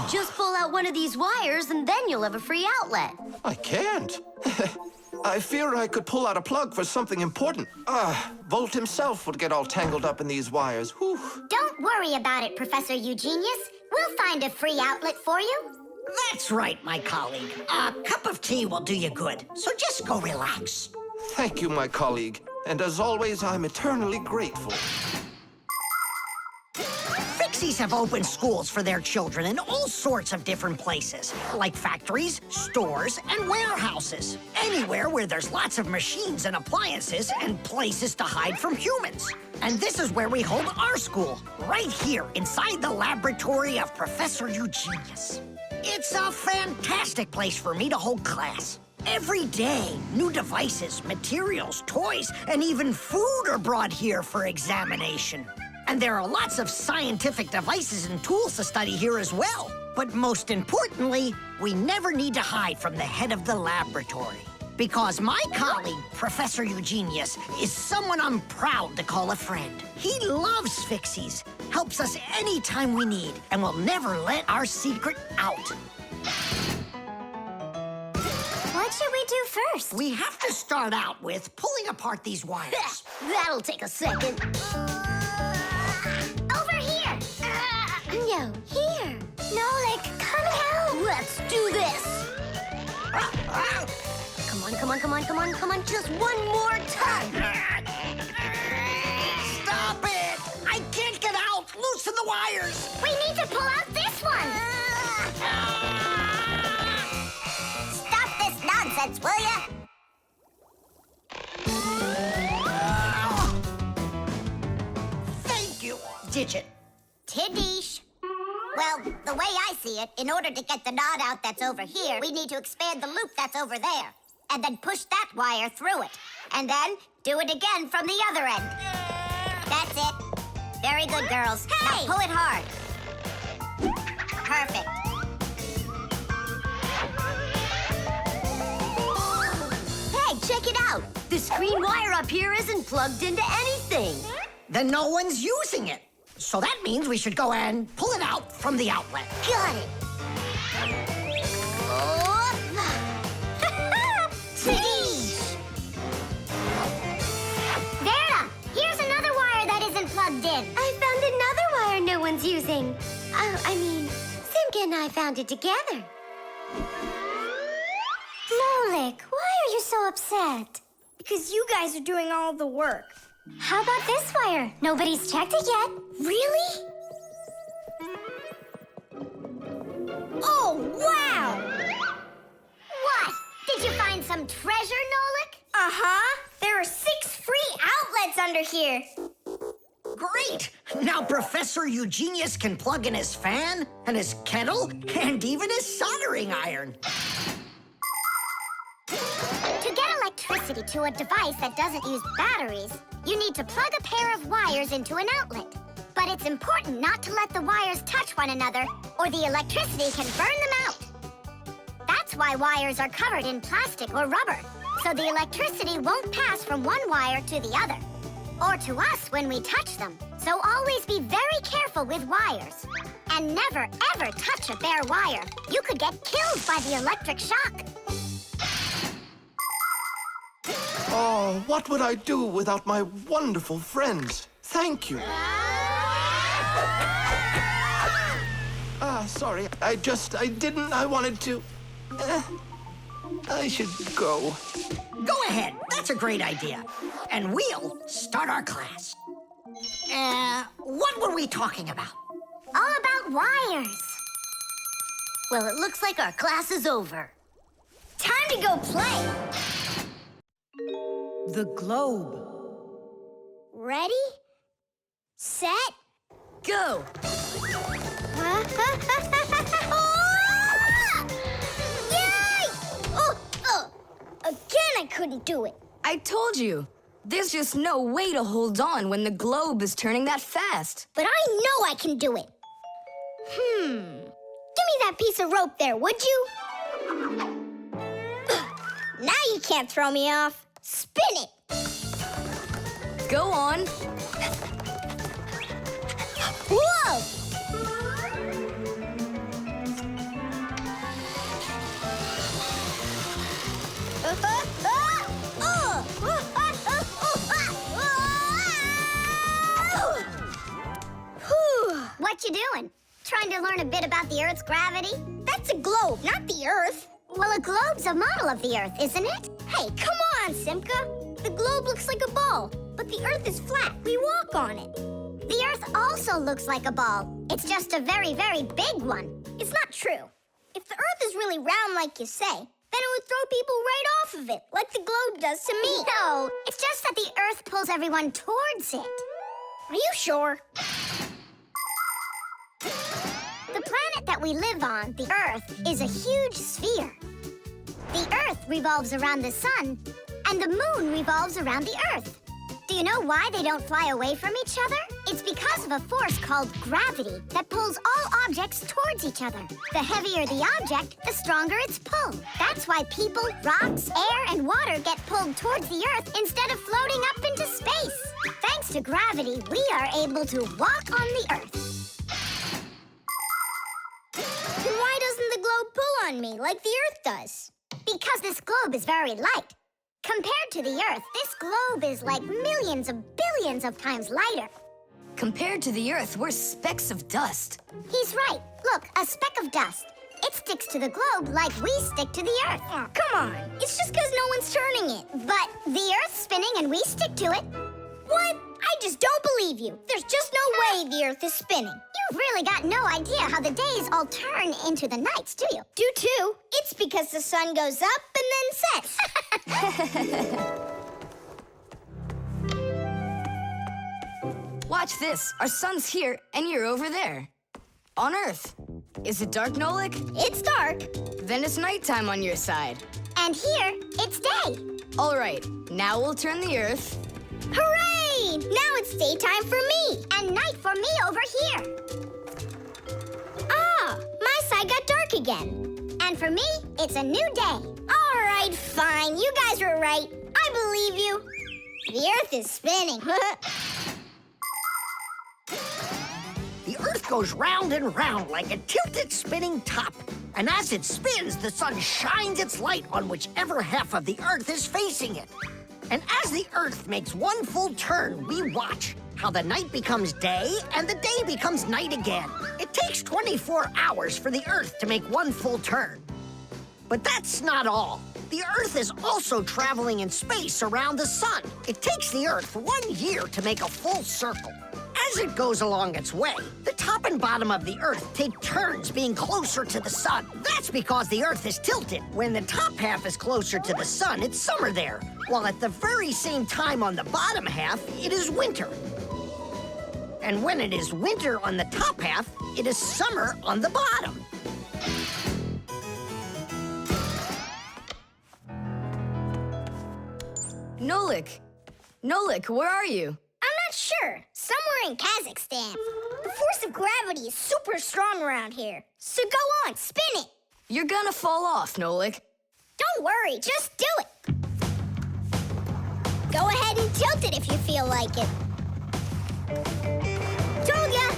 Just pull out one of these wires and then you'll have a free outlet. I can't. I fear I could pull out a plug for something important. Volt himself would get all tangled up in these wires. Whew. Don't worry about it, Professor Eugenius. We'll find a free outlet for you. That's right, my colleague. A cup of tea will do you good, so just go relax. Thank you, my colleague. And as always, I'm eternally grateful. Fixies have opened schools for their children in all sorts of different places, like factories, stores, and warehouses. Anywhere where there's lots of machines and appliances and places to hide from humans. And this is where we hold our school, right here inside the laboratory of Professor Eugenius. It's a fantastic place for me to hold class. Every day, new devices, materials, toys, and even food are brought here for examination. And there are lots of scientific devices and tools to study here as well. But most importantly, we never need to hide from the head of the laboratory. Because my colleague, Professor Eugenius, is someone I'm proud to call a friend. He loves Fixies, helps us anytime we need, and will never let our secret out. What should we do first? We have to start out with pulling apart these wires. That'll take a second. Over here. No, here. Nolik, come help. Let's do this. Come on, come on, come on, come on, come on. Just one more time. Stop it! I can't get out! Loosen the wires! We need to pull out this one. Stop this nonsense, will ya? Thank you, Digit. Tidish. Well, the way I see it, in order to get the knot out that's over here, we need to expand the loop that's over there. And then push that wire through it. And then do it again from the other end. That's it. Very good, girls. Hey! Now pull it hard. Perfect. Hey, check it out. The screen wire up here isn't plugged into anything. Then no one's using it. So that means we should go and pull it out from the outlet. Got it. Tidish! Verda, here's another wire that isn't plugged in. I found another wire no one's using. Simka and I found it together. Nolik, why are you so upset? Because you guys are doing all the work. How about this wire? Nobody's checked it yet. Really? Oh, wow! What? Did you find some treasure, Nolik? Uh-huh. There are 6 free outlets under here. Great! Now Professor Eugenius can plug in his fan, and his kettle, and even his soldering iron. To get electricity to a device that doesn't use batteries, you need to plug a pair of wires into an outlet. But it's important not to let the wires touch one another, or the electricity can burn them out. That's why wires are covered in plastic or rubber, so the electricity won't pass from one wire to the other, or to us when we touch them. So always be very careful with wires. And never, ever touch a bare wire. You could get killed by the electric shock. Oh, what would I do without my wonderful friends? Thank you. Sorry. I wanted to... I should go. Go ahead. That's a great idea. And we'll start our class. What were we talking about? All about wires. Well, it looks like our class is over. Time to go play. The globe. Ready? Set? Go! Yay! Again, I couldn't do it. I told you. There's just no way to hold on when the globe is turning that fast. But I know I can do it. Give me that piece of rope there, would you? Now you can't throw me off. Spin it. Go on. Whoa! What you doing? Trying to learn a bit about the Earth's gravity? That's a globe, not the Earth. Well, a globe's a model of the Earth, isn't it? Hey, come on, Simka. The globe looks like a ball, but the Earth is flat. We walk on it. The Earth also looks like a ball. It's just a very, very big one. It's not true. If the Earth is really round like you say, then it would throw people right off of it, like the globe does to me. No, it's just that the Earth pulls everyone towards it. Are you sure? The planet that we live on, the Earth, is a huge sphere. The Earth revolves around the sun, and the moon revolves around the Earth. Do you know why they don't fly away from each other? It's because of a force called gravity that pulls all objects towards each other. The heavier the object, the stronger its pull. That's why people, rocks, air, and water get pulled towards the Earth instead of floating up into space. Thanks to gravity, we are able to walk on the Earth. Then why doesn't the globe pull on me like the Earth does? Because this globe is very light. Compared to the Earth, this globe is like millions of billions of times lighter. Compared to the Earth, we're specks of dust. He's right. Look, a speck of dust. It sticks to the globe like we stick to the Earth. Oh, come on. It's just because no one's turning it. But the Earth's spinning and we stick to it. What? I just don't believe you. There's just no way the Earth is spinning. You've really got no idea how the days all turn into the nights, do you? Do too. It's because the sun goes up and then sets. Watch this. Our sun's here, and you're over there. On Earth. Is it dark, Nolik? It's dark. Then it's nighttime on your side. And here, it's day. All right. Now we'll turn the Earth. Hooray! Now it's daytime for me. And night for me over here. Ah, my side got dark again. And for me, it's a new day. All right, fine. You guys were right. I believe you. The Earth is spinning. The Earth goes round and round like a tilted spinning top. And as it spins, the sun shines its light on whichever half of the Earth is facing it. And as the Earth makes one full turn, we watch how the night becomes day and the day becomes night again. It takes 24 hours for the Earth to make one full turn. But that's not all. The Earth is also traveling in space around the sun. It takes the Earth 1 year to make a full circle. As it goes along its way, the top and bottom of the Earth take turns being closer to the sun. That's because the Earth is tilted. When the top half is closer to the sun, it's summer there, while at the very same time on the bottom half, it is winter. And when it is winter on the top half, it is summer on the bottom. Nolik! Nolik, where are you? I'm not sure. Somewhere in Kazakhstan. The force of gravity is super strong around here. So go on, spin it. You're gonna fall off, Nolik. Don't worry, just do it. Go ahead and tilt it if you feel like it. Told ya!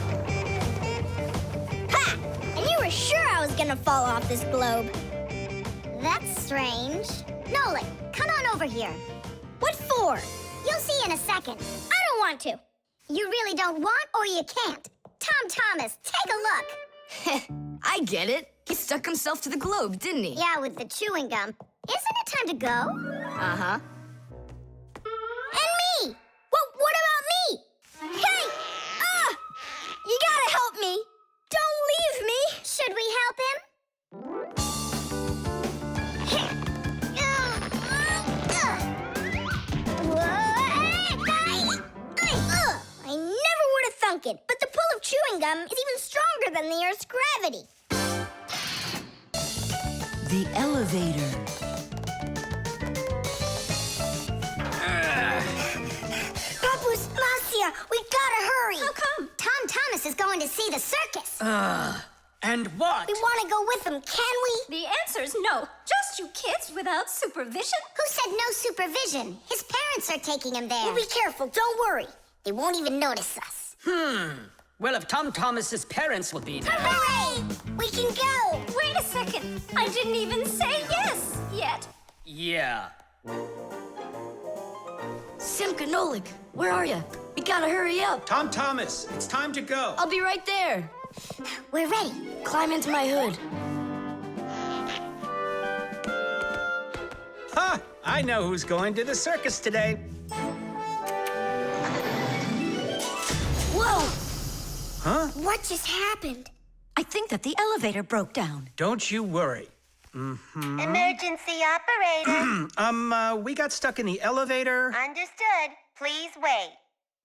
Ha! And you were sure I was gonna fall off this globe. That's strange. Nolik, come on over here. What for? You'll see in a second. I don't want to. You really don't want or you can't. Tom Thomas, take a look. I get it. He stuck himself to the globe, didn't he? Yeah, with the chewing gum. Isn't it time to go? Uh-huh. And me! What about me? Hey! You gotta help me! Don't leave me! Should we help him? I never would have thunk it, but the pull of chewing gum is even stronger than the Earth's gravity. The elevator. Papa's Marcia, we gotta hurry. How come? Tom Thomas is going to see the circus. And what? We want to go with him, can we? The answer's no. Just you kids without supervision. Who said no supervision? His parents are taking him there. We'll be careful, don't worry. They won't even notice us. Well, if Tom Thomas's parents will be there. Hooray! We can go. Wait a second. I didn't even say yes yet. Yeah. Simka, Nolik, where are you? We gotta hurry up. Tom Thomas, it's time to go. I'll be right there. We're ready. Climb into my hood. Ha! I know who's going to the circus today. Whoa! Huh? What just happened? I think that the elevator broke down. Don't you worry. Emergency operator. We got stuck in the elevator. Understood. Please wait.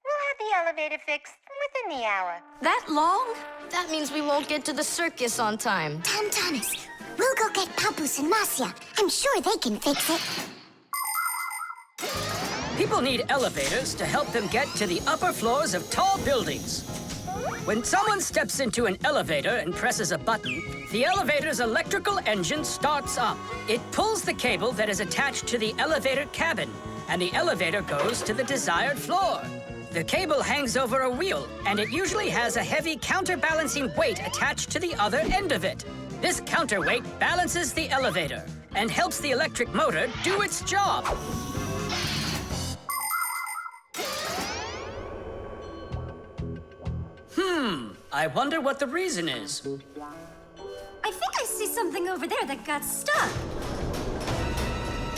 We'll have the elevator fixed within the hour. That long? That means we won't get to the circus on time. Tom Thomas, we'll go get Papa's and Marcia. I'm sure they can fix it. People need elevators to help them get to the upper floors of tall buildings. When someone steps into an elevator and presses a button, the elevator's electrical engine starts up. It pulls the cable that is attached to the elevator cabin, and the elevator goes to the desired floor. The cable hangs over a wheel, and it usually has a heavy counterbalancing weight attached to the other end of it. This counterweight balances the elevator and helps the electric motor do its job. I wonder what the reason is. I think I see something over there that got stuck.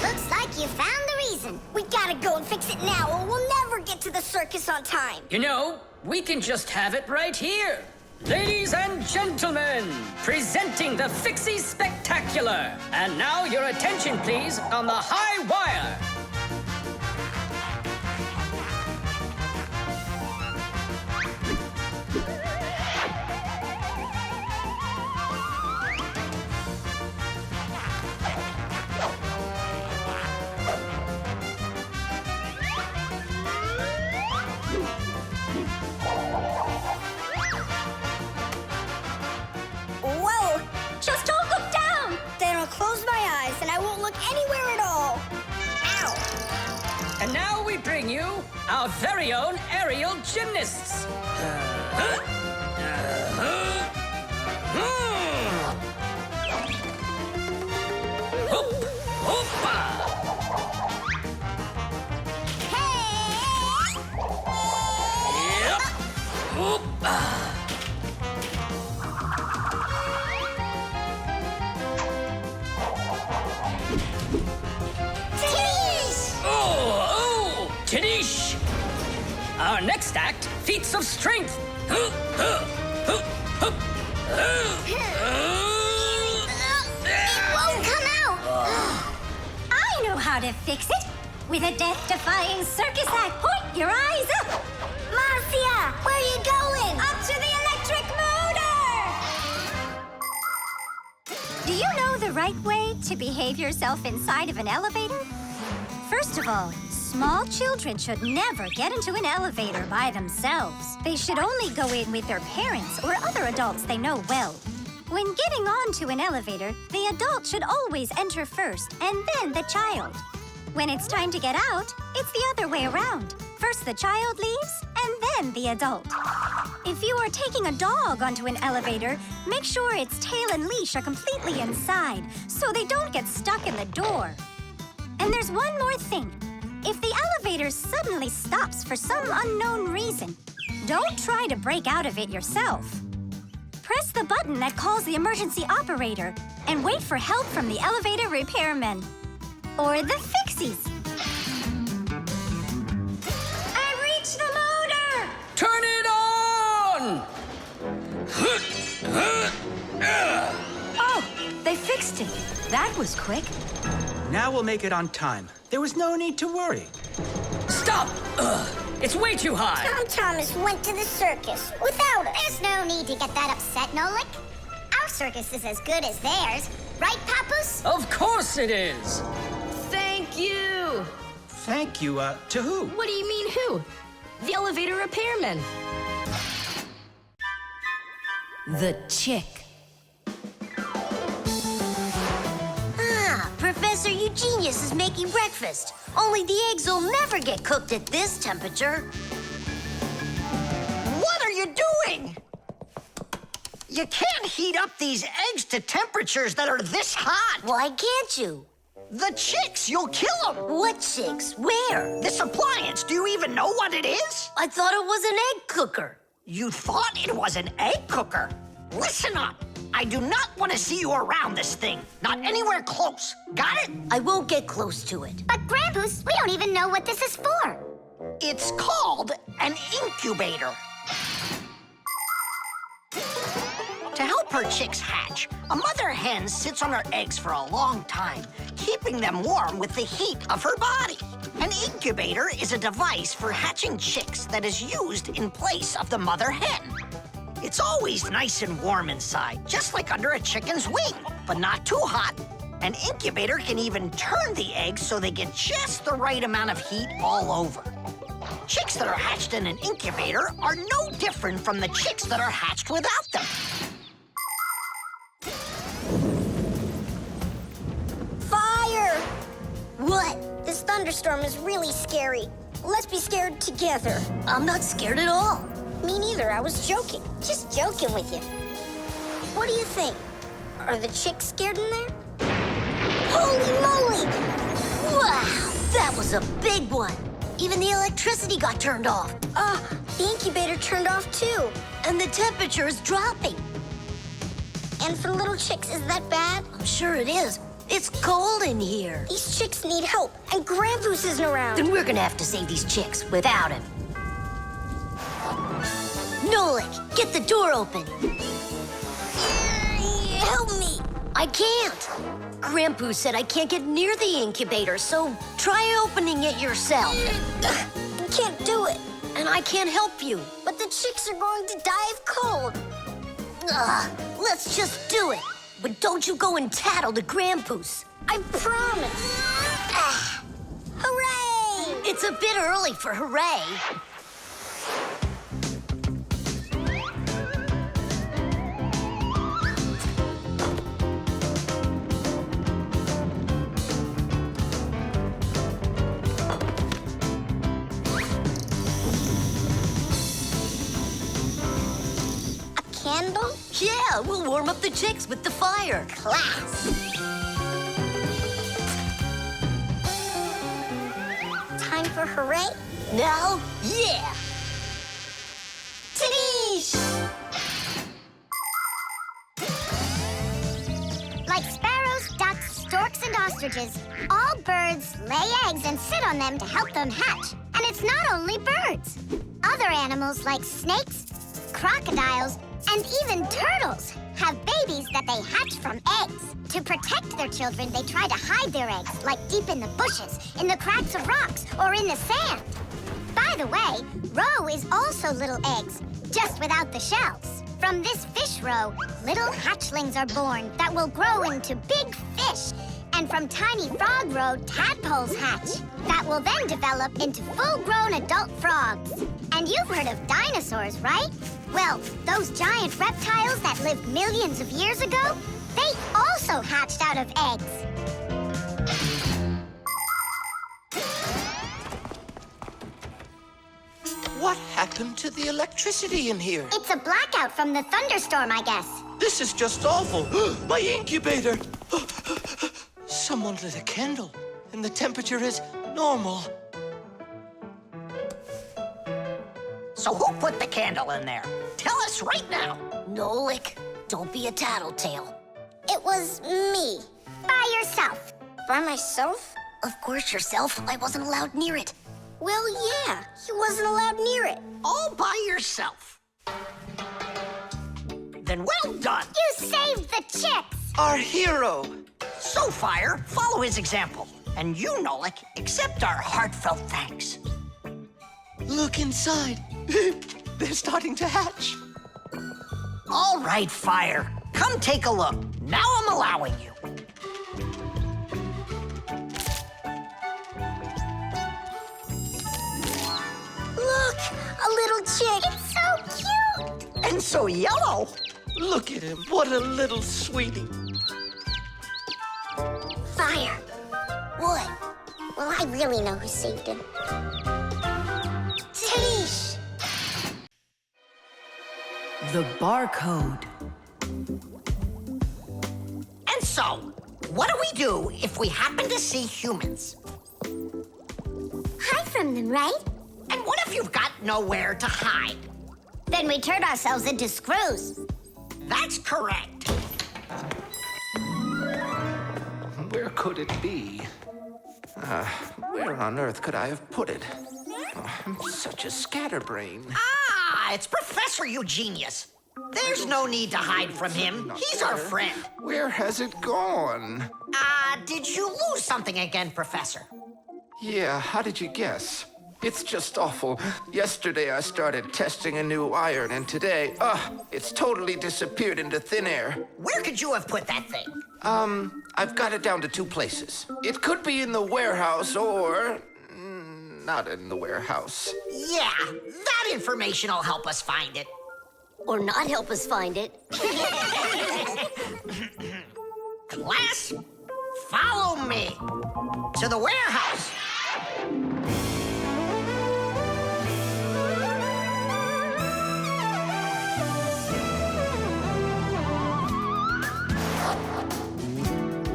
Looks like you found the reason. We gotta go and fix it now, or we'll never get to the circus on time. You know, we can just have it right here. Ladies and gentlemen, presenting the Fixie Spectacular. And now your attention, please, on the high wire. Whoa! Just don't look down! Then I'll close my eyes and I won't look anywhere at all. Ow! And now we bring you our very own aerial gymnasts. Tadish! Our next act feats of strength. It won't come out. I know how to fix it. With a death-defying circus act, point your eyes up. Marcia, where are you going? Up to the electric motor! Do you know the right way to behave yourself inside of an elevator? First of all, small children should never get into an elevator by themselves. They should only go in with their parents or other adults they know well. When getting onto an elevator, the adult should always enter first and then the child. When it's time to get out, it's the other way around. First the child leaves, and then the adult. If you are taking a dog onto an elevator, make sure its tail and leash are completely inside, so they don't get stuck in the door. And there's one more thing. If the elevator suddenly stops for some unknown reason, don't try to break out of it yourself. Press the button that calls the emergency operator and wait for help from the elevator repairmen. Or the Fixies. I reached the motor! Turn it on! Oh, they fixed it. That was quick. Now we'll make it on time. There was no need to worry. Stop! It's way too high. Tom Thomas went to the circus without us. There's no need to get that upset, Nolik. Our circus is as good as theirs. Right, Papoose? Of course it is. Thank you. Thank you, to who? What do you mean who? The elevator repairman. The chick. Ah, Professor Eugenius is making breakfast. Only the eggs will never get cooked at this temperature. What are you doing? You can't heat up these eggs to temperatures that are this hot. Why can't you? The chicks, you'll kill them. What chicks? Where? This appliance, do you even know what it is? I thought it was an egg cooker. You thought it was an egg cooker? Listen up. I do not want to see you around this thing. Not anywhere close. Got it? I won't get close to it. But Grandpa's, we don't even know what this is for. It's called an incubator. To help her chicks hatch, a mother hen sits on her eggs for a long time, keeping them warm with the heat of her body. An incubator is a device for hatching chicks that is used in place of the mother hen. It's always nice and warm inside, just like under a chicken's wing, but not too hot. An incubator can even turn the eggs so they get just the right amount of heat all over. Chicks that are hatched in an incubator are no different from the chicks that are hatched without them. Fire! What? This thunderstorm is really scary. Let's be scared together. I'm not scared at all. Me neither, I was joking. Just joking with you. What do you think? Are the chicks scared in there? Holy moly! Wow, that was a big one. Even the electricity got turned off. The incubator turned off too. And the temperature is dropping. And for little chicks, is that bad? I'm sure it is. It's cold in here. These chicks need help, and Grandpa's isn't around. Then we're gonna have to save these chicks without him. Nolik, get the door open. Help me. I can't. Grandpa said I can't get near the incubator, so try opening it yourself. Can't do it. And I can't help you. But the chicks are going to die of cold. Let's just do it. But don't you go and tattle to Grandpa's. I promise. Hooray! It's a bit early for hooray. Candle? Yeah, we'll warm up the chicks with the fire. Class. Time for hooray? Now, yeah. Tadoosh! Like sparrows, ducks, storks, and ostriches, all birds lay eggs and sit on them to help them hatch. And it's it's not only birds. Other animals like snakes, crocodiles, and even turtles have babies that they hatch from eggs. To protect their children, they try to hide their eggs, like deep in the bushes, in the cracks of rocks, or in the sand. By the way, roe is also little eggs, just without the shells. From this fish roe, little hatchlings are born that will grow into big fish. And from tiny frog roe, tadpoles hatch that will then develop into full-grown adult frogs. And you've heard of dinosaurs, right? Well, those giant reptiles that lived millions of years ago, they also hatched out of eggs. What happened to the electricity in here? It's a blackout from the thunderstorm, I guess. This is just awful. My incubator! Someone lit a candle, and the temperature is normal. So who put the candle in there? Tell us right now. Nolik, don't be a tattletale. It was me. By yourself. By myself? Of course yourself. I wasn't allowed near it. Well, yeah, he wasn't allowed near it. All by yourself. Then well done. You saved the chicks. Our hero. So, Fire, follow his example. And you, Nolik, accept our heartfelt thanks. Look inside. They're starting to hatch. All right, Fire. Come take a look. Now I'm allowing you. Look, a little chick. It's so cute. And so yellow. Look at him. What a little sweetie. Fire. What? Well, I really know who saved him. Tish. The barcode. And so, what do we do if we happen to see humans? Hide from them, right? And what if you've got nowhere to hide? Then we turn ourselves into screws. That's correct. Where could it be? Where on earth could I have put it? Oh, I'm such a scatterbrain. Ah, it's Professor Eugenius. There's no need to hide from him. He's our friend. Where has it gone? Did you lose something again, Professor? Yeah, how did you guess? It's just awful. Yesterday I started testing a new iron, and today, it's totally disappeared into thin air. Where could you have put that thing? I've got it down to 2 places. It could be in the warehouse or not in the warehouse. Yeah, that information will help us find it. Or not help us find it. Class, follow me to the warehouse.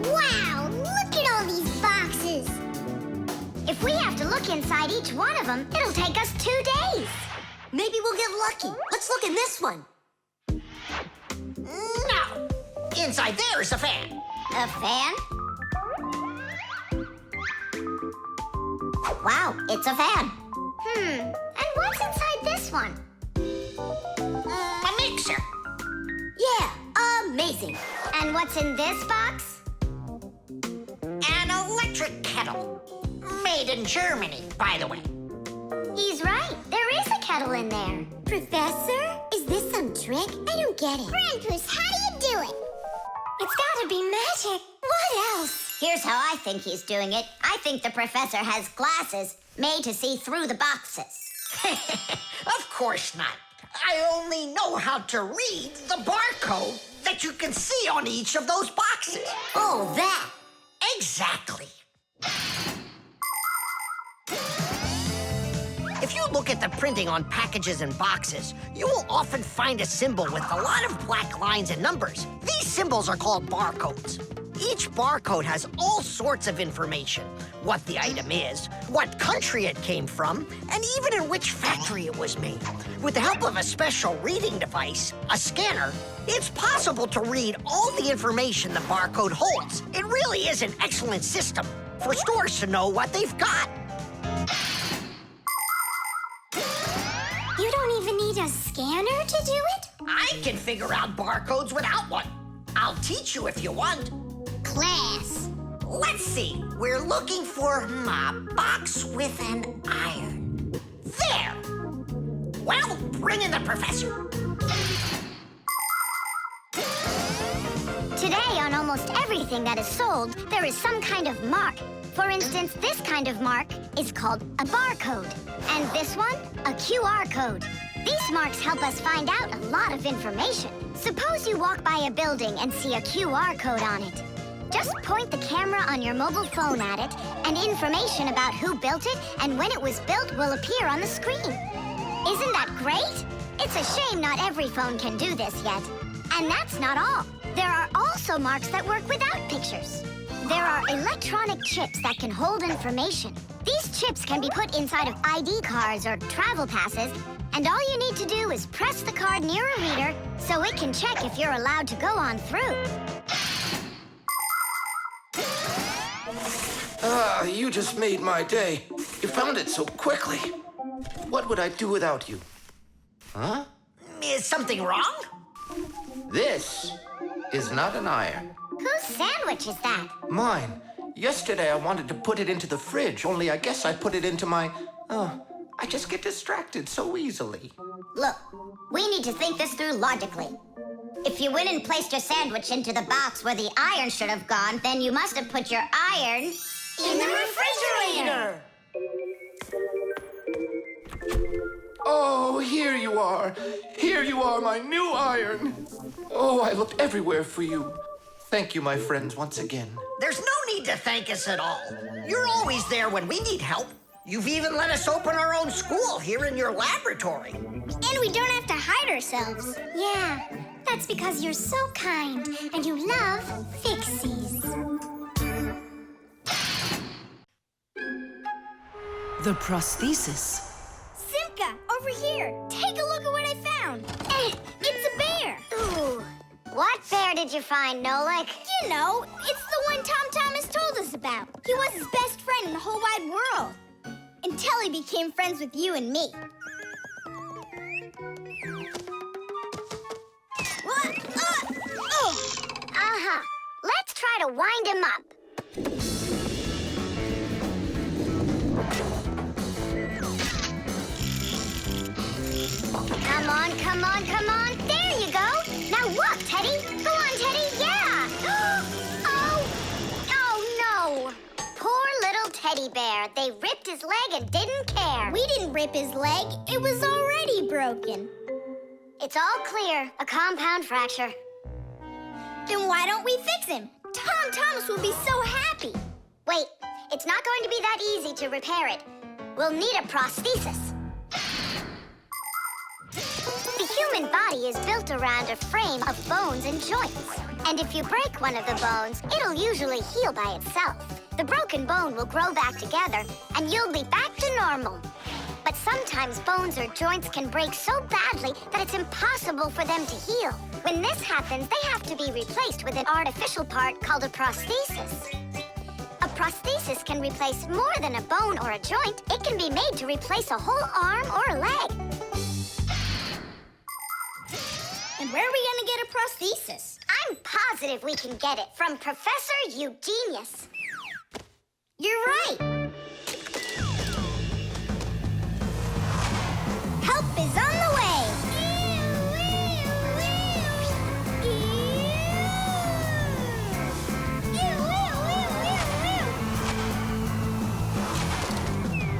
Wow, look at all these boxes. If we have to look inside each one of them, it'll take us 2 days. Maybe we'll get lucky. Let's look in this one. No. Inside there is a fan. A fan? Wow, it's a fan. And what's inside this one? A mixer. Yeah, amazing. And what's in this box? An electric kettle. Made in Germany, by the way. He's right. There is a kettle in there. Professor, is this some trick? I don't get it. Grandpus, how do you do it? It's gotta be magic. What else? Here's how I think he's doing it. I think the professor has glasses made to see through the boxes. Of course not. I only know how to read the barcode that you can see on each of those boxes. Oh, that. Exactly. If you look at the printing on packages and boxes, you will often find a symbol with a lot of black lines and numbers. These symbols are called barcodes. Each barcode has all sorts of information. What the item is, what country it came from, and even in which factory it was made. With the help of a special reading device, a scanner, it's possible to read all the information the barcode holds. It really is an excellent system for stores to know what they've got. scanner to do it? I can figure out barcodes without one. I'll teach you if you want. Class. Let's see. We're looking for a box with an iron. There. Well, bring in the professor. Today, on almost everything that is sold, there is some kind of mark. For instance, this kind of mark is called a barcode. And this one, a QR code. These marks help us find out a lot of information. Suppose you walk by a building and see a QR code on it. Just point the camera on your mobile phone at it, and information about who built it and when it was built will appear on the screen. Isn't that great? It's a shame not every phone can do this yet. And that's not all. There are also marks that work without pictures. There are electronic chips that can hold information. These chips can be put inside of ID cards or travel passes, and all you need to do is press the card near a reader so it can check if you're allowed to go on through. Ah, you just made my day. You found it so quickly. What would I do without you? Huh? Is something wrong? This is not an iron. Whose sandwich is that? Mine. Yesterday I wanted to put it into the fridge, only I guess I put it into my... Oh, I just get distracted so easily. Look, we need to think this through logically. If you went and placed your sandwich into the box where the iron should have gone, then you must have put your iron in the refrigerator. Oh, here you are. Here you are, my new iron. Oh, I looked everywhere for you. Thank you, my friends, once again. There's no need to thank us at all. You're always there when we need help. You've even let us open our own school here in your laboratory. And we don't have to hide ourselves. Yeah, that's because you're so kind and you love Fixies. The prosthesis. Simka, over here. Take a look at what I found. It's a bear. Ooh. What bear did you find, Nolik? You know, it's the one Tom Thomas told us about. He was his best friend in the whole wide world. Until he became friends with you and me. What? Uh-huh. Let's try to wind him up. Come on, come on, come on. There you go. Now walk, Teddy. Go on, Teddy. Yeah. Oh, no. Poor little teddy bear. They ripped his leg and didn't care. We didn't rip his leg. It was already broken. It's all clear. A compound fracture. Then why don't we fix him? Tom Thomas will be so happy. Wait, it's not going to be that easy to repair it. We'll need a prosthesis. The human body is built around a frame of bones and joints. And if you break one of the bones, it'll usually heal by itself. The broken bone will grow back together, and you'll be back to normal. But sometimes bones or joints can break so badly that it's impossible for them to heal. When this happens, they have to be replaced with an artificial part called a prosthesis. A prosthesis can replace more than a bone or a joint. It can be made to replace a whole arm or a leg. And where are we gonna get a prosthesis? I'm positive we can get it from Professor Eugenius. You're right. Help is on the way.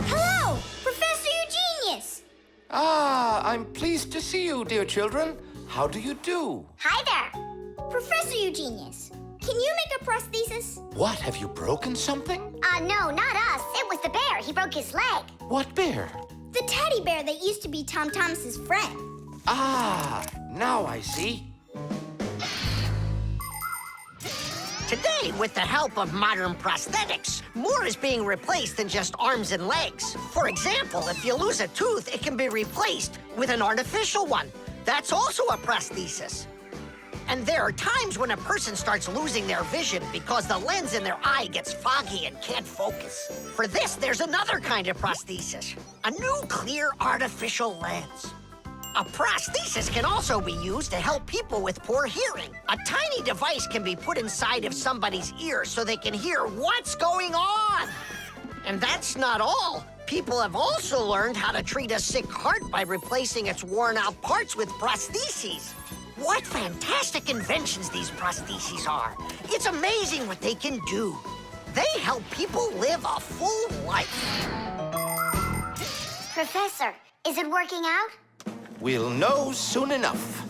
Hello, Professor Eugenius. Ah, I'm pleased to see you, dear children. How do you do? Hi there. Professor Eugenius, can you make a prosthesis? What, have you broken something? No, not us. It was the bear. He broke his leg. What bear? The teddy bear that used to be Tom Thomas's friend. Ah, now I see. Today, with the help of modern prosthetics, more is being replaced than just arms and legs. For example, if you lose a tooth, it can be replaced with an artificial one. That's also a prosthesis. And there are times when a person starts losing their vision because the lens in their eye gets foggy and can't focus. For this, there's another kind of prosthesis, a new clear artificial lens. A prosthesis can also be used to help people with poor hearing. A tiny device can be put inside of somebody's ear so they can hear what's going on. And that's not all. People have also learned how to treat a sick heart by replacing its worn-out parts with prostheses. What fantastic inventions these prostheses are. It's amazing what they can do. They help people live a full life. Professor, is it working out? We'll know soon enough.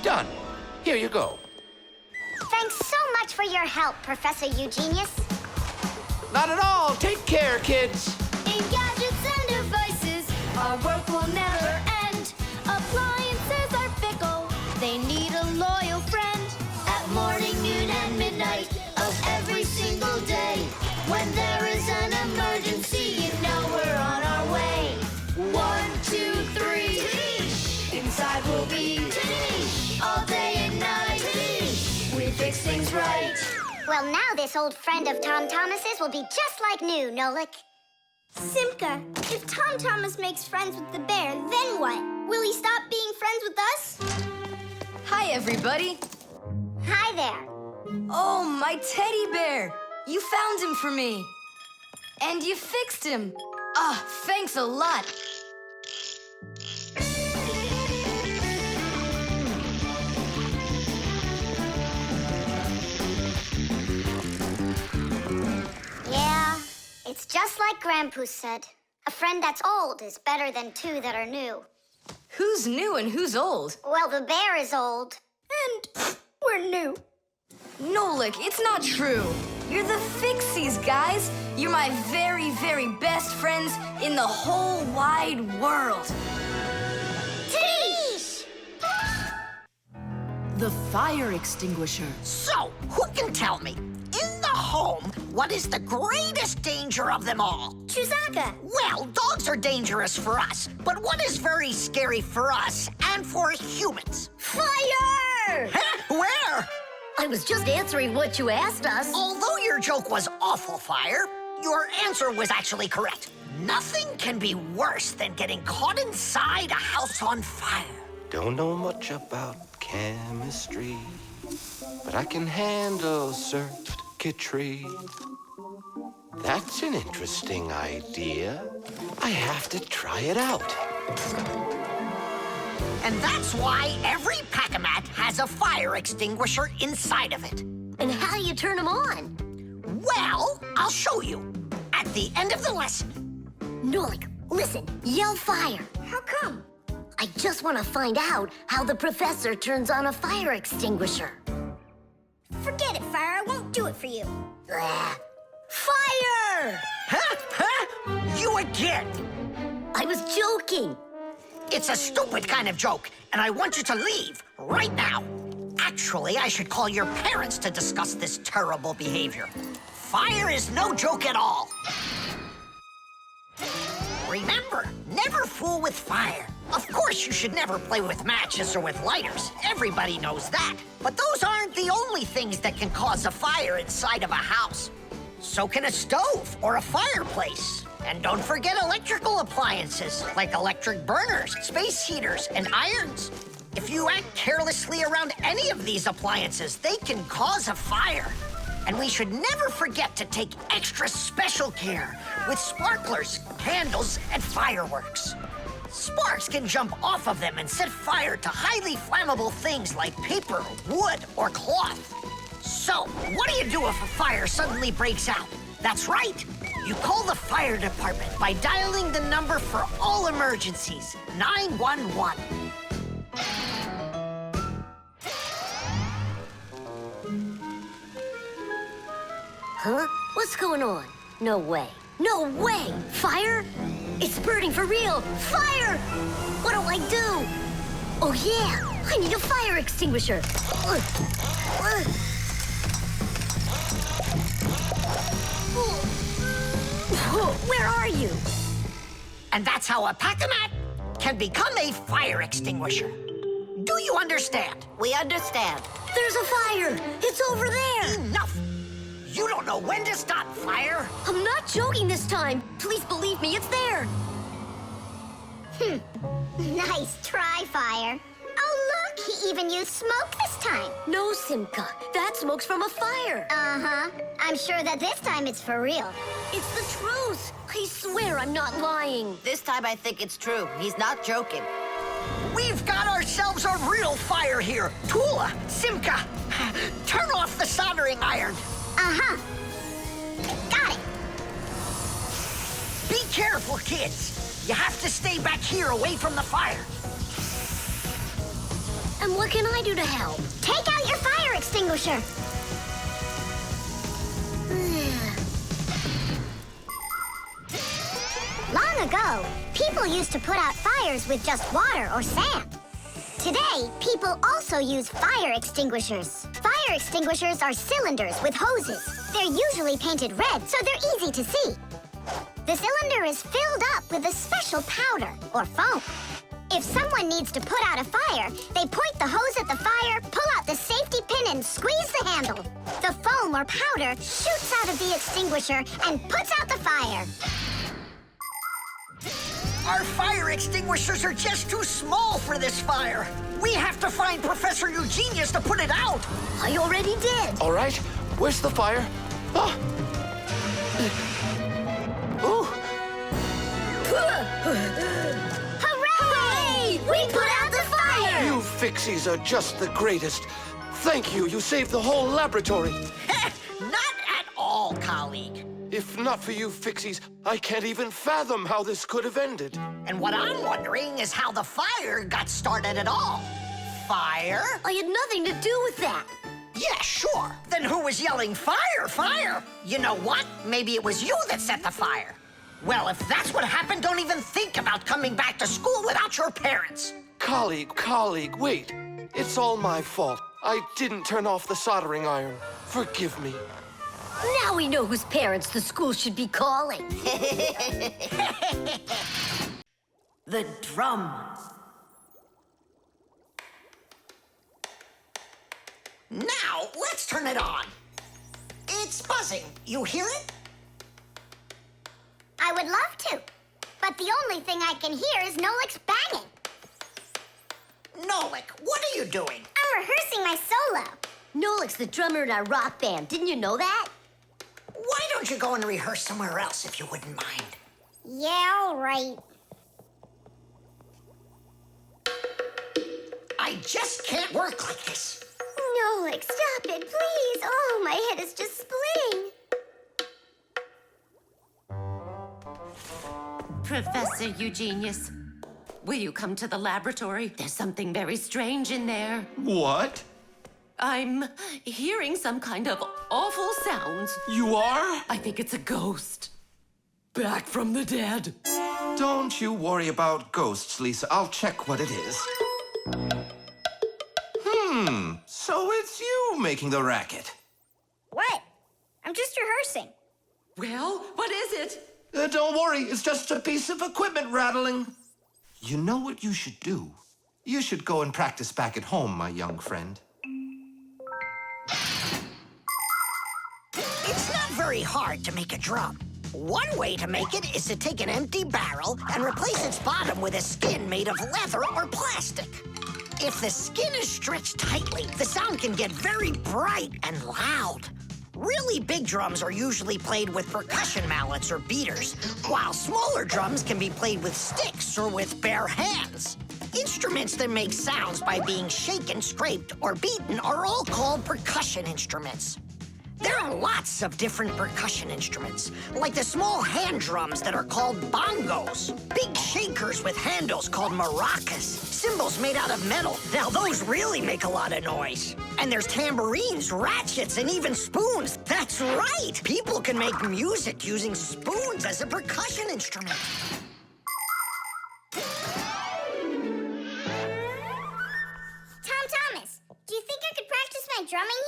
Done. Here you go. Thanks so much for your help, Professor Eugenius. Not at all. Take care, kids. In gadgets and devices, our work will never end. Appliances are fickle, they need a loyal friend. At morning, noon, and midnight of every single day. When there is an emergency, you know we're on our way. 1, 2, 3. Inside we'll be all day and night. We fix things right. Well, now this old friend of Tom Thomas's will be just like new, Nolik. Simka, if Tom Thomas makes friends with the bear, then what? Will he stop being friends with us? Hi, everybody. Hi there. Oh, my teddy bear. You found him for me. And you fixed him. Ah, thanks a lot. Yeah, it's just like Grandpoo said. A friend that's old is better than 2 that are new. Who's new and who's old? Well, the bear is old. And we're new. Nolik, it's not true. You're the Fixies, guys. You're my very, very best friends in the whole wide world. Tish! The fire extinguisher. So, who can tell me, in the home, what is the greatest danger of them all? Chuzaka. Well, dogs are dangerous for us, but what is very scary for us and for humans? Fire! Huh? Where? I was just answering what you asked us. Although your joke was awful, Fire, your answer was actually correct. Nothing can be worse than getting caught inside a house on fire. Don't know much about chemistry, but I can handle circuitry. That's an interesting idea. I have to try it out. And that's why every Pac-a-mat has a fire extinguisher inside of it. And how do you turn them on? Well, I'll show you at the end of the lesson. Nolik, listen, yell fire. How come? I just want to find out how the professor turns on a fire extinguisher. Forget it, Fire. I won't do it for you. Fire! Huh? Huh? You again! I was joking. It's a stupid kind of joke, and I want you to leave right now. Actually, I should call your parents to discuss this terrible behavior. Fire is no joke at all. Remember, never fool with fire. Of course, you should never play with matches or with lighters. Everybody knows that. But those aren't the only things that can cause a fire inside of a house. So can a stove or a fireplace. And don't forget electrical appliances, like electric burners, space heaters, and irons. If you act carelessly around any of these appliances, they can cause a fire. And we should never forget to take extra special care with sparklers, candles, and fireworks. Sparks can jump off of them and set fire to highly flammable things like paper, wood, or cloth. So, what do you do if a fire suddenly breaks out? That's right. You call the fire department by dialing the number for all emergencies, 911. Huh? What's going on? No way. No way! Fire? It's burning for real! Fire! What do I do? Oh, yeah! I need a fire extinguisher! Where are you? And that's how a Pakamat can become a fire extinguisher. Do you understand? We understand. There's a fire! It's over there! Enough! You don't know when to stop fire? I'm not joking this time. Please believe me, it's there. Nice try, Fire. Oh, look, he even used smoke this time. No, Simka. That smoke's from a fire. Uh-huh. I'm sure that this time it's for real. It's the truth. I swear I'm not lying. This time I think it's true. He's not joking. We've got ourselves a real fire here. Tula, Simka, turn off the soldering iron. Uh-huh. Got it. Be careful, kids. You have to stay back here away from the fire. And what can I do to help? Take out your fire extinguisher. Long ago, people used to put out fires with just water or sand. Today, people also use fire extinguishers. Fire extinguishers are cylinders with hoses. They're usually painted red, so they're easy to see. The cylinder is filled up with a special powder, or foam. If someone needs to put out a fire, they point the hose at the fire, pull out the safety pin, and squeeze the handle. The foam or powder shoots out of the extinguisher and puts out the fire. Our fire extinguishers are just too small for this fire. We have to find Professor Eugenius to put it out. I already did. All right, where's the fire? Ah. Ooh. Hooray! We put out the fire! You Fixies are just the greatest. Thank you. You saved the whole laboratory. Not at all, colleague. If not for you Fixies, I can't even fathom how this could have ended. And what I'm wondering is how the fire got started at all. Fire? I had nothing to do with that. Yeah, sure. Then who was yelling, fire, fire? You know what? Maybe it was you that set the fire. Well, if that's what happened, don't even think about coming back to school without your parents. Colleague, wait. It's all my fault. I didn't turn off the soldering iron. Forgive me. Now we know whose parents the school should be calling. The drum. Now, let's turn it on. It's buzzing. You hear it? I would love to, but the only thing I can hear is Nolik's banging. Nolik, what are you doing? I'm rehearsing my solo. Nolik's the drummer in our rock band. Didn't you know that? Why don't you go and rehearse somewhere else if you wouldn't mind? Yeah, all right. I just can't work like this. Nolik, stop it, please. Oh, my head is just splitting. Professor Eugenius, will you come to the laboratory? There's something very strange in there. What? I'm hearing some kind of awful sounds. You are? I think it's a ghost. Back from the dead. Don't you worry about ghosts, Lisa. I'll check what it is. So it's you making the racket. What? I'm just rehearsing. Well, what is it? Don't worry, it's just a piece of equipment rattling. You know what you should do? You should go and practice back at home, my young friend. It's not very hard to make a drum. One way to make it is to take an empty barrel and replace its bottom with a skin made of leather or plastic. If the skin is stretched tightly, the sound can get very bright and loud. Really big drums are usually played with percussion mallets or beaters, while smaller drums can be played with sticks or with bare hands. Instruments that make sounds by being shaken, scraped, or beaten are all called percussion instruments. There are lots of different percussion instruments, like the small hand drums that are called bongos, big shakers with handles called maracas, cymbals made out of metal. Now those really make a lot of noise. And there's tambourines, ratchets, and even spoons. That's right! People can make music using spoons as a percussion instrument. Tom Thomas, do you think I could practice my drumming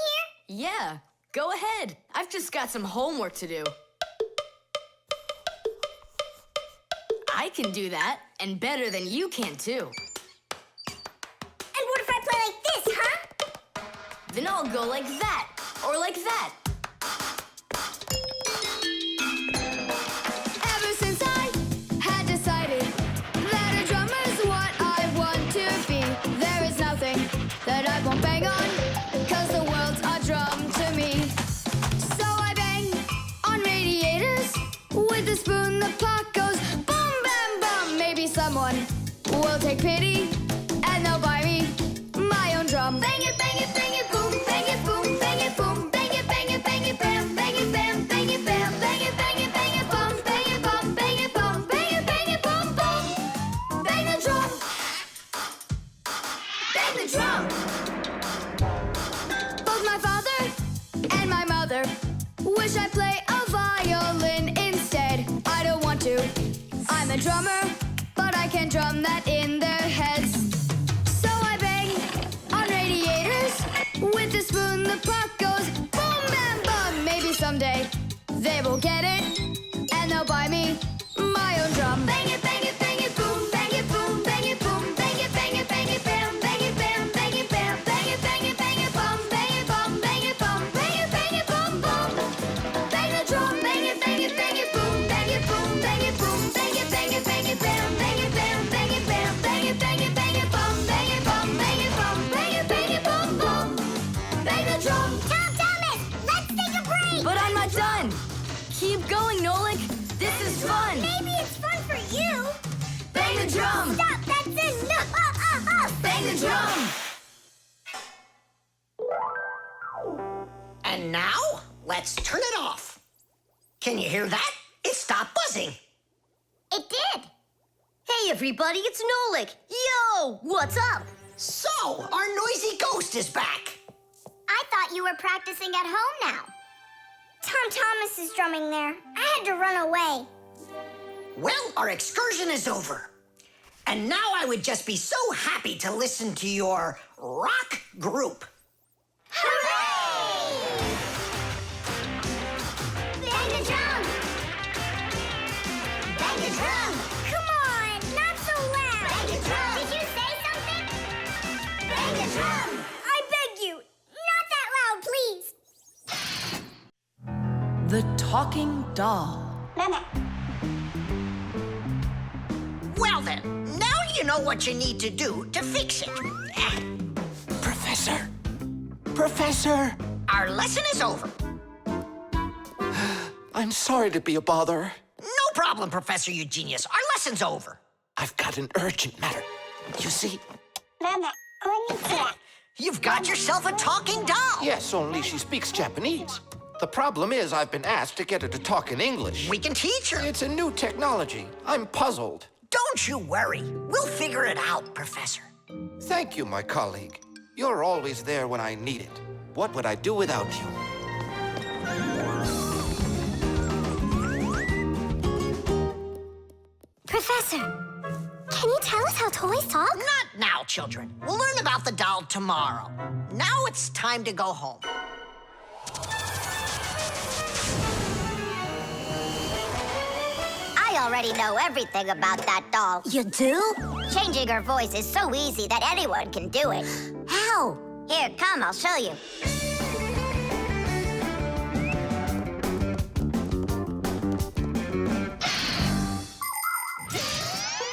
here? Yeah, go ahead. I've just got some homework to do. I can do that, and better than you can, too. And what if I play like this, huh? Then I'll go like that, or like that. Ever since I had decided that a drummer's what I want to be, there is nothing that I won't bang on, 'cause the world's a drum to me. So I bang on radiators with a spoon, the pot goes boom, bam, bum. Maybe someone will take pity and they'll buy me my own drum. Bang it, boom, bang it, boom, bang it, boom, bang it, bam, bang it, bam, bang it, bam, bang it, bum, bang it, bum, bang it, bum, bang it, bum, bum. Bang the drum. Bang the drum. Both my father and my mother wish I play a violin instead. I don't want to. I'm a drummer, but I can't drum that in their heads. So I bang on radiators with a spoon. The pot goes boom, bam, bum. Maybe someday they will get it and they'll buy me my own drum. Bang it, boom, bang it, boom, bang it, boom, bang it, bam, bang it, bam, bang it, bam, bang it, bum, bang it, bum, bang it, bum, bang it, bum, bum. Bang the drum, bang it, boom, bang it, boom, bang it, boom, bang it, bam, bang it, bam, bang it, bam, bang it, bum, bang it, bum, bang it, bum, bum. Bang the drum. Tom Thomas, let's take a break. But I'm not done. Keep going, Nolik. This is fun. Maybe it's fun for you. Bang the drum. Stop, that's enough. Bang the drum. And now, let's turn it off. Can you hear that? It stopped buzzing. It did. Hey, everybody, it's Nolik. Yo, what's up? So, our noisy ghost is back. I thought you were practicing at home now. Tom Thomas is drumming there. I had to run away. Well, our excursion is over. And now I would just be so happy to listen to your rock group. Hooray! Bang the drum! Bang the drum! Come on, not so loud! Bang the drum! Did you say something? Bang the drum! I beg you, not that loud, please! The talking doll. Mama. Well then, now you know what you need to do to fix it. Professor! Professor! Our lesson is over. I'm sorry to be a bother. No problem, Professor Eugenius. Our lesson's over. I've got an urgent matter. You see? Mama, You've got yourself a talking doll. Yes, only she speaks Japanese. The problem is I've been asked to get her to talk in English. We can teach her. It's a new technology. I'm puzzled. Don't you worry. We'll figure it out, Professor. Thank you, my colleague. You're always there when I need it. What would I do without you? Professor, can you tell us how toys talk? Not now, children. We'll learn about the doll tomorrow. Now it's time to go home. I already know everything about that doll. You do? Changing her voice is so easy that anyone can do it. How? Here, come, I'll show you.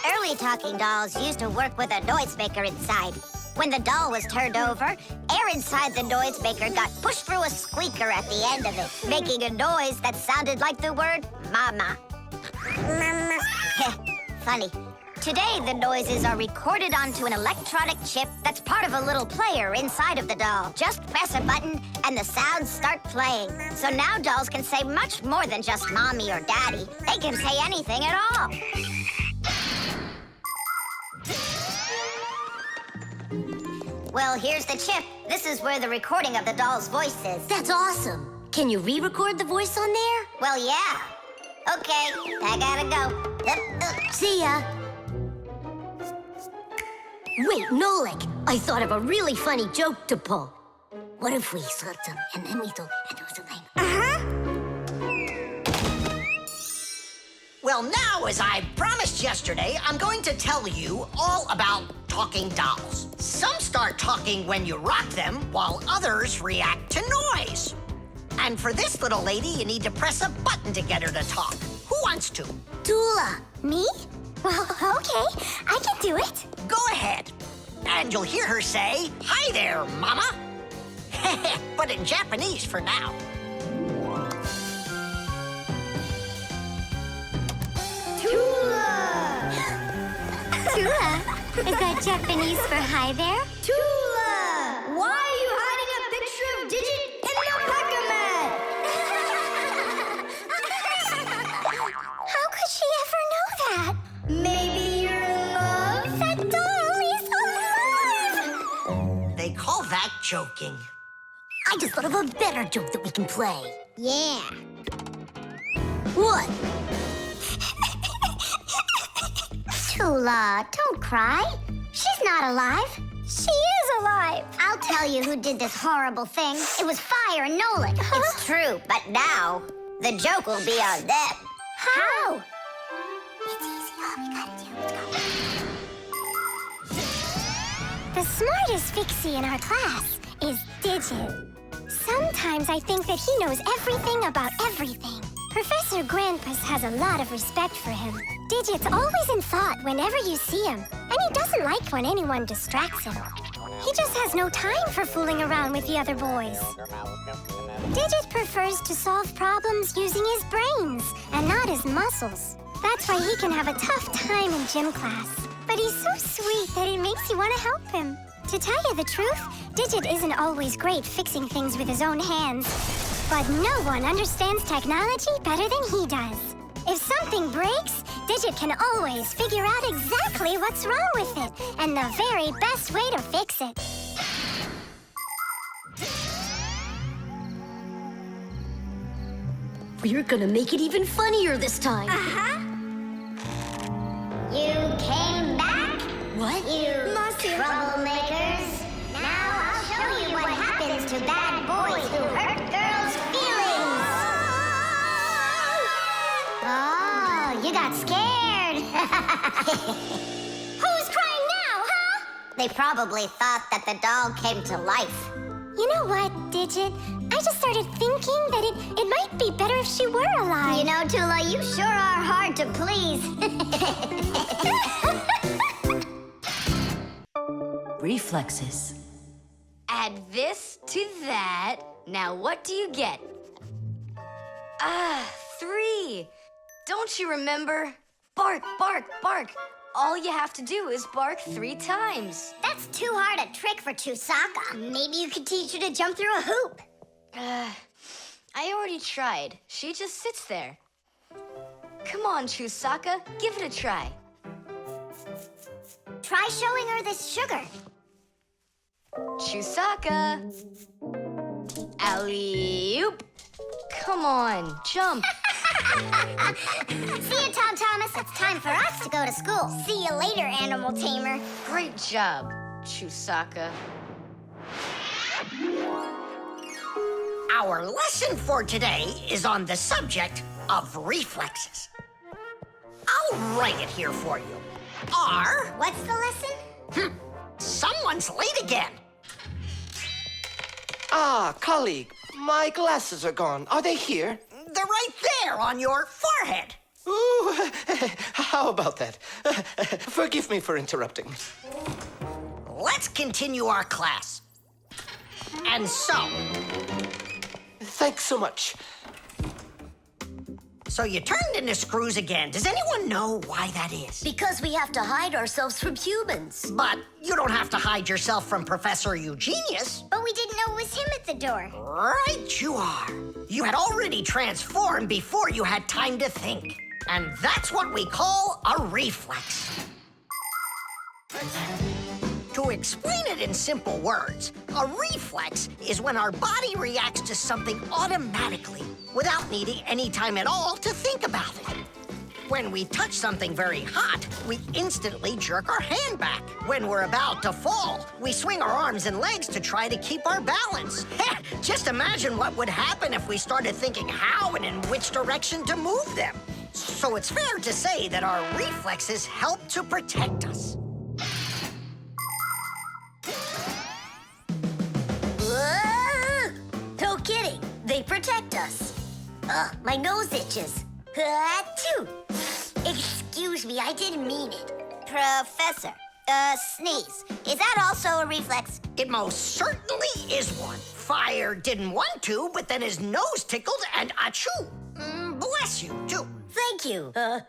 Early talking dolls used to work with a noisemaker inside. When the doll was turned over, air inside the noisemaker got pushed through a squeaker at the end of it, making a noise that sounded like the word mama. Mama. Funny. Today, the noises are recorded onto an electronic chip that's part of a little player inside of the doll. Just press a button, and the sounds start playing. So now dolls can say much more than just mommy or daddy. They can say anything at all. Well, here's the chip. This is where the recording of the doll's voice is. That's awesome. Can you re-record the voice on there? Well, yeah. Okay, I gotta go. See ya. Wait, Nolik, I thought of a really funny joke to pull. What if we sort them and then we do something? Uh-huh. Well, now, as I promised yesterday, I'm going to tell you all about talking dolls. Some start talking when you rock them, while others react to noise. And for this little lady, you need to press a button to get her to talk. Who wants to? Tula. Me? Well, okay. I can do it. Go ahead. And you'll hear her say, "Hi there, Mama." But in Japanese for now. Tula! Tula? Is that Japanese for hi there? Tula! Why are you hiding a picture of Digit in the packer mat? How could she ever know that? Maybe you're in love? That doll is alive! They call that joking. I just thought of a better joke that we can play. Yeah. What? Tula, don't cry. She's not alive. She is alive. I'll tell you who did this horrible thing. It was Fire and Nolik. It's true, but now the joke will be on them. How? It's easy. All we gotta do is go. The smartest Fixie in our class is Digit. Sometimes I think that he knows everything about everything. Professor Grandpas has a lot of respect for him. Digit's always in thought whenever you see him, and he doesn't like when anyone distracts him. He just has no time for fooling around with the other boys. Digit prefers to solve problems using his brains and not his muscles. That's why he can have a tough time in gym class. But he's so sweet that it makes you want to help him. To tell you the truth, Digit isn't always great fixing things with his own hands. But no one understands technology better than he does. If something breaks, Digit can always figure out exactly what's wrong with it and the very best way to fix it. We're gonna make it even funnier this time. You came back? What? You troublemakers. Now I'll show you what happens to bad boys who hurt girls' feelings. Oh, you got scared. Who's crying now, huh? They probably thought that the doll came to life. You know what, Digit? I just started thinking that it might be better if she were alive. You know, Tula, you sure are hard to please. Reflexes. Add this to that. Now what do you get? 3. Don't you remember? Bark, bark, bark. All you have to do is bark 3 times. That's too hard a trick for Chusaka. Maybe you could teach her to jump through a hoop. I already tried. She just sits there. Come on, Chusaka, give it a try. Try showing her this sugar. Chusaka. Alley-oop. Come on, jump. See you, Tom Thomas. It's time for us to go to school. See you later, animal tamer. Great job, Chusaka. Our lesson for today is on the subject of reflexes. I'll write it here for you. What's the lesson? Someone's late again. Ah, colleague, my glasses are gone. Are they here? They're right there on your forehead. Ooh, how about that? Forgive me for interrupting. Let's continue our class. And so... Thanks so much. So you turned into screws again. Does anyone know why that is? Because we have to hide ourselves from humans. But you don't have to hide yourself from Professor Eugenius. But we didn't know it was him at the door. Right you are. You had already transformed before you had time to think. And that's what we call a reflex. To explain it in simple words, a reflex is when our body reacts to something automatically without needing any time at all to think about it. When we touch something very hot, we instantly jerk our hand back. When we're about to fall, we swing our arms and legs to try to keep our balance. Just imagine what would happen if we started thinking how and in which direction to move them. So it's fair to say that our reflexes help to protect us. Whoa! No kidding. They protect us. Ugh, my nose itches. Achoo! Excuse me, I didn't mean it. Professor, sneeze. Is that also a reflex? It most certainly is one. Fire didn't want to, but then his nose tickled and achoo. Bless you, too. Thank you. And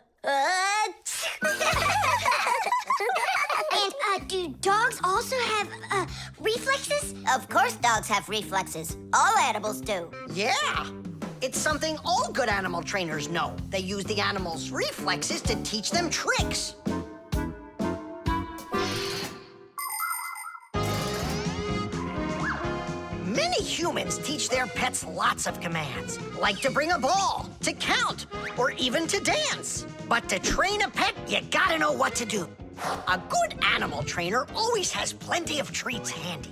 do dogs also have reflexes? Of course dogs have reflexes. All animals do. Yeah. It's something all good animal trainers know. They use the animals' reflexes to teach them tricks. Many humans teach their pets lots of commands, like to bring a ball, to count, or even to dance. But to train a pet, you gotta know what to do. A good animal trainer always has plenty of treats handy.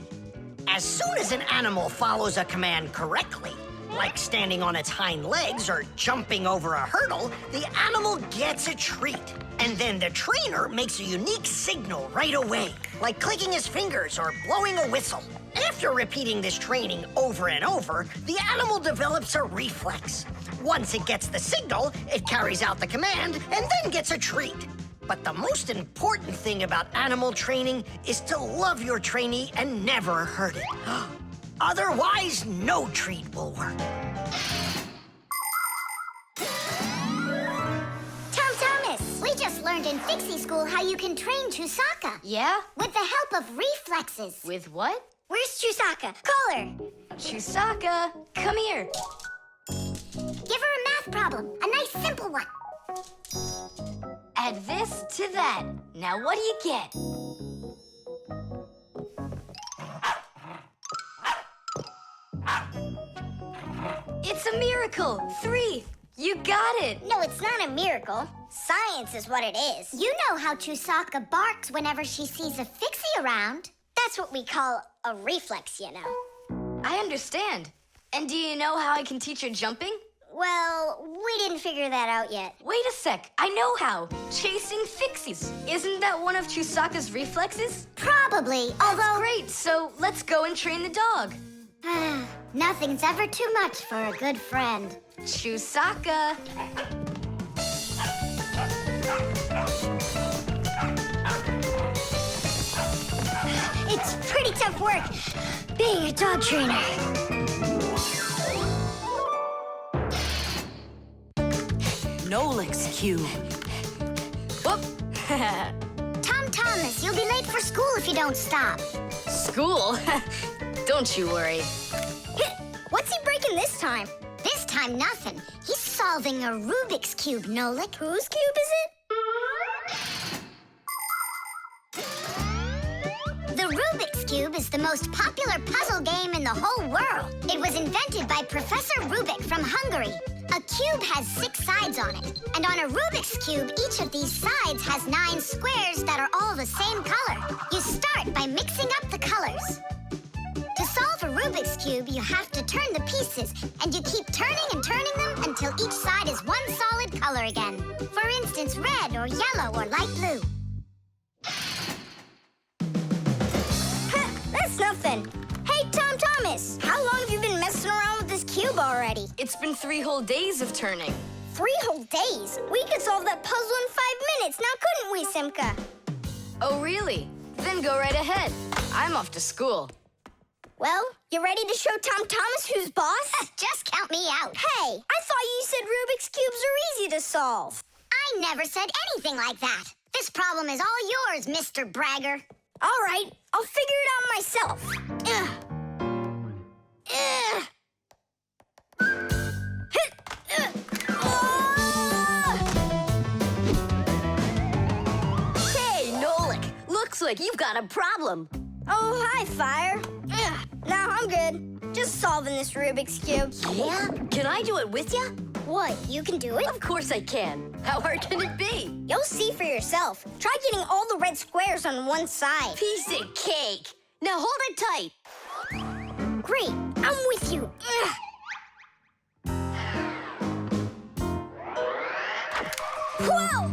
As soon as an animal follows a command correctly, like standing on its hind legs or jumping over a hurdle, the animal gets a treat. And then the trainer makes a unique signal right away, like clicking his fingers or blowing a whistle. After repeating this training over and over, the animal develops a reflex. Once it gets the signal, it carries out the command and then gets a treat. But the most important thing about animal training is to love your trainee and never hurt it. Otherwise, no treat will work. Tom Thomas, we just learned in Fixie school how you can train Chusaka. Yeah? With the help of reflexes. With what? Where's Chusaka? Call her. Chusaka, come here. Give her a math problem. A nice simple one. Add this to that. Now what do you get? It's a miracle! 3! You got it! No, it's not a miracle. Science is what it is. You know how Chusaka barks whenever she sees a Fixie around. That's what we call a reflex, you know. I understand. And do you know how I can teach her jumping? Well, we didn't figure that out yet. Wait a sec, I know how. Chasing Fixies. Isn't that one of Chusaka's reflexes? Probably, although... That's great, so let's go and train the dog. Nothing's ever too much for a good friend. Chusaka. It's pretty tough work being a dog trainer. Nolik's cube. Whoop. Tom Thomas, you'll be late for school if you don't stop. School? Don't you worry. What's he breaking this time? This time, nothing. He's solving a Rubik's Cube, Nolik. Whose cube is it? The Rubik's Cube is the most popular puzzle game in the whole world. It was invented by Professor Rubik from Hungary. A cube has 6 sides on it. And on a Rubik's Cube, each of these sides has 9 squares that are all the same color. You start by mixing up the colors. To solve a Rubik's Cube, you have to turn the pieces, and you keep turning and turning them until each side is one solid color again. For instance, red or yellow or light blue. That's nothing. Hey, Tom Thomas, how long have you been messing around with this cube already? It's been 3 whole days of turning. 3 whole days? We could solve that puzzle in 5 minutes, now couldn't we, Simka? Oh, really? Then go right ahead. I'm off to school. Well, you ready to show Tom Thomas who's boss? Just count me out. Hey, I thought you said Rubik's Cubes are easy to solve. I never said anything like that. This problem is all yours, Mr. Bragger. All right, I'll figure it out myself. Hey, Nolik, looks like you've got a problem. Oh, hi, Fire. Now I'm good. Just solving this Rubik's Cube. Yeah? Can I do it with you? What, you can do it? Of course I can. How hard can it be? You'll see for yourself. Try getting all the red squares on one side. Piece of cake. Now hold it tight. Great, I'm with you. Whoa!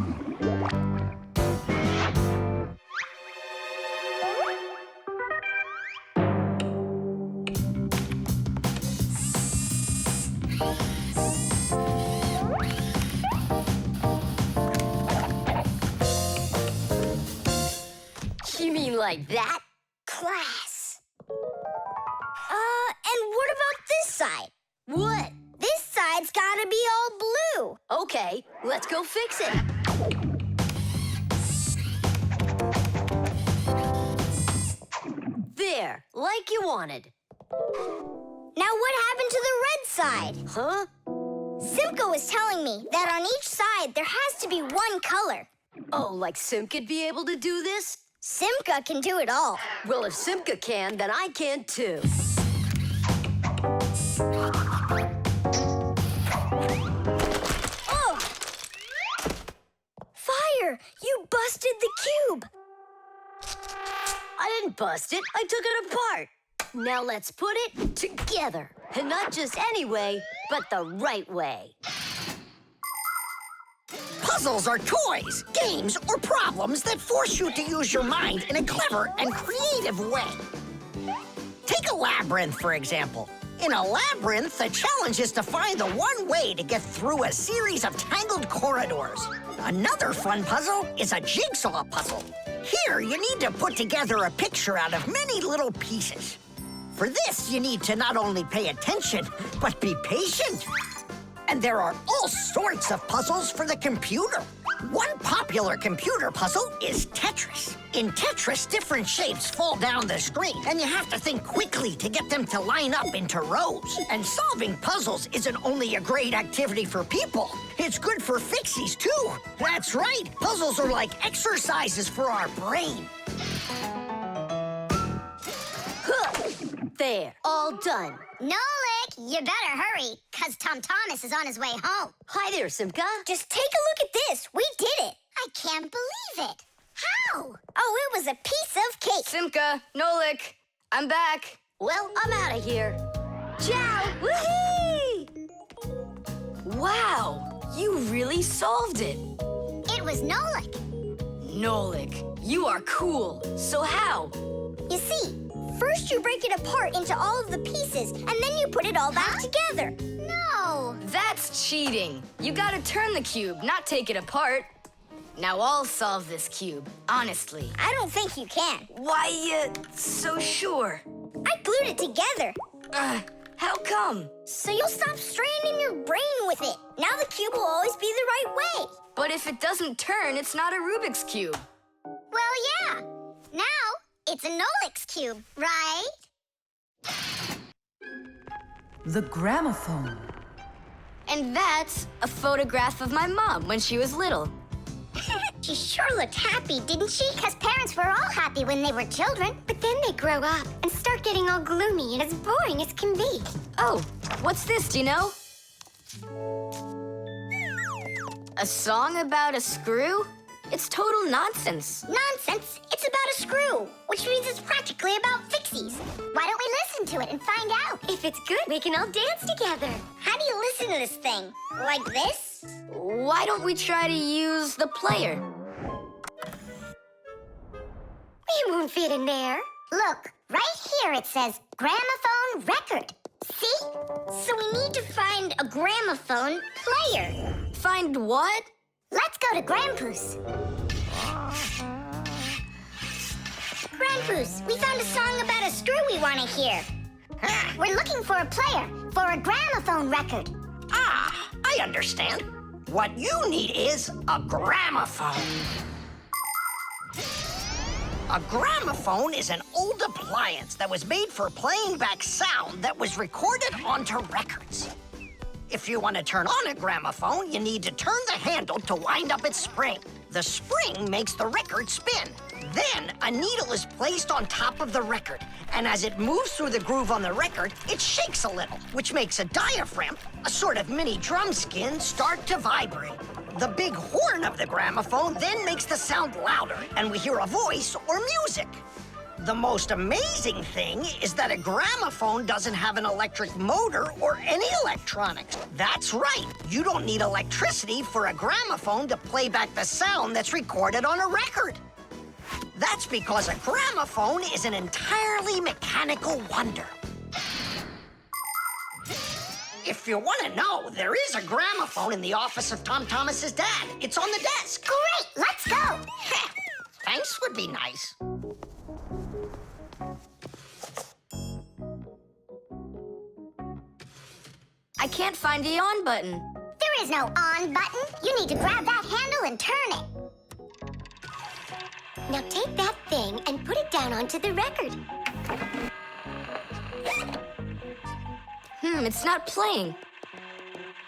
You mean like that? Class. And what about this side? What? This side's gotta be all blue. Okay, let's go fix it. There, like you wanted. Now what happened to the red side? Huh? Simka was telling me that on each side there has to be one color. Oh, like Simka'd be able to do this? Simka can do it all. Well, if Simka can, then I can too. Oh! Fire! You busted the cube! I didn't bust it. I took it apart. Now let's put it together. And not just any way, but the right way. Puzzles are toys, games, or problems that force you to use your mind in a clever and creative way. Take a labyrinth, for example. In a labyrinth, the challenge is to find the one way to get through a series of tangled corridors. Another fun puzzle is a jigsaw puzzle. Here, you need to put together a picture out of many little pieces. For this, you need to not only pay attention, but be patient. And there are all sorts of puzzles for the computer. One popular computer puzzle is Tetris. In Tetris, different shapes fall down the screen, and you have to think quickly to get them to line up into rows. And solving puzzles isn't only a great activity for people, it's good for Fixies, too. That's right, puzzles are like exercises for our brain. There, all done. Nolik, you better hurry, because Tom Thomas is on his way home. Hi there, Simka. Just take a look at this. We did it. I can't believe it. How? Oh, it was a piece of cake. Simka, Nolik, I'm back. Well, I'm out of here. Ciao! Woohoo! Wow, you really solved it. It was Nolik. Nolik, you are cool. So how? You see, first you break it apart into all of the pieces, and then you put it all back together. No. That's cheating. You gotta turn the cube, not take it apart. Now I'll solve this cube, honestly. I don't think you can. Why, so sure? I glued it together. How come? So you'll stop straining your brain with it. Now the cube will always be the right way. But if it doesn't turn, it's not a Rubik's Cube. Well, yeah. Now it's a Nolik's cube, right? The gramophone. And that's a photograph of my mom when she was little. She sure looked happy, didn't she? Because parents were all happy when they were children. But then they grow up and start getting all gloomy and as boring as can be. Oh, what's this, do you know? A song about a screw? It's total nonsense. Nonsense? It's about a screw, which means it's practically about Fixies. Why don't we listen to it and find out? If it's good, we can all dance together. How do you listen to this thing? Like this? Why don't we try to use the player? We won't fit in there. Look, right here it says gramophone record. See? So we need to find a gramophone player. Find what? Let's go to Grandpa's. Grandpa's, we found a song about a screw we want to hear. We're looking for a player for a gramophone record. Ah, I understand. What you need is a gramophone. A gramophone is an old appliance that was made for playing back sound that was recorded onto records. If you want to turn on a gramophone, you need to turn the handle to wind up its spring. The spring makes the record spin. Then, a needle is placed on top of the record, and as it moves through the groove on the record, it shakes a little, which makes a diaphragm, a sort of mini drum skin, start to vibrate. The big horn of the gramophone then makes the sound louder, and we hear a voice or music. The most amazing thing is that a gramophone doesn't have an electric motor or any electronics. That's right. You don't need electricity for a gramophone to play back the sound that's recorded on a record. That's because a gramophone is an entirely mechanical wonder. If you want to know, there is a gramophone in the office of Tom Thomas's dad. It's on the desk. Great, let's go. Thanks would be nice. I can't find the on button. There is no on button. You need to grab that handle and turn it. Now take that thing and put it down onto the record. It's not playing.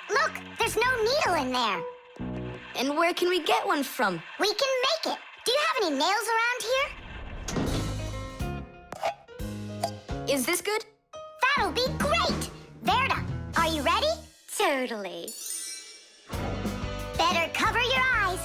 Look, there's no needle in there. And where can we get one from? We can make it. Do you have any nails around here? Is this good? That'll be great. Verda, are you ready? Totally. Better cover your eyes.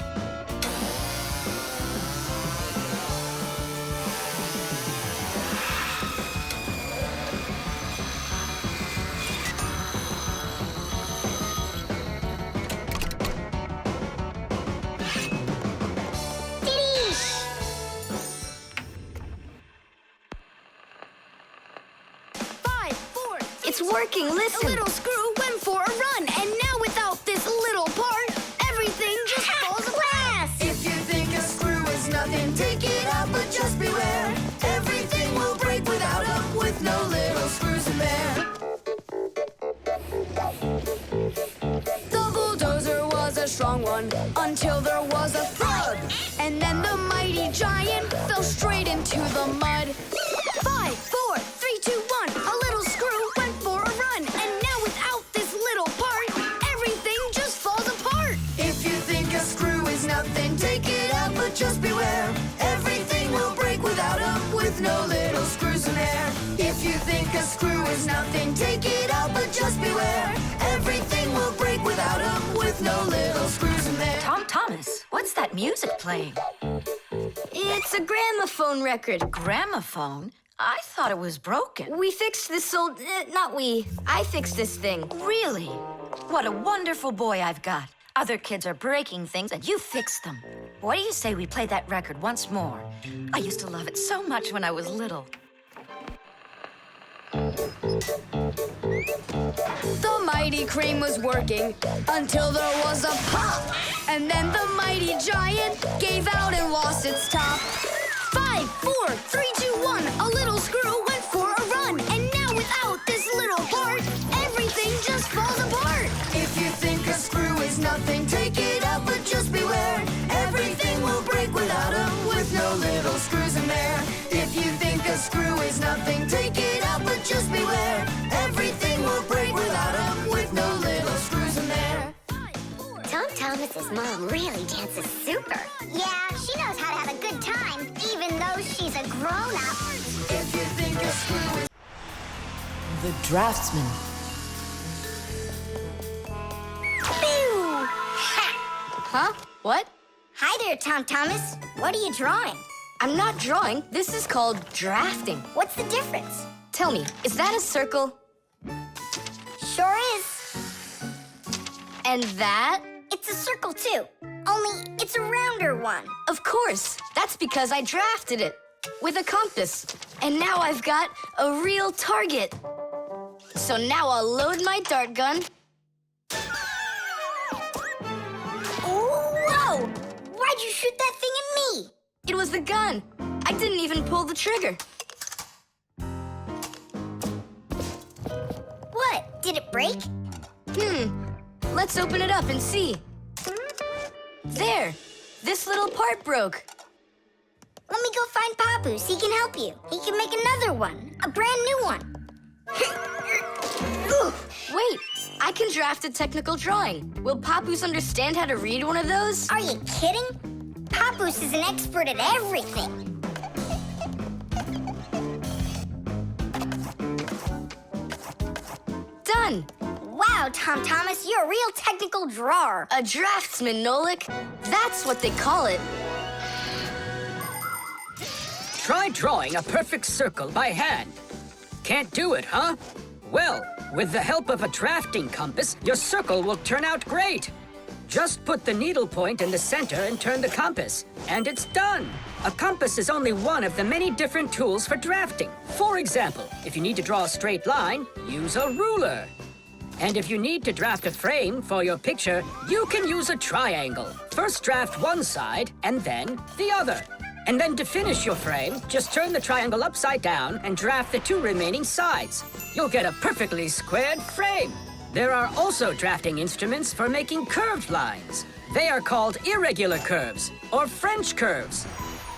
It's working, listen. A little screw went for a run, and now without this little part, everything just falls apart. If you think a screw is nothing, take it out, but just beware. Everything will break without them, with no little screws in there. The bulldozer was a strong one until there was a thud, and then the mighty giant fell straight into the mud. 5, 4, 3, 2, 1. A little screw went for a run, and now without this little part, everything just falls apart. If you think a screw is nothing, take it out, but just beware. Everything will break without them, with no little screws in there. If you think a screw is nothing, take it out, but just beware. Everything will break without them, with no little screws in there. Tom Thomas, what's that music playing? It's a gramophone record. Gramophone? I thought it was broken. We fixed this old... not we. I fixed this thing. Really? What a wonderful boy I've got. Other kids are breaking things and you fix them. What do you say we play that record once more? I used to love it so much when I was little. The mighty crane was working until there was a pop, and then the mighty giant gave out and lost its top. 5, 4, 3, 2, 1. A little screw went for a run, and now without this little part, everything just falls apart. If you think a screw is nothing, take it out, but just beware. Everything will break without them, with no little screws in there. If you think a screw is nothing, take it out, but just beware. Everything will break without them, with no little screws in there. Tom Thomas's mom really dances super. Yeah, she knows how to have a good time, even though she's a grown-up. If you think a screw is... The draftsman. Pew! Ha! Huh? What? Hi there, Tom Thomas. What are you drawing? I'm not drawing. This is called drafting. What's the difference? Tell me, is that a circle? Sure is. And that? It's a circle, too. Only it's a rounder one. Of course. That's because I drafted it with a compass. And now I've got a real target. So now I'll load my dart gun. Whoa! Why'd you shoot that thing at me? It was the gun. I didn't even pull the trigger. What? Did it break? Let's open it up and see. There. This little part broke. Let me go find Papoose. He can help you. He can make another one. A brand new one. Wait, I can draft a technical drawing. Will Papoose understand how to read one of those? Are you kidding? Papoose is an expert at everything. Done. Wow, Tom Thomas, you're a real technical drawer. A draftsman, Nolik. That's what they call it. Try drawing a perfect circle by hand. Can't do it, huh? Well, with the help of a drafting compass, your circle will turn out great. Just put the needle point in the center and turn the compass, and it's done. A compass is only one of the many different tools for drafting. For example, if you need to draw a straight line, use a ruler. And if you need to draft a frame for your picture, you can use a triangle. First draft one side, and then the other. And then to finish your frame, just turn the triangle upside down and draft the 2 remaining sides. You'll get a perfectly squared frame. There are also drafting instruments for making curved lines. They are called irregular curves, or French curves.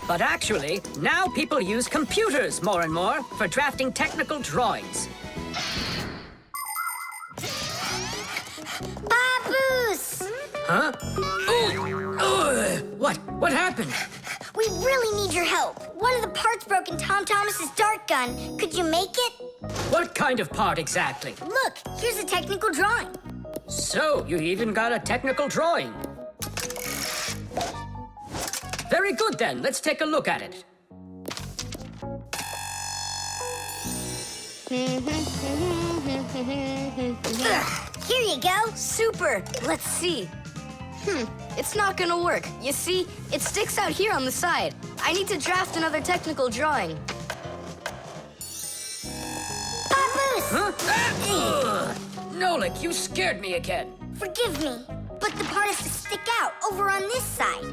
But actually, now people use computers more and more for drafting technical drawings. Papoose! Huh? What happened? We really need your help. One of the parts broke in Tom Thomas's dart gun. Could you make it? What kind of part exactly? Look, here's a technical drawing. So, you even got a technical drawing. Very good then, let's take a look at it. Here you go. Super! Let's see. It's not gonna work. You see, it sticks out here on the side. I need to draft another technical drawing. Papoose! Huh? Nolik, you scared me again. Forgive me, but the part has to stick out over on this side.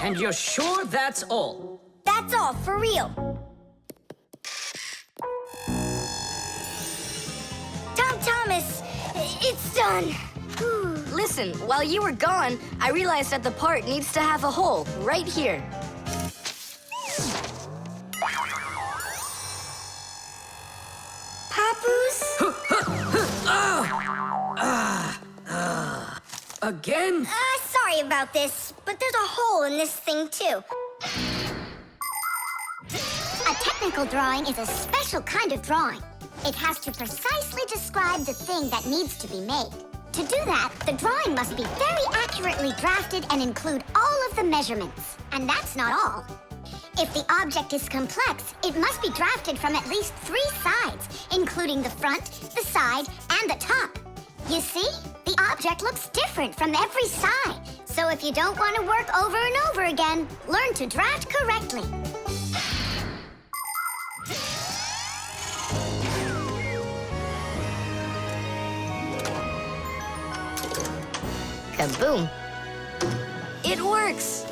And you're sure that's all? That's all, for real. Tom Thomas, it's done. Listen, while you were gone, I realized that the part needs to have a hole right here. Papoose? Again? Sorry about this, but there's a hole in this thing, too. A technical drawing is a special kind of drawing. It has to precisely describe the thing that needs to be made. To do that, the drawing must be very accurately drafted and include all of the measurements. And that's not all. If the object is complex, it must be drafted from at least 3 sides, including the front, the side, and the top. You see? The object looks different from every side. So if you don't want to work over and over again, learn to draft correctly. Kaboom! It works!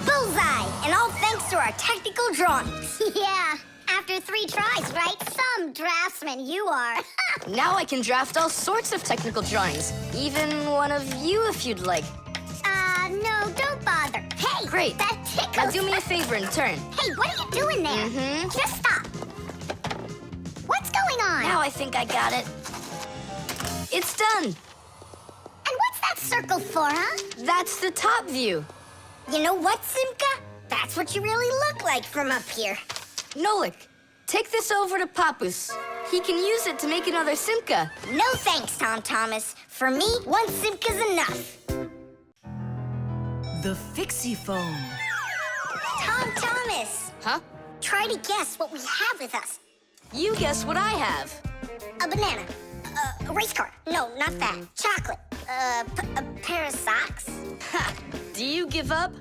Bullseye! And all thanks to our technical drawings. Yeah, after 3 tries, right? Some draftsman you are. Now I can draft all sorts of technical drawings. Even one of you if you'd like. No, don't bother. Hey! Great. That tickles. Now do me a favor and turn. Hey, what are you doing there? Just stop. What's going on? Now I think I got it. It's done! And what's that circle for, huh? That's the top view. You know what, Simka? That's what you really look like from up here. Nolik, take this over to Papoose. He can use it to make another Simka. No thanks, Tom Thomas. For me, 1 Simka's enough. The Fixie phone. Tom Thomas! Huh? Try to guess what we have with us. You guess what I have. A banana. A race car. No, not that. Chocolate. A pair of socks. Ha! Do you give up?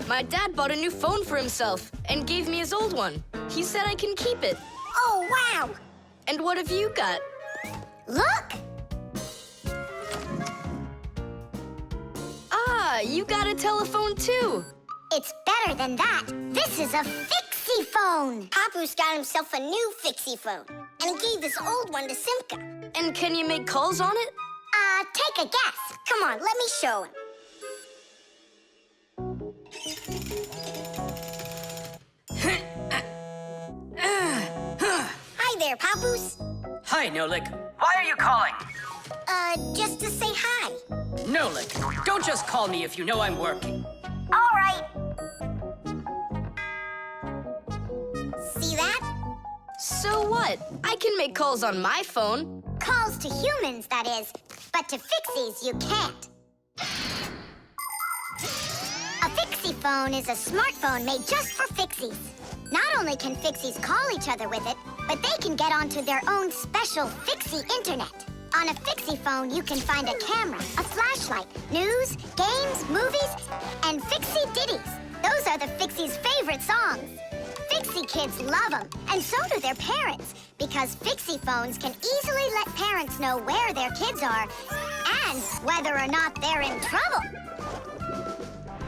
My dad bought a new phone for himself and gave me his old one. He said I can keep it. Oh, wow! And what have you got? Look! Ah, you got a telephone too. It's better than that. This is a Fixie phone. Papoose got himself a new Fixie phone, and he gave this old one to Simka. And can you make calls on it? Take a guess. Come on, let me show him. Hi there, Papoose. Hi, Nolik. Why are you calling? Just to say hi. Nolik, don't just call me if you know I'm working. All right. See that? So what? I can make calls on my phone. Calls to humans, that is. But to Fixies, you can't. A Fixie Fixie phone is a smartphone made just for Fixies. Not only can Fixies call each other with it, but they can get onto their own special Fixie internet. On a Fixie phone, you can find a camera, a flashlight, news, games, movies, and Fixie ditties. Those are the Fixies' favorite songs. Fixie kids love them, and so do their parents, because Fixie phones can easily let parents know where their kids are and whether or not they're in trouble.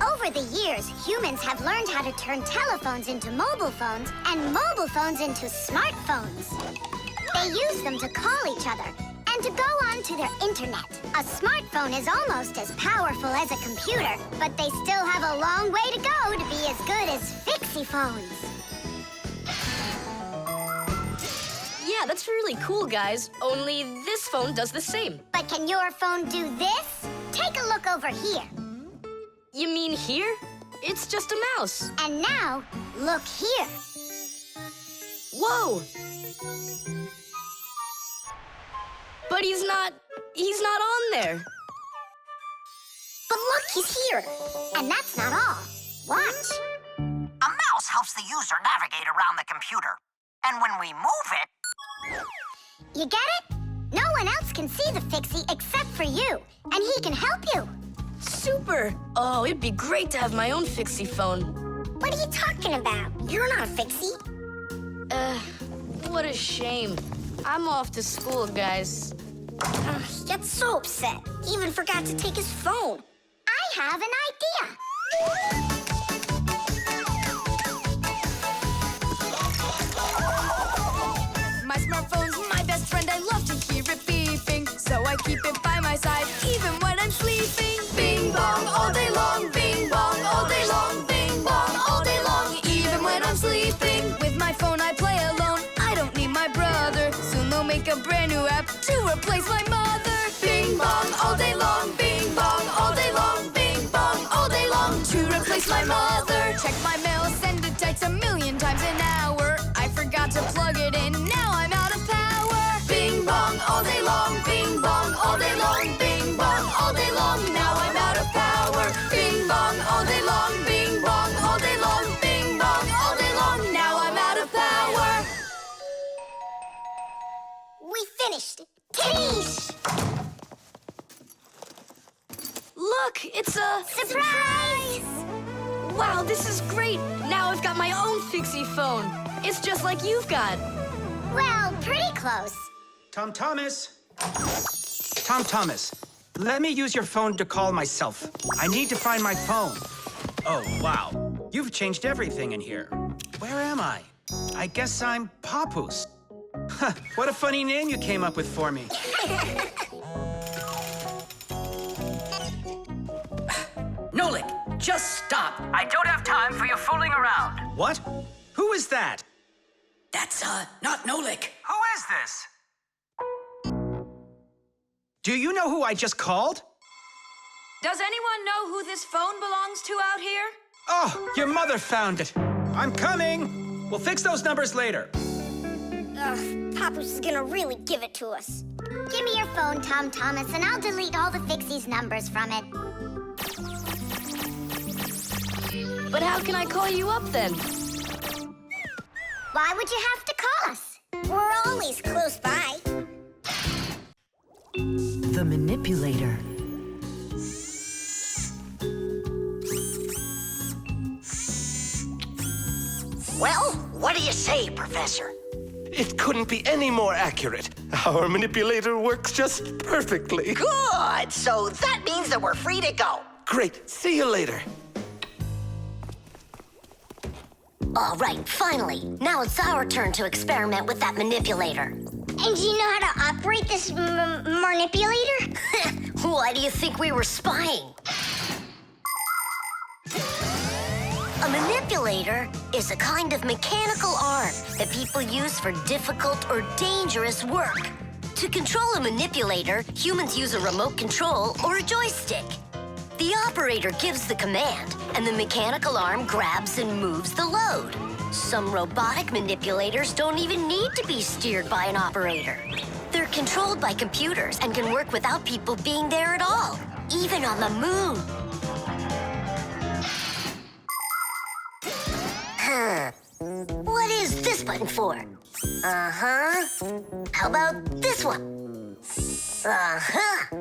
Over the years, humans have learned how to turn telephones into mobile phones and mobile phones into smartphones. They use them to call each other and to go onto their internet. A smartphone is almost as powerful as a computer, but they still have a long way to go to be as good as Fixie phones. Yeah, that's really cool, guys. Only this phone does the same. But can your phone do this? Take a look over here. You mean here? It's just a mouse. And now, look here. Whoa! But he's not on there. But look, he's here. And that's not all. Watch. A mouse helps the user navigate around the computer. And when we move it... You get it? No one else can see the Fixie except for you. And he can help you. Super! Oh, it'd be great to have my own Fixie phone. What are you talking about? You're not a Fixie. What a shame. I'm off to school, guys. He gets so upset. He even forgot to take his phone. I have an idea. My smartphone's my best friend. I love to hear it beeping, so I keep it by my side even when I'm sleeping. Bing bong all day long, bing bong all day long, bing bong all day long, even when I'm sleeping. With my phone I play alone. I don't need my brother. Soon they'll make a brand new app to replace my mother. Bing bong all day long, bing bong all day long, bing bong all day long, to replace my mother. Check my mail, send it text 1,000,000 times an hour. I forgot to plug it in, now I'm out of power. Bing bong all day long, bing bong all day long, bing bong all day long, now I'm out of power. Bing bong all day long, bing bong all day long, bing bong all day long, now I'm out of power. We finished. Titties! Look, it's a... Surprise! Wow, this is great. Now I've got my own Fixie phone. It's just like you've got. Well, pretty close. Tom Thomas! Tom Thomas, let me use your phone to call myself. I need to find my phone. Oh, wow. You've changed everything in here. Where am I? I guess I'm Papoose. Huh, what a funny name you came up with for me. Nolik, just stop. I don't have time for you fooling around. What? Who is that? That's, not Nolik. Who is this? Do you know who I just called? Does anyone know who this phone belongs to out here? Oh, your mother found it. I'm coming. We'll fix those numbers later. Ugh, Papoose is gonna really give it to us. Give me your phone, Tom Thomas, and I'll delete all the Fixie's numbers from it. But how can I call you up then? Why would you have to call us? We're always close by. The manipulator. Well, what do you say, Professor? It couldn't be any more accurate. Our manipulator works just perfectly. Good! So that means that we're free to go. Great. See you later. All right, finally. Now it's our turn to experiment with that manipulator. And do you know how to operate this manipulator? Why do you think we were spying? A manipulator is a kind of mechanical arm that people use for difficult or dangerous work. To control a manipulator, humans use a remote control or a joystick. The operator gives the command, and the mechanical arm grabs and moves the load. Some robotic manipulators don't even need to be steered by an operator. They're controlled by computers and can work without people being there at all, even on the moon. What is this button for? Uh-huh. How about this one? Uh-huh.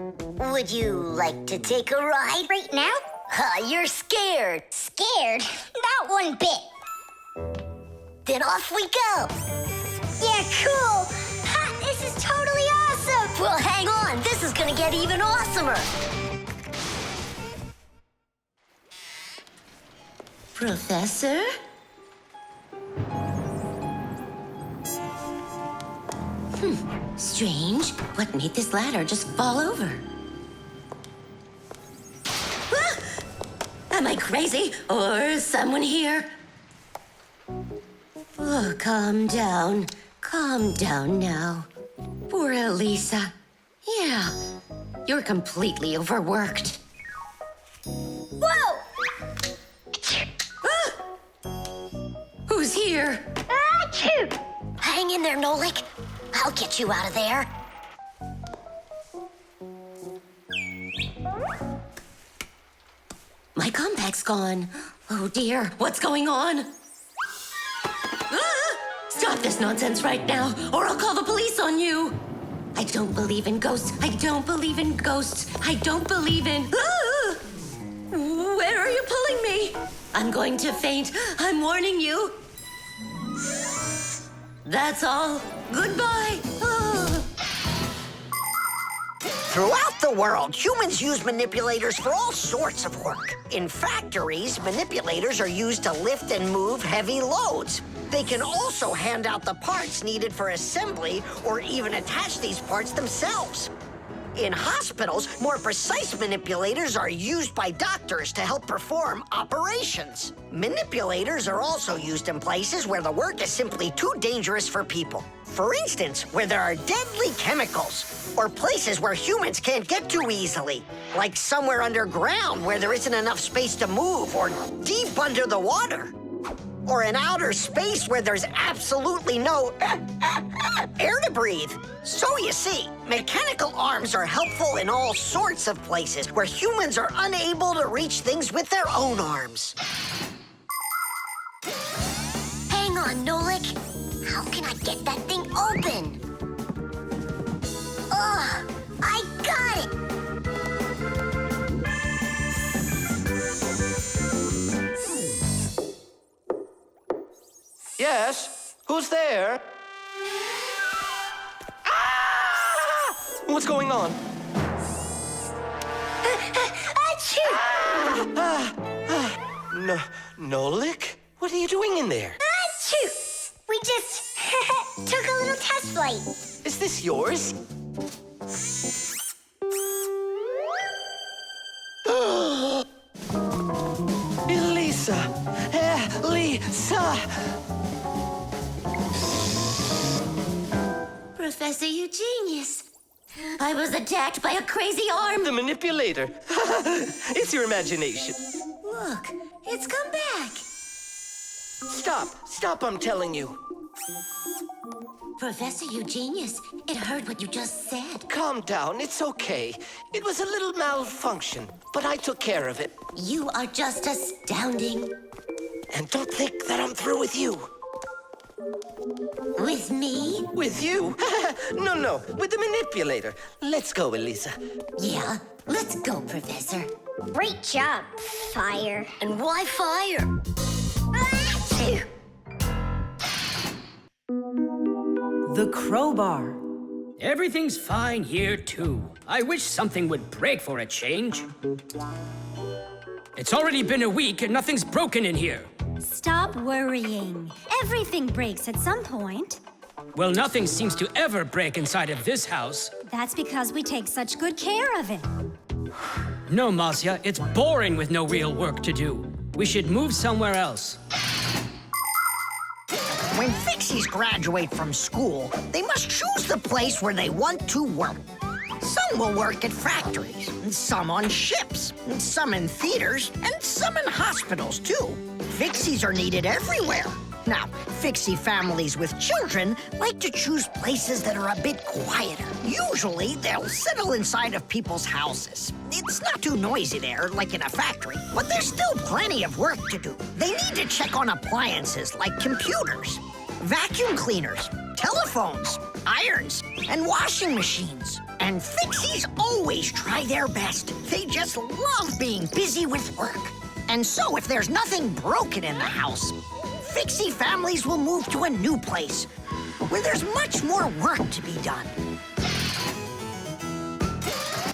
Would you like to take a ride? Right now? You're scared. Scared? Not one bit. Then off we go. Yeah, cool. Ha, this is totally awesome. Well, hang on. This is gonna get even awesomer. Professor? Strange. What made this ladder just fall over? Ah! Am I crazy? Or is someone here? Oh, calm down. Calm down now. Poor Elisa. Yeah, you're completely overworked. Whoa! Who's here? Achoo! Hang in there, Nolik. I'll get you out of there. My compact's gone. Oh dear, what's going on? Ah! Stop this nonsense right now, or I'll call the police on you. I don't believe in ghosts. I don't believe in ghosts. I don't believe in... Ah! Where are you pulling me? I'm going to faint. I'm warning you. That's all. Goodbye. Ah. Throughout the world, humans use manipulators for all sorts of work. In factories, manipulators are used to lift and move heavy loads. They can also hand out the parts needed for assembly or even attach these parts themselves. In hospitals, more precise manipulators are used by doctors to help perform operations. Manipulators are also used in places where the work is simply too dangerous for people. For instance, where there are deadly chemicals, or places where humans can't get to easily, like somewhere underground where there isn't enough space to move, or deep under the water. Or in outer space where there's absolutely no air to breathe. So you see, mechanical arms are helpful in all sorts of places where humans are unable to reach things with their own arms. Hang on, Nolik. How can I get that thing open? Ugh, I got it! Yes? Who's there? Ah! What's going on? Achoo! Nolik? What are you doing in there? Achoo! We just took a little test flight. Is this yours? Elisa! Elisa! Professor, you genius. I was attacked by a crazy arm. The manipulator. It's your imagination. Look, it's come back. Stop, I'm telling you. Professor, you genius. It heard what you just said. Calm down, it's okay. It was a little malfunction, but I took care of it. You are just astounding. And don't think that I'm through with you. With me? With you? No, with the manipulator. Let's go, Elisa. Yeah, let's go, Professor. Great job, Fire. And why fire? Achoo! The crowbar. Everything's fine here, too. I wish something would break for a change. It's already been a week and nothing's broken in here. Stop worrying. Everything breaks at some point. Well, nothing seems to ever break inside of this house. That's because we take such good care of it. No, Marcia, it's boring with no real work to do. We should move somewhere else. When Fixies graduate from school, they must choose the place where they want to work. Some will work at factories, and some on ships, and some in theaters, and some in hospitals, too. Fixies are needed everywhere. Now, Fixie families with children like to choose places that are a bit quieter. Usually, they'll settle inside of people's houses. It's not too noisy there, like in a factory, but there's still plenty of work to do. They need to check on appliances like computers, vacuum cleaners, telephones, irons, and washing machines. And Fixies always try their best. They just love being busy with work. And so if there's nothing broken in the house, Fixie families will move to a new place where there's much more work to be done.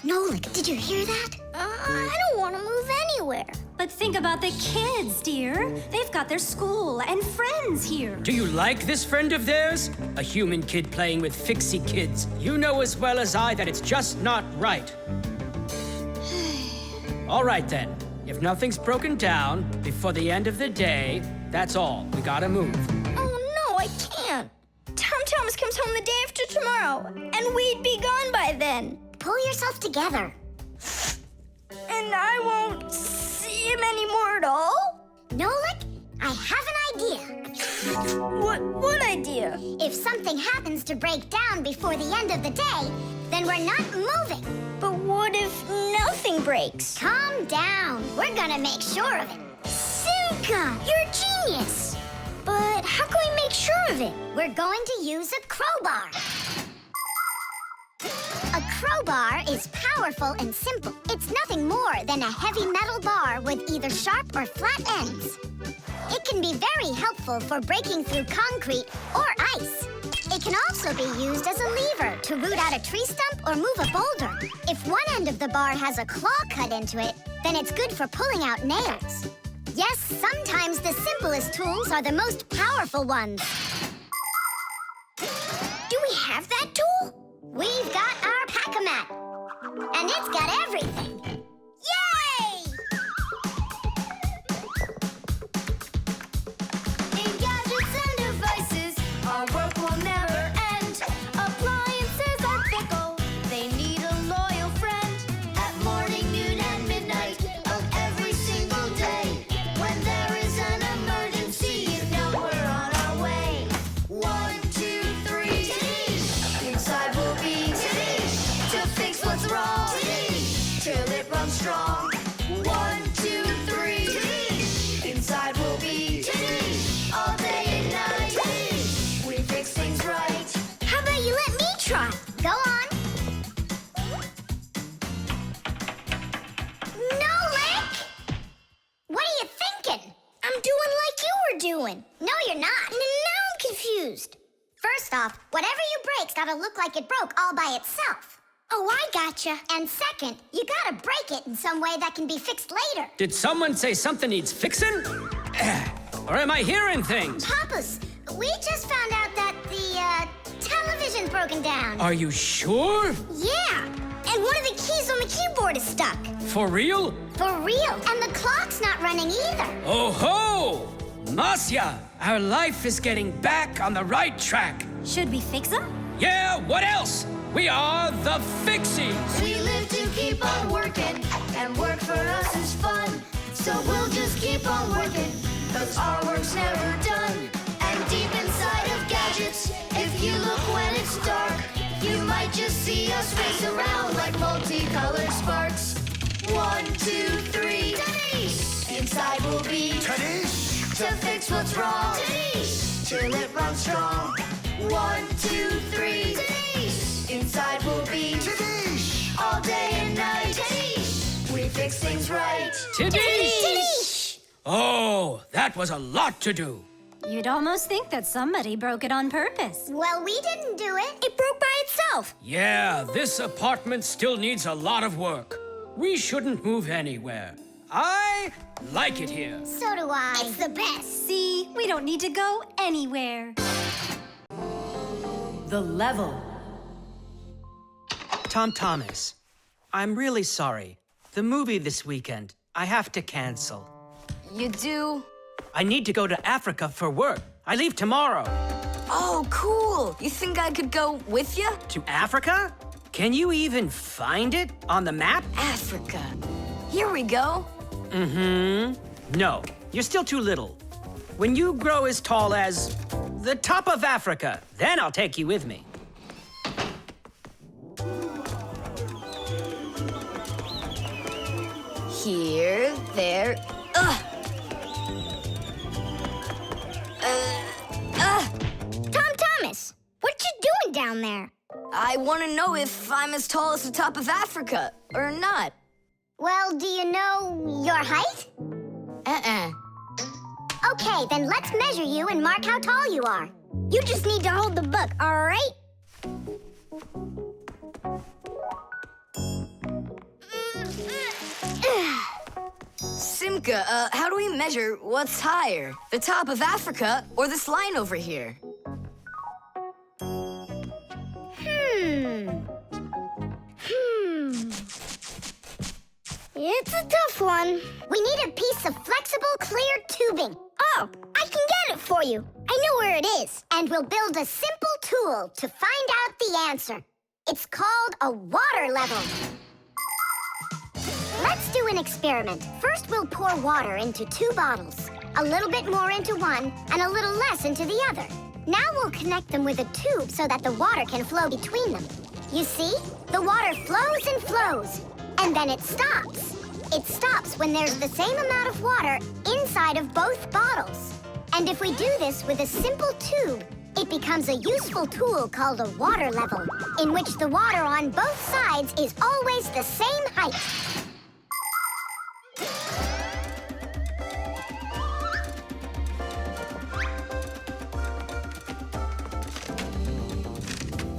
Nolik, did you hear that? I don't want to move anywhere. But think about the kids, dear. They've got their school and friends here. Do you like this friend of theirs? A human kid playing with Fixie kids. You know as well as I that it's just not right. All right then. If nothing's broken down before the end of the day, that's all. We gotta move. Oh, no, I can't. Tom Thomas comes home the day after tomorrow, and we'd be gone by then. Pull yourself together. And I won't see him anymore at all? Nolik, I have an idea. What idea? If something happens to break down before the end of the day, then we're not moving. But what if nothing breaks? Calm down. We're gonna make sure of it. Simka, you're a genius. But how can we make sure of it? We're going to use a crowbar. A crowbar is powerful and simple. It's nothing more than a heavy metal bar with either sharp or flat ends. It can be very helpful for breaking through concrete or ice. It can also be used as a lever to root out a tree stump or move a boulder. If one end of the bar has a claw cut into it, then it's good for pulling out nails. Yes, sometimes the simplest tools are the most powerful ones. Do we have that tool? We've got our pack-a-mat, and it's got everything. Yay! In gadgets and devices, our work will never end. Appliances are fickle, they need a loyal friend. At morning, noon, and midnight of every single day. When there is an emergency, you know we're on our way. 1, 2, 3. Inside will be to fix what's wrong, till it runs strong. 1, 2, 3. Inside will be all day and night. We fix things right. How about you let me try? Go on. Nolik! What are you thinking? I'm doing like you were doing. No, you're not. Now I'm confused. First off, whatever you break's gotta look like it broke all by itself. Oh, I gotcha. And second, you gotta break it in some way that can be fixed later. Did someone say something needs fixing? Or am I hearing things? Papa's, we just found out that the television's broken down. Are you sure? Yeah. And one of the keys on the keyboard is stuck. For real? For real. And the clock's not running either. Oh ho! Masya, our life is getting back on the right track. Should we fix them? Yeah, what else? We are the Fixies. We live to keep on working, and work for us is fun. So we'll just keep on working, 'cause our work's never done. And deep inside of gadgets, if you look when it's dark, you might just see us race around like multicolored sparks. 1, 2, 3. Inside will be to fix what's wrong, till it runs strong. 1, 2, 3. Inside will be all day and night. We fix things right. Tidish! Oh, that was a lot to do. You'd almost think that somebody broke it on purpose. Well, we didn't do it. It broke by itself. Yeah, this apartment still needs a lot of work. We shouldn't move anywhere. I like it here. So do I. It's the best. See, we don't need to go anywhere. The level. Tom Thomas, I'm really sorry. The movie this weekend, I have to cancel. You do? I need to go to Africa for work. I leave tomorrow. Oh, cool. You think I could go with you? To Africa? Can you even find it on the map? Africa. Here we go. No, you're still too little. When you grow as tall as the top of Africa, then I'll take you with me. Here, there, Tom Thomas, what you doing down there? I want to know if I'm as tall as the top of Africa or not. Well, do you know your height? Okay, then let's measure you and mark how tall you are. You just need to hold the book, all right? Simka, how do we measure what's higher? The top of Africa or this line over here? It's a tough one. We need a piece of flexible, clear tubing. Oh, I can get it for you. I know where it is. And we'll build a simple tool to find out the answer. It's called a water level. Let's do an experiment. First, we'll pour water into 2 bottles. A little bit more into one and a little less into the other. Now we'll connect them with a tube so that the water can flow between them. You see? The water flows and flows, and then it stops. It stops when there's the same amount of water inside of both bottles. And if we do this with a simple tube, it becomes a useful tool called a water level, in which the water on both sides is always the same height.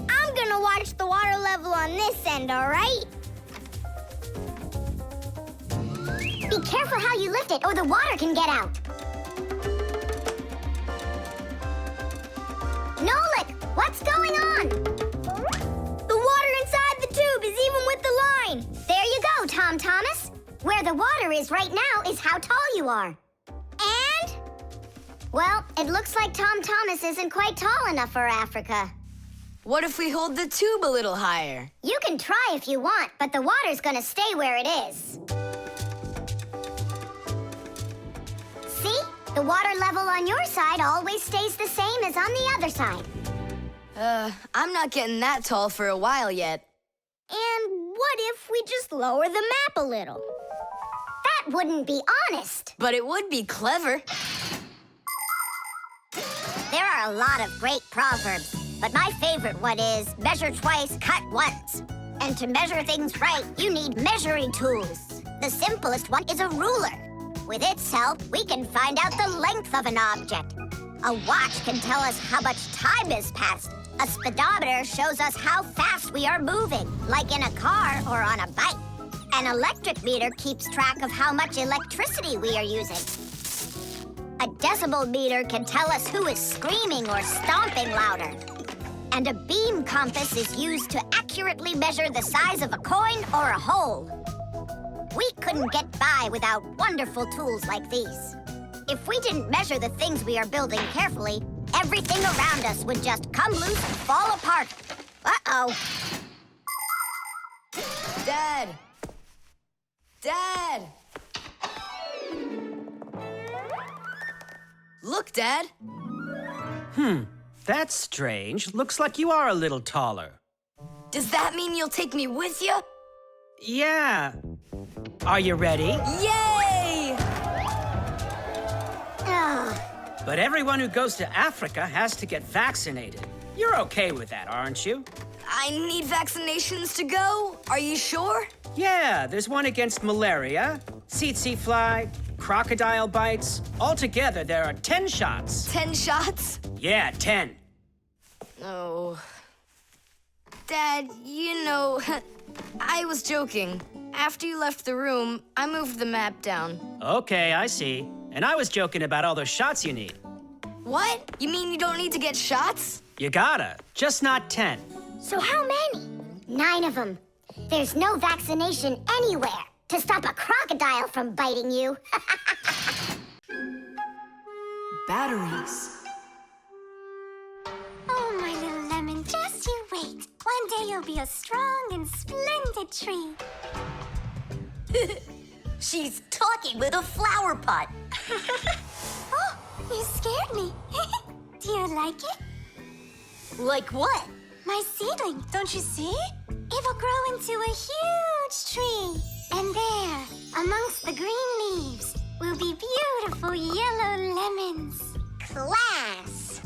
I'm gonna watch the water level on this end, all right? Be careful how you lift it or the water can get out. Nolik, what's going on? The water inside the tube is even with the line. There you go, Tom Thomas. Where the water is right now is how tall you are. And? Well, it looks like Tom Thomas isn't quite tall enough for Africa. What if we hold the tube a little higher? You can try if you want, but the water's gonna stay where it is. See? The water level on your side always stays the same as on the other side. I'm not getting that tall for a while yet. And what if we just lower the map a little? That wouldn't be honest. But it would be clever. There are a lot of great proverbs, but my favorite one is measure twice, cut once. And to measure things right, you need measuring tools. The simplest one is a ruler. With its help, we can find out the length of an object. A watch can tell us how much time has passed. A speedometer shows us how fast we are moving, like in a car or on a bike. An electric meter keeps track of how much electricity we are using. A decibel meter can tell us who is screaming or stomping louder. And a beam compass is used to accurately measure the size of a coin or a hole. We couldn't get by without wonderful tools like these. If we didn't measure the things we are building carefully, everything around us would just come loose and fall apart. Uh-oh. Dad! Dad! Look, Dad. That's strange. Looks like you are a little taller. Does that mean you'll take me with you? Yeah. Are you ready? Yay! But everyone who goes to Africa has to get vaccinated. You're okay with that, aren't you? I need vaccinations to go? Are you sure? Yeah, there's one against malaria, tsetse fly, crocodile bites. Altogether, there are 10 shots. 10 shots? Yeah, 10. Oh. Dad, you know, I was joking. After you left the room, I moved the map down. Okay, I see. And I was joking about all those shots you need. What? You mean you don't need to get shots? You gotta, just not 10. So how many? 9 of them. There's no vaccination anywhere to stop a crocodile from biting you. Batteries. Oh, my little lemon, just you wait. One day you'll be a strong and splendid tree. She's talking with a flower pot. Oh, You scared me. Do you like it? Like what? My seedling, don't you see? It will grow into a huge tree. And there, amongst the green leaves, will be beautiful yellow lemons. Class!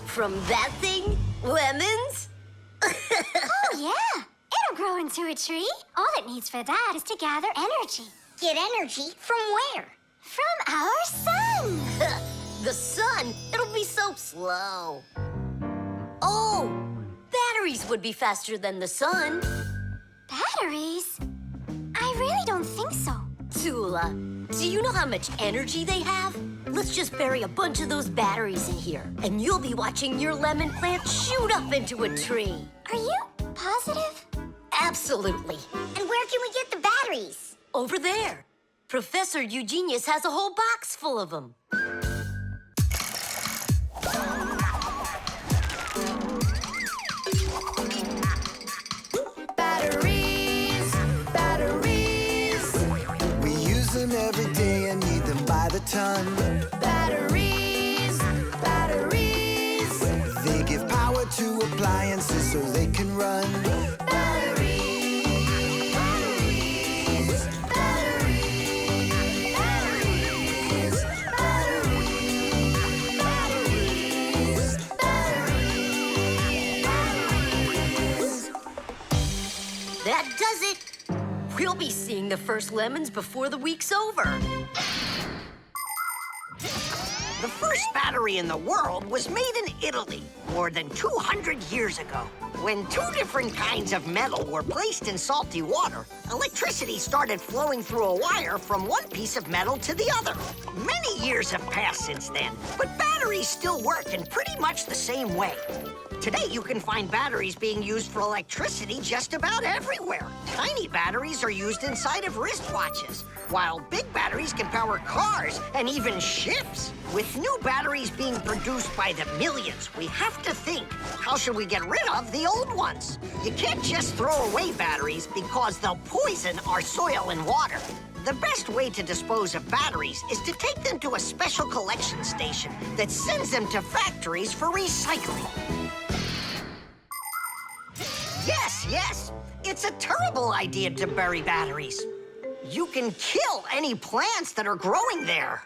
From that thing? Lemons? Oh, yeah. It'll grow into a tree. All it needs for that is to gather energy. Get energy from where? From our sun. The sun? It'll be so slow. Oh, batteries would be faster than the sun. Batteries? I really don't think so. Tula, do you know how much energy they have? Let's just bury a bunch of those batteries in here, and you'll be watching your lemon plant shoot up into a tree. Are you positive? Absolutely. And where can we get the batteries? Over there. Professor Eugenius has a whole box full of them. Batteries, batteries. We use them every day and need them by the ton. Batteries, batteries. They give power to appliances so they can run. Batteries, batteries, batteries, batteries, batteries, batteries. That does it. We'll be seeing the first lemons before the week's over. The first battery in the world was made in Italy more than 200 years ago. When two different kinds of metal were placed in salty water, electricity started flowing through a wire from one piece of metal to the other. Many years have passed since then, but batteries still work in pretty much the same way. Today, you can find batteries being used for electricity just about everywhere. Tiny batteries are used inside of wristwatches, while big batteries can power cars and even ships. With new batteries being produced by the millions, we have to think, how should we get rid of the old ones? You can't just throw away batteries because they'll poison our soil and water. The best way to dispose of batteries is to take them to a special collection station that sends them to factories for recycling. Yes, it's a terrible idea to bury batteries. You can kill any plants that are growing there.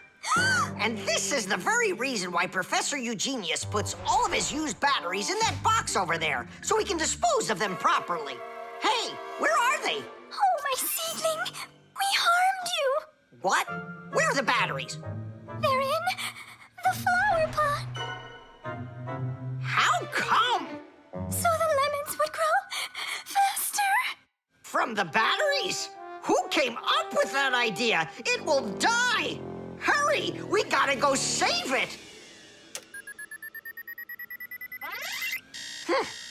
And this is the very reason why Professor Eugenius puts all of his used batteries in that box over there, so he can dispose of them properly. Hey, where are they? Oh, my seedling. We harmed you. What? Where are the batteries? They're in the flower pot. How come? So the lemons would grow faster. From the batteries? Who came up with that idea? It will die! Hurry! We gotta go save it!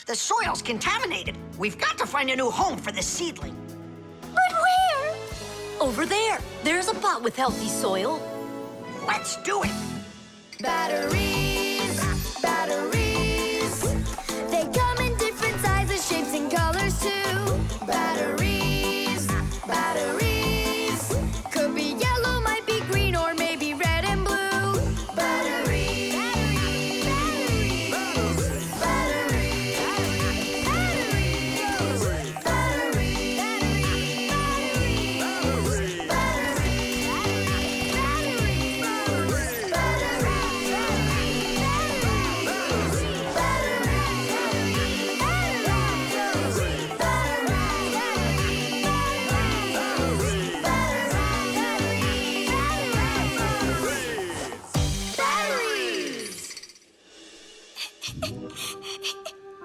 The soil's contaminated. We've got to find a new home for this seedling. But where? Over there. There's a pot with healthy soil. Let's do it! Batteries, batteries. They come in different sizes, shapes, and colors too. Batteries, batteries. Could be yellow, might be green, or maybe red and blue. Batteries, batteries, batteries, batteries,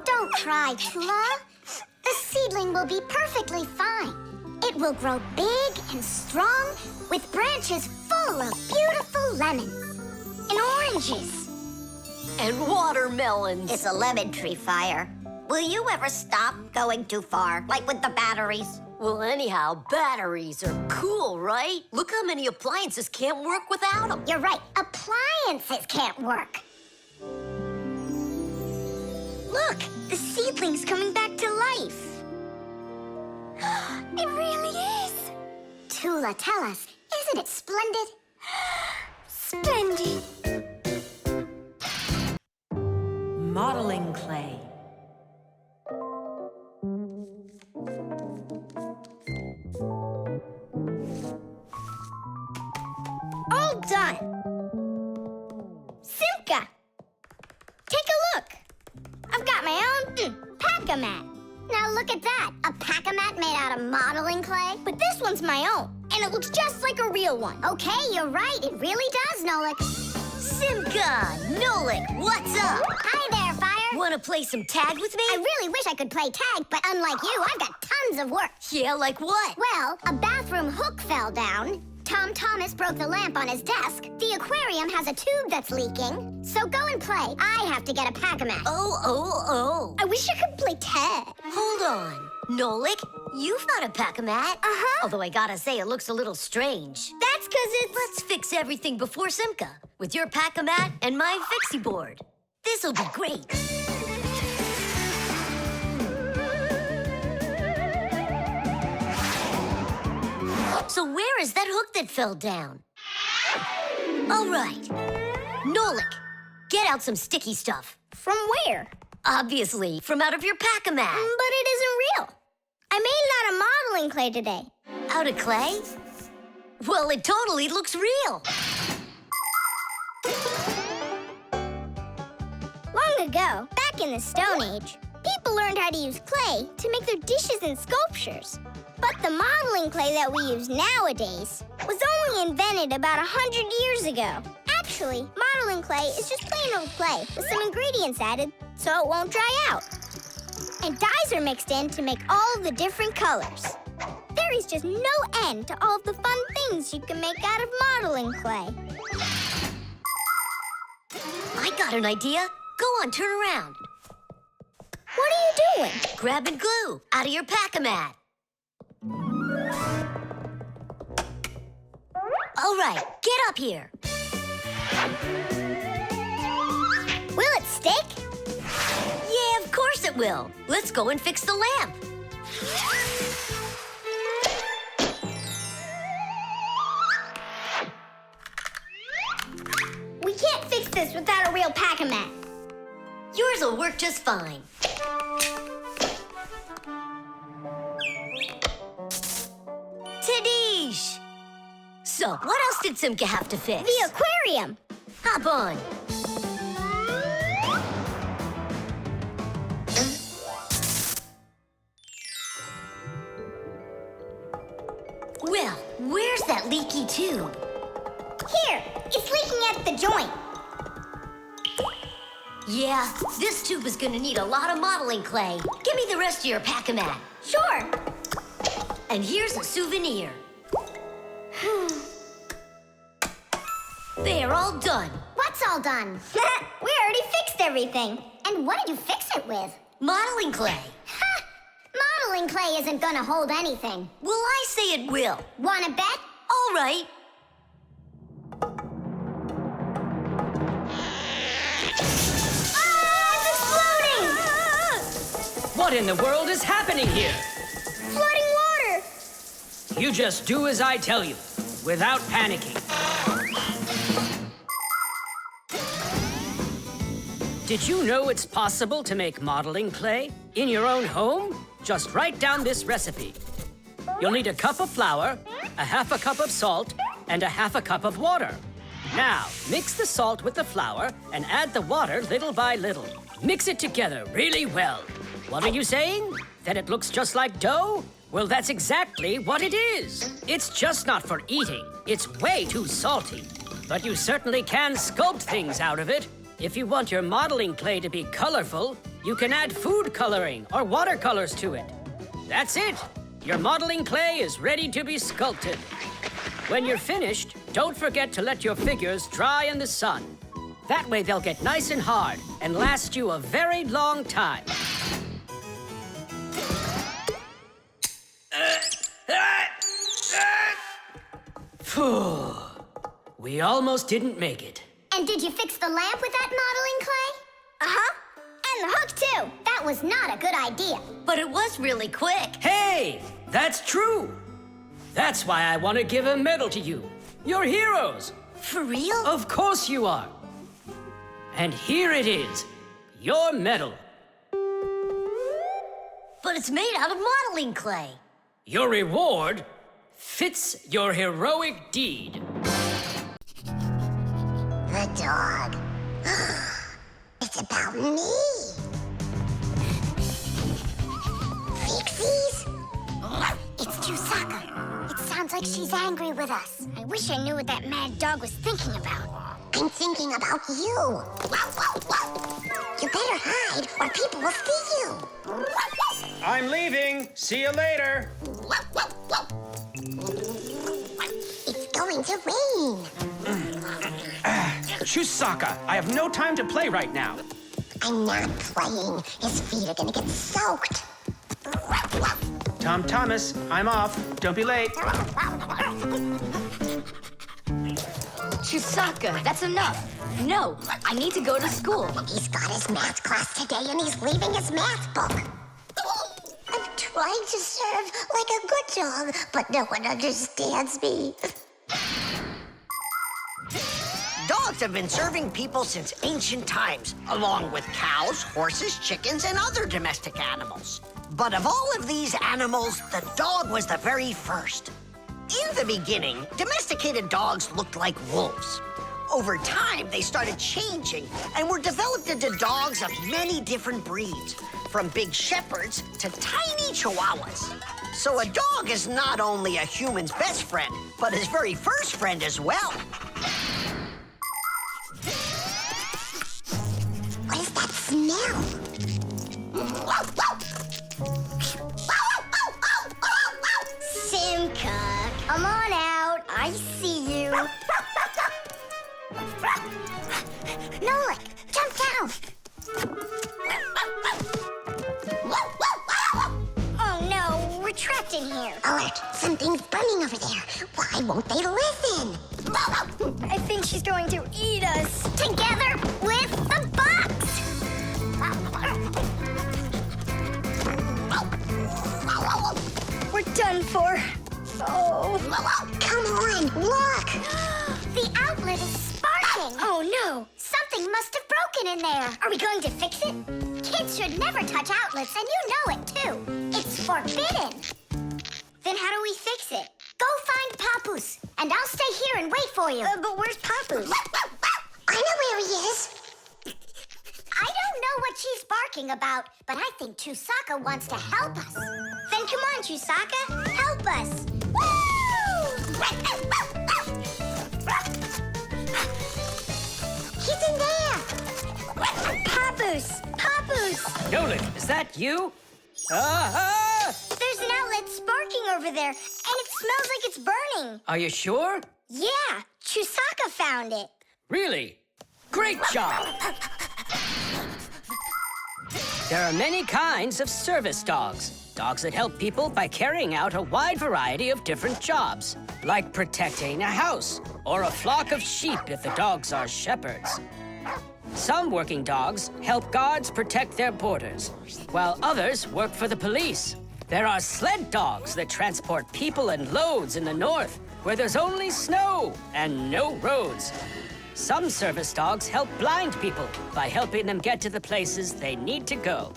Don't cry, Tula. The seedling will be perfectly fine. It will grow big and strong with branches full of beautiful lemons and oranges. And watermelons. It's a lemon tree fire. Will you ever stop going too far, like with the batteries? Well, anyhow, batteries are cool, right? Look how many appliances can't work without them. You're right. Appliances can't work. Look, the seedling's coming back to life. It really is. Tula, tell us, isn't it splendid? Splendid. clay, but this one's my own, and it looks just like a real one. Okay, you're right. It really does, Nolik. Simka, Nolik, what's up? Hi there, Fire. Want to play some tag with me? I really wish I could play tag, but unlike you, I've got tons of work. Yeah, like what? Well, a bathroom hook fell down. Tom Thomas broke the lamp on his desk. The aquarium has a tube that's leaking. So go and play. I have to get a Pac-Man. Oh. I wish I could play tag. Hold on. Nolik, you've got a Pac-Man. Uh-huh. Although I gotta say, it looks a little strange. That's because it's... Let's fix everything before Simka with your Pac-Man and my Fixie board. This'll be great. So where is that hook that fell down? All right. Nolik, get out some sticky stuff. From where? Obviously, from out of your Pac-Man. But it isn't real. I made it out of modeling clay today. Out of clay? Well, it totally looks real. Long ago, back in the Stone Age, people learned how to use clay to make their dishes and sculptures. But the modeling clay that we use nowadays was only invented about 100 years ago. Actually, modeling clay is just plain old clay with some ingredients added so it won't dry out. And dyes are mixed in to make all the different colors. There is just no end to all of the fun things you can make out of modeling clay. I got an idea. Go on, turn around. What are you doing? Grabbing glue out of your Pac-Man. All right, get up here. Will it stick? Yeah, of course it will. Let's go and fix the lamp. We can't fix this without a real Pac-Man. Yours will work just fine. Tadish! So, what else did Simka have to fix? The aquarium. Hop on. Well, where's that leaky tube? Here, it's leaking at the joint. Yeah, this tube is gonna need a lot of modeling clay. Give me the rest of your Pac-Man. Sure. And here's a souvenir. They're all done. What's all done? We already fixed everything. And what did you fix it with? Modeling clay. Ha! Modeling clay isn't gonna hold anything. Well, I say it will. Wanna bet? All right. What in the world is happening here? Flooding water! You just do as I tell you, without panicking. Did you know it's possible to make modeling clay in your own home? Just write down this recipe. You'll need a cup of flour, a half a cup of salt, and a half a cup of water. Now, mix the salt with the flour and add the water little by little. Mix it together really well. What are you saying? That it looks just like dough? Well, that's exactly what it is. It's just not for eating. It's way too salty. But you certainly can sculpt things out of it. If you want your modeling clay to be colorful, you can add food coloring or watercolors to it. That's it. Your modeling clay is ready to be sculpted. When you're finished, don't forget to let your figures dry in the sun. That way they'll get nice and hard and last you a very long time. Phew. We almost didn't make it. And did you fix the lamp with that modeling clay? Uh-huh. And the hook, too. That was not a good idea. But it was really quick. Hey, that's true. That's why I want to give a medal to you. You're heroes. For real? Of course you are. And here it is, your medal. But it's made out of modeling clay. Your reward fits your heroic deed. The dog. It's about me. Fixies? It's Chusaka. It sounds like she's angry with us. I wish I knew what that mad dog was thinking about. I'm thinking about you. You better hide or people will see you. I'm leaving. See you later. It's going to rain. Chusaka, I have no time to play right now. I'm not playing. His feet are gonna get soaked. Tom Thomas, I'm off. Don't be late. Chusaka, that's enough. No, I need to go to school. He's got his math class today and he's leaving his math book. I'm trying to serve like a good dog, but no one understands me. Dogs have been serving people since ancient times, along with cows, horses, chickens, and other domestic animals. But of all of these animals, the dog was the very first. In the beginning, domesticated dogs looked like wolves. Over time, they started changing and were developed into dogs of many different breeds, from big shepherds to tiny chihuahuas. So a dog is not only a human's best friend, but his very first friend as well. What is that smell? Simka, come on out. I see you. Nolik, jump down. Oh no, we're trapped in here. Alert, something's burning over there. Why won't they listen? I think she's going to eat us. Together with the box. We're done for. Oh. Come on, look. The outlet is sparking. Oh no, something must have broken in there. Are we going to fix it? Kids should never touch outlets, and you know it too. It's forbidden. Then how do we fix it? Go find Papoose, and I'll stay here and wait for you. But where's Papoose? I know where he is. I don't know what she's barking about, but I think Chusaka wants to help us. Then come on, Chusaka, help us. Woo! He's in there. Papoose! Papoose! Nolik, is that you? There's an outlet sparking over there, and it smells like it's burning. Are you sure? Yeah, Chusaka found it. Really? Great job! There are many kinds of service dogs. Dogs that help people by carrying out a wide variety of different jobs, like protecting a house or a flock of sheep if the dogs are shepherds. Some working dogs help guards protect their borders, while others work for the police. There are sled dogs that transport people and loads in the north, where there's only snow and no roads. Some service dogs help blind people by helping them get to the places they need to go.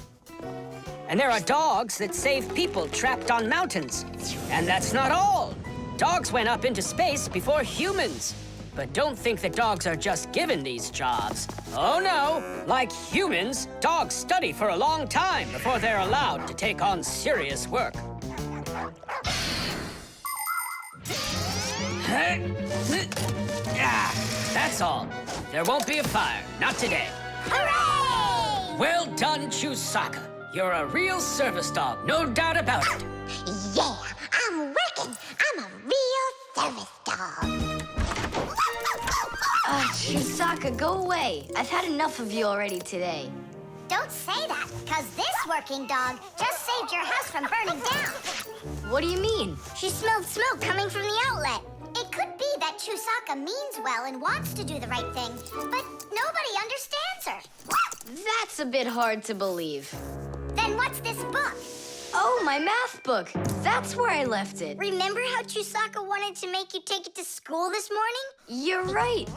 And there are dogs that save people trapped on mountains. And that's not all. Dogs went up into space before humans. But don't think that dogs are just given these jobs. Oh no, like humans, dogs study for a long time before they're allowed to take on serious work. That's all. There won't be a fire, not today. Hooray! Well done, Chusaka. You're a real service dog, no doubt about it. Yeah, I'm working. I'm a real service dog. Chusaka, go away. I've had enough of you already today. Don't say that, because this working dog just saved your house from burning down. What do you mean? She smelled smoke coming from the outlet. It could be that Chusaka means well and wants to do the right thing, but nobody understands her. That's a bit hard to believe. Then what's this book? Oh, my math book. That's where I left it. Remember how Chusaka wanted to make you take it to school this morning? You're right.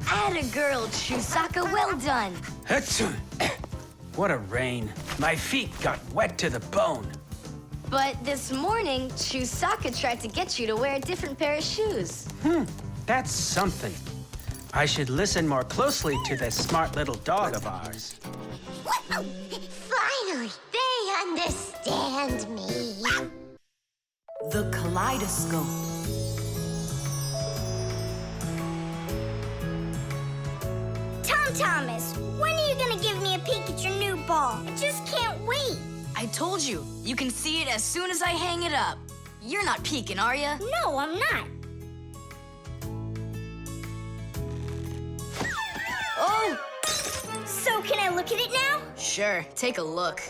Atta girl, Chusaka, well done. What a rain. My feet got wet to the bone. But this morning, Chusaka tried to get you to wear a different pair of shoes. That's something. I should listen more closely to this smart little dog of ours. Finally, they understand me. The kaleidoscope. Tom Thomas, when are you gonna give me a peek at your new ball? I just can't wait. I told you, you can see it as soon as I hang it up. You're not peeking, are you? No, I'm not. Oh! So can I look at it now? Sure, take a look.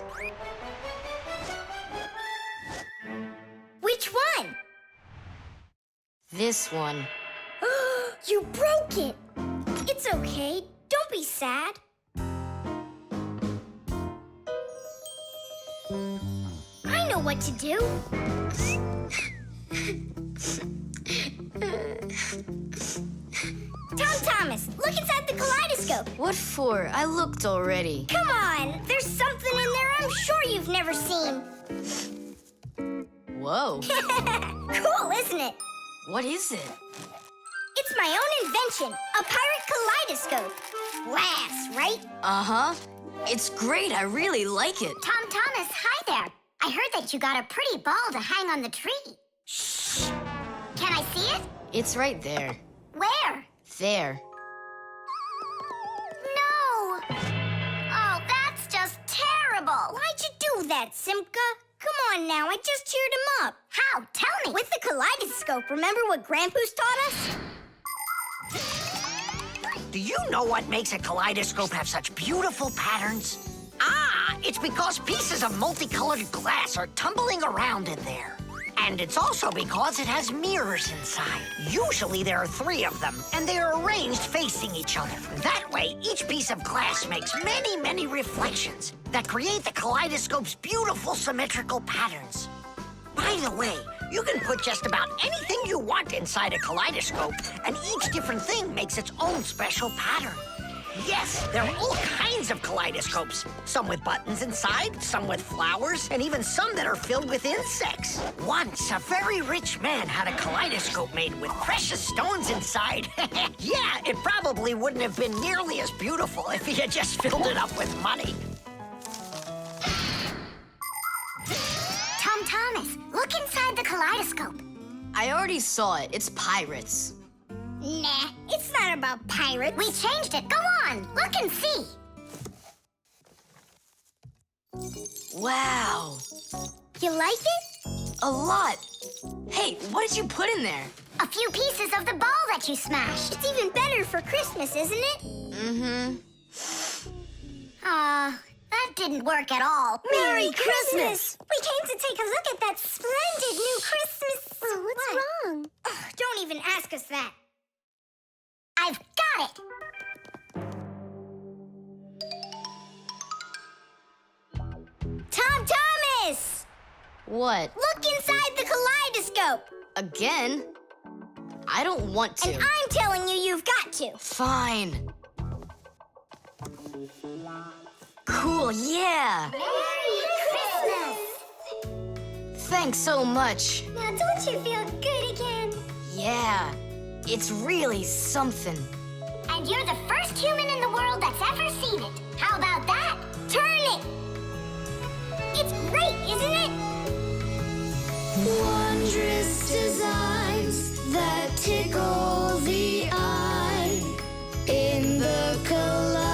Which one? This one. You broke it. It's okay. Don't be sad. I know what to do. Tom Thomas, look inside the kaleidoscope. What for? I looked already. Come on, there's something in there I'm sure you've never seen. Whoa. Cool, isn't it? What is it? It's my own invention, a pirate kaleidoscope. Laughs, right? Uh-huh. It's great. I really like it. Tom Thomas, hi there. I heard that you got a pretty ball to hang on the tree. Shh. Can I see it? It's right there. Where? There. No. Oh, that's just terrible. Why'd you do that, Simka? Come on now, I just cheered him up. How? Tell me. With the kaleidoscope, remember what Grandpa's taught us? Do you know what makes a kaleidoscope have such beautiful patterns? Ah, it's because pieces of multicolored glass are tumbling around in there. And it's also because it has mirrors inside. Usually there are 3 of them, and they are arranged facing each other. That way, each piece of glass makes many, many reflections that create the kaleidoscope's beautiful symmetrical patterns. By the way, you can put just about anything you want inside a kaleidoscope, and each different thing makes its own special pattern. Yes, there are all kinds of kaleidoscopes. Some with buttons inside, some with flowers, and even some that are filled with insects. Once, a very rich man had a kaleidoscope made with precious stones inside. Yeah, it probably wouldn't have been nearly as beautiful if he had just filled it up with money. Tom Thomas, look inside the kaleidoscope. I already saw it. It's pirates. Nah, it's not about pirates. We changed it. Go on, look and see. Wow. You like it? A lot. Hey, what did you put in there? A few pieces of the ball that you smashed. It's even better for Christmas, isn't it? Mm-hmm. That didn't work at all. Merry Christmas! We came to take a look at that splendid new Christmas... What's wrong? Oh, don't even ask us that. I've got it! Tom Thomas! What? Look inside the kaleidoscope! Again? I don't want to. And I'm telling you, you've got to. Fine. Cool, yeah. Merry Christmas! Thanks so much. Now don't you feel good again? Yeah, it's really something. And you're the first human in the world that's ever seen it. How about that? Turn it! It's great, isn't it? Wondrous designs that tickle the eye in the kaleidoscope.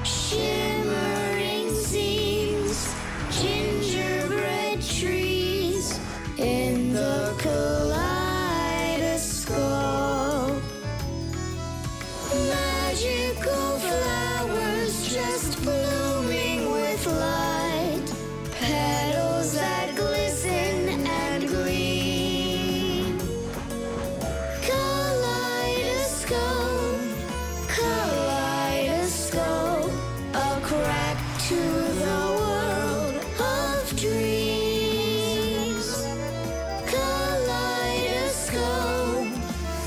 Shimmering scenes, gingerbread trees in the kaleidoscope. Magical flowers just blooming with light, petals that glisten and gleam. Kaleidoscope, kaleidoscope, a crack to the world of dreams. Kaleidoscope,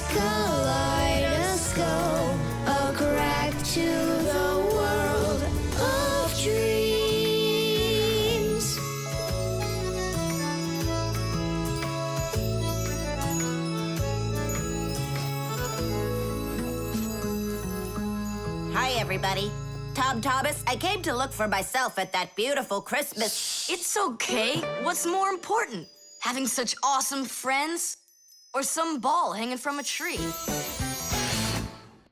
kaleidoscope, a crack to the world of dreams. Hi, everybody. Tom Thomas, I came to look for myself at that beautiful Christmas. It's okay. What's more important? Having such awesome friends? Or some ball hanging from a tree?